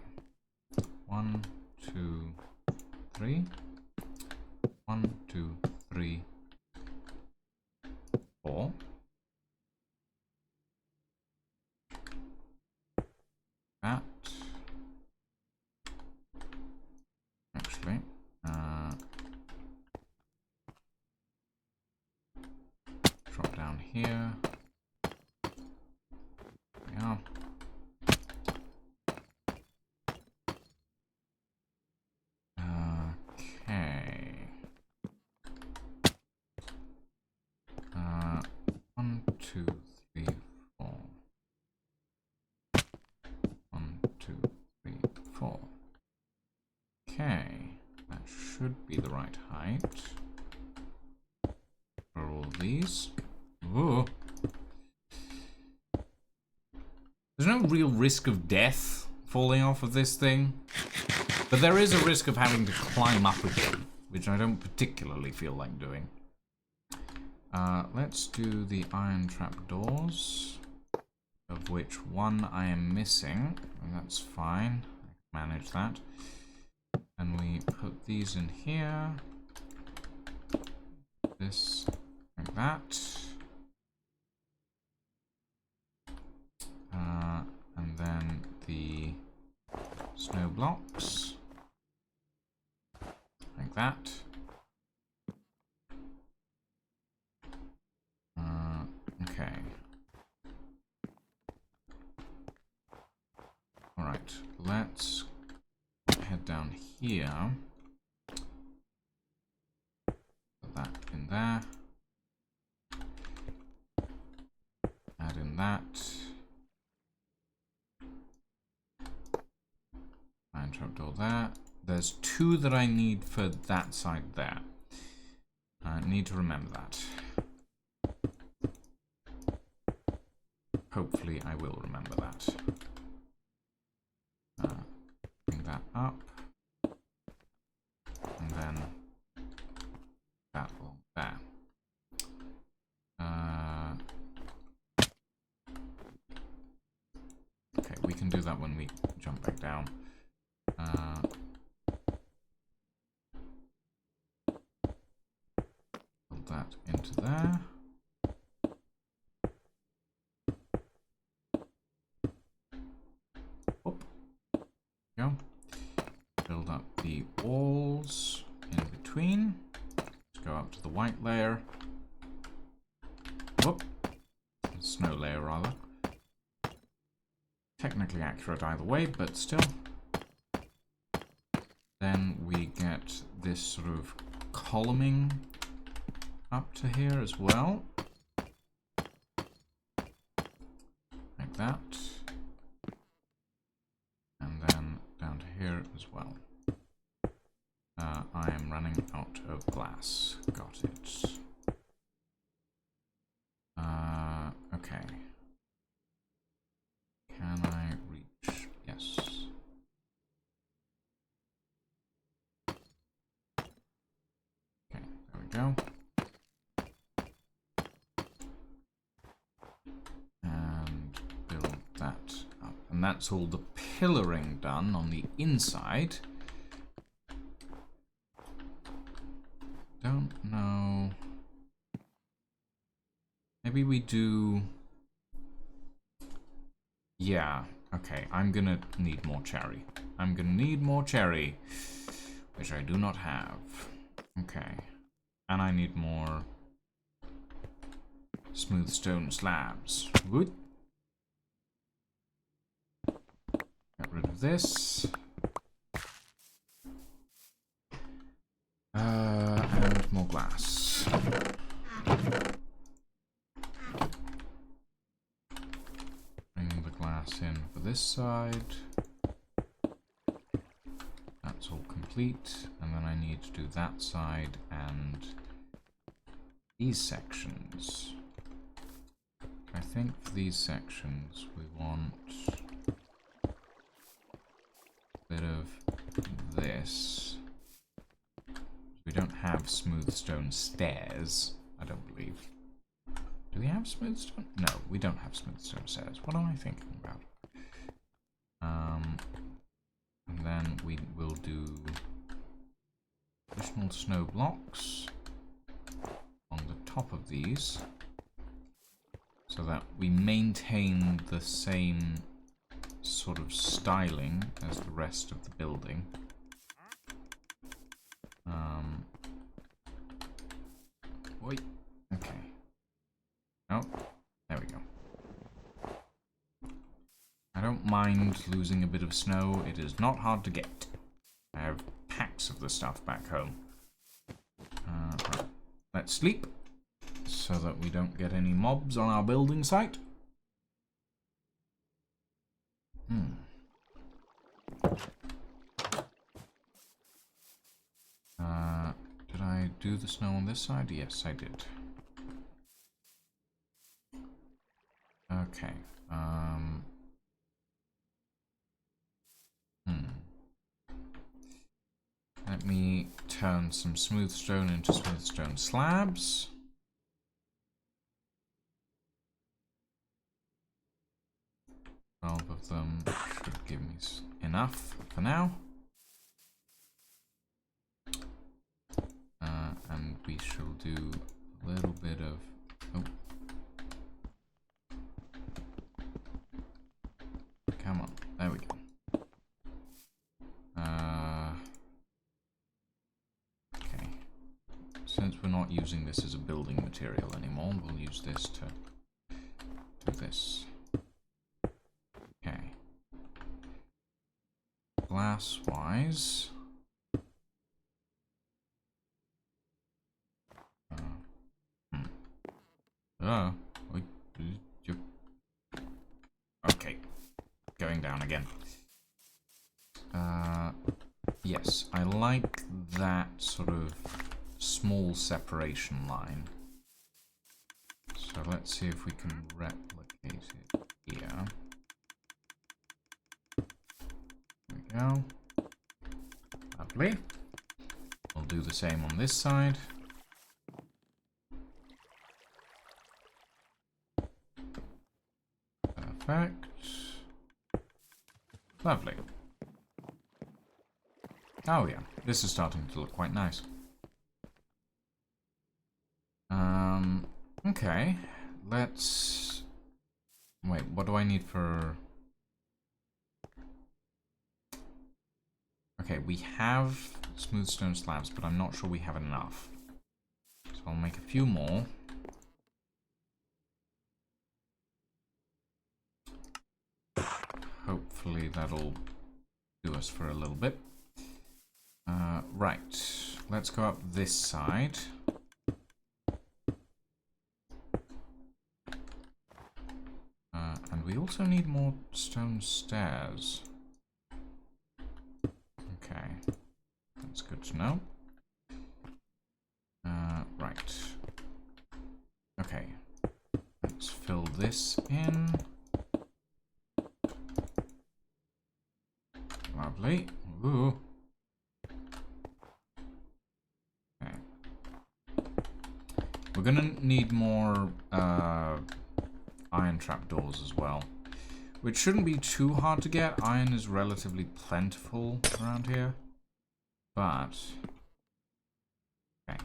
1, 2, 3. 1, 2, 3, 4. That. Actually, drop down here. There we are. Okay. 1, 2, 3, 4. 1, 2, 3, 4. Okay, that should be the right height for all of these. Ooh. There's no real risk of death falling off of this thing, but there is a risk of having to climb up again, which I don't particularly feel like doing. Let's do the iron trapdoors, of which one I am missing. That's fine, I can manage that. And we put these in here. This, like that. And then the snow blocks. Like that. Okay. Alright, let's head down here. Put that in there. Add in that. Iron trapdoor there. There's 2 that I need for that side there. I need to remember that. Hopefully I will remember that. Bring that up. And then that along there. Okay, we can do that when we jump back down. Build that into there. Up. Go. Build up the walls in between. Let's go up to the white layer. Whoop. Snow layer, rather. Technically accurate either way, but still. Then we get this sort of columning up to here as well. Like that. And then down to here as well. I am running out of glass. Got it. Okay. Can I reach? Yes. Okay, there we go. And build that up. And that's all the pillaring done on the inside. Don't know. Maybe we do... Yeah, okay, I'm gonna need more cherry. I'm gonna need more cherry, which I do not have. Okay. And I need more smooth stone slabs. Good. Get rid of this. And more glass. Bring the glass in for this side. That's all complete. And then I need to do that side and these sections. I think for these sections we want a bit of this. We don't have smooth stone stairs, I don't believe. Do we have smooth stone? No, we don't have smooth stone stairs. What am I thinking about? And then we will do additional snow blocks on the top of these so that we maintain the same sort of styling as the rest of the building. Wait. Okay. Oh, there we go. I don't mind losing a bit of snow. It is not hard to get. I have packs of the stuff back home. Right. Let's sleep so that we don't get any mobs on our building site. Did I do the snow on this side? Yes, I did. Okay. Let me turn some smooth stone into smooth stone slabs. Of them should give me enough for now. And we shall do a little bit of... Oh. Come on, there we go. Okay. Since we're not using this as a building material anymore, we'll use this to do this. Okay. Glass-wise... Okay. Going down again. Yes, I like that sort of small separation line. So let's see if we can replicate it here. There we go. Lovely. We'll do the same on this side. Perfect. Lovely. Oh yeah, this is starting to look quite nice. Okay, let's... Wait, what do I need for... Okay, we have smooth stone slabs, but I'm not sure we have enough. I'll make a few more. Hopefully that'll do us for a little bit. Right, let's go up this side. And we also need more stone stairs. Okay, that's good to know. Right. Okay, let's fill this in. Lovely. Ooh. Okay. We're gonna need more iron trapdoors as well, which shouldn't be too hard to get. Iron is relatively plentiful around here, but okay.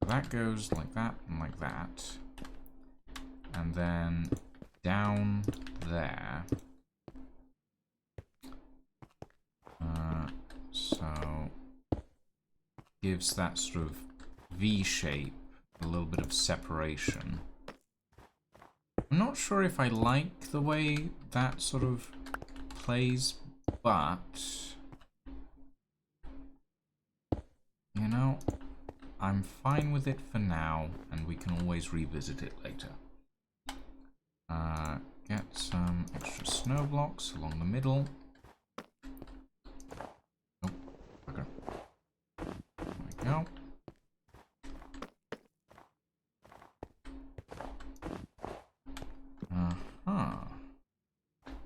So that goes like that and like that, and then down there. So gives that sort of V shape a little bit of separation. I'm not sure if I like the way that sort of plays, but you know, I'm fine with it for now, and we can always revisit it later. Get some extra snow blocks along the middle. Oh, okay. There we go.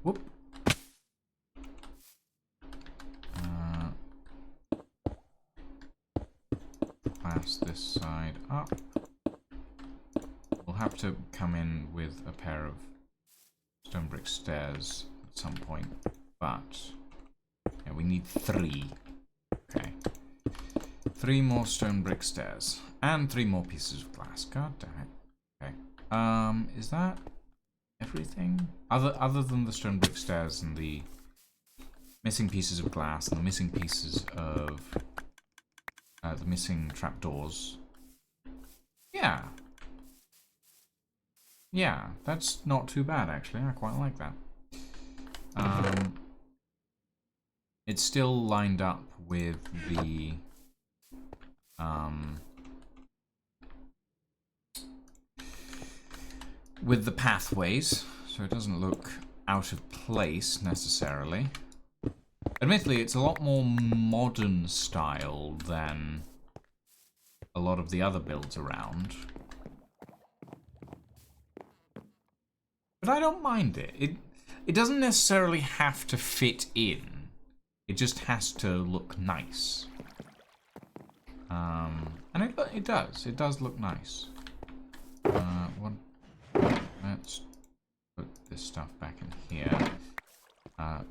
Whoop. Pass this side up. We'll have to come in with a pair of stone brick stairs at some point, but yeah, we need 3. Okay. 3 more stone brick stairs. And 3 more pieces of glass. God damn it. Okay. Is that everything? Other than the stone brick stairs and the missing pieces of glass and the missing pieces of the missing trapdoors. Yeah. Yeah, that's not too bad actually. I quite like that. It's still lined up with the pathways, so it doesn't look out of place necessarily. Admittedly, it's a lot more modern style than a lot of the other builds around. But I don't mind it. It doesn't necessarily have to fit in. It just has to look nice. And it does. It does look nice. Let's put this stuff back in here. I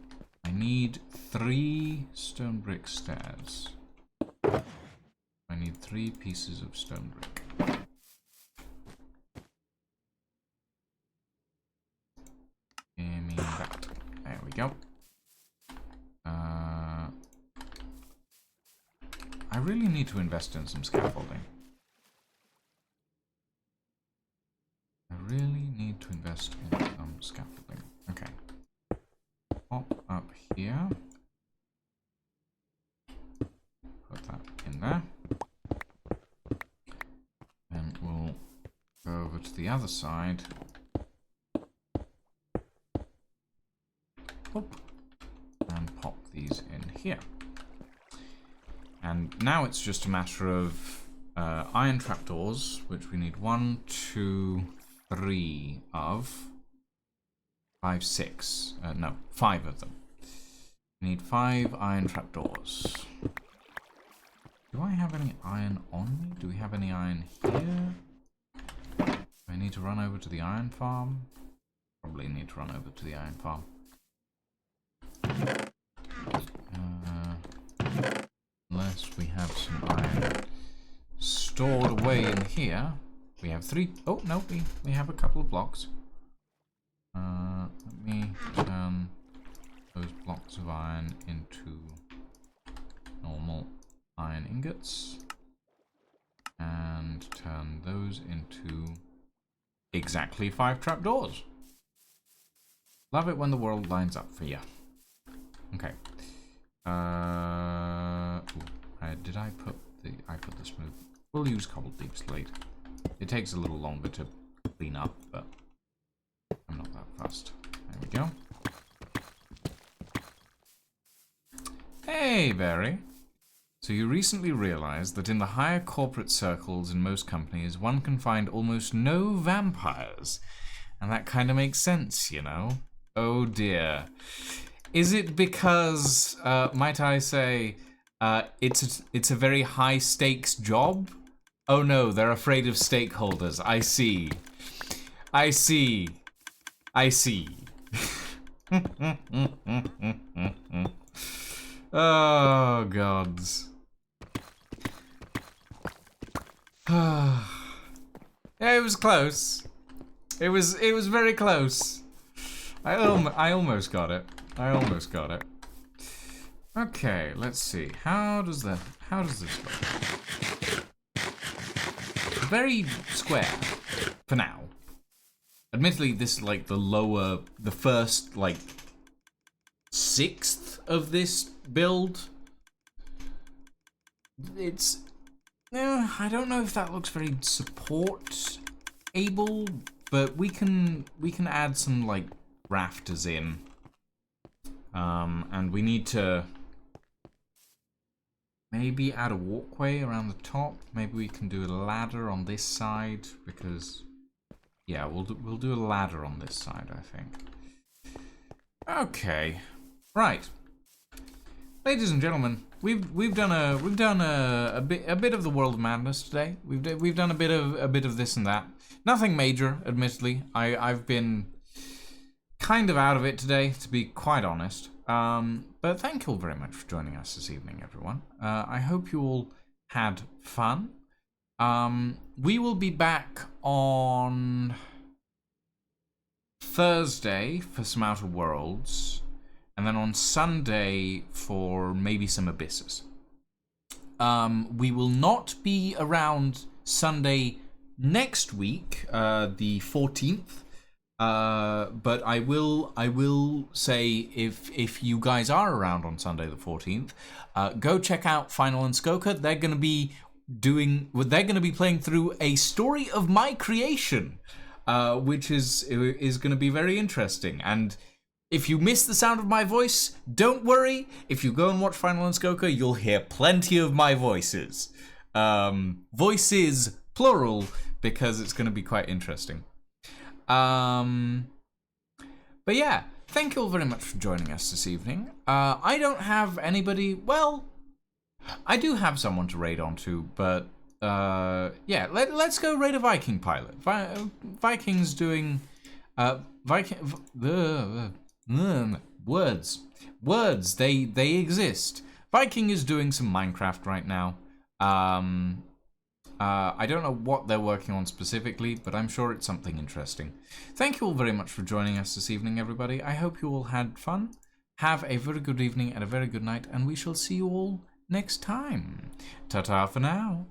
need 3 stone brick stairs. I need 3 pieces of stone brick. Give me that. There we go. I really need to invest in some scaffolding. I really need to invest in some scaffolding. Okay. Pop up here. Put that in there. And we'll go over to the other side. Whoop. And pop these in here. And now it's just a matter of iron trapdoors, which we need 1, 2, 3 of. 5, 6. No, 5 of them. We need 5 iron trapdoors. Do I have any iron on me? Do we have any iron here? Do I need to run over to the iron farm? Probably need to run over to the iron farm. Unless we have some iron stored away in here. We have 3. Oh, no, we have a couple of blocks. Let me turn those blocks of iron into normal iron ingots. And and turn those into exactly 5 trapdoors. Love it when the world lines up for you. Okay. Did I put the... I put the smooth... We'll use cobbled deep slate. It takes a little longer to clean up, but I'm not that fussed. There we go. Hey, Barry. So you recently realized that in the higher corporate circles in most companies, one can find almost no vampires. And that kind of makes sense, you know? Oh dear. Is it because, might I say, it's a very high stakes job? Oh no, they're afraid of stakeholders. I see. I see. I see. Oh, gods. Yeah, it was close. It was very close. I almost got it. I almost got it. Okay, let's see. How does this look? Very square for now. Admittedly, this is like the first like 1/6 of this build. It's I don't know if that looks very support able, but we can add some like rafters in. And we need to maybe add a walkway around the top. Maybe we can do a ladder on this side because yeah, we'll do a ladder on this side, I think. Okay. Right. Ladies and gentlemen, we've done a bit of the world of madness today. We've done a bit of this and that. Nothing major, admittedly. I've been kind of out of it today, to be quite honest. But thank you all very much for joining us this evening, everyone. I hope you all had fun. We will be back on Thursday for some Outer Worlds, and then on Sunday for maybe some Abysses. We will not be around Sunday next week, the 14th. But I will say if you guys are around on Sunday the 14th, go check out Final and Skoka. They're gonna be playing through a story of my creation, which is gonna be very interesting. And if you miss the sound of my voice, don't worry. If you go and watch Final and Skoka, you'll hear plenty of my voices. Voices plural, because it's gonna be quite interesting. But yeah, thank you all very much for joining us this evening. I don't have anybody, well, I do have someone to raid onto, but yeah, let's go raid a Viking pilot. Viking's doing, words, they exist. Viking is doing some Minecraft right now. I don't know what they're working on specifically, but I'm sure it's something interesting. Thank you all very much for joining us this evening, everybody. I hope you all had fun. Have a very good evening and a very good night, and we shall see you all next time. Ta-ta for now.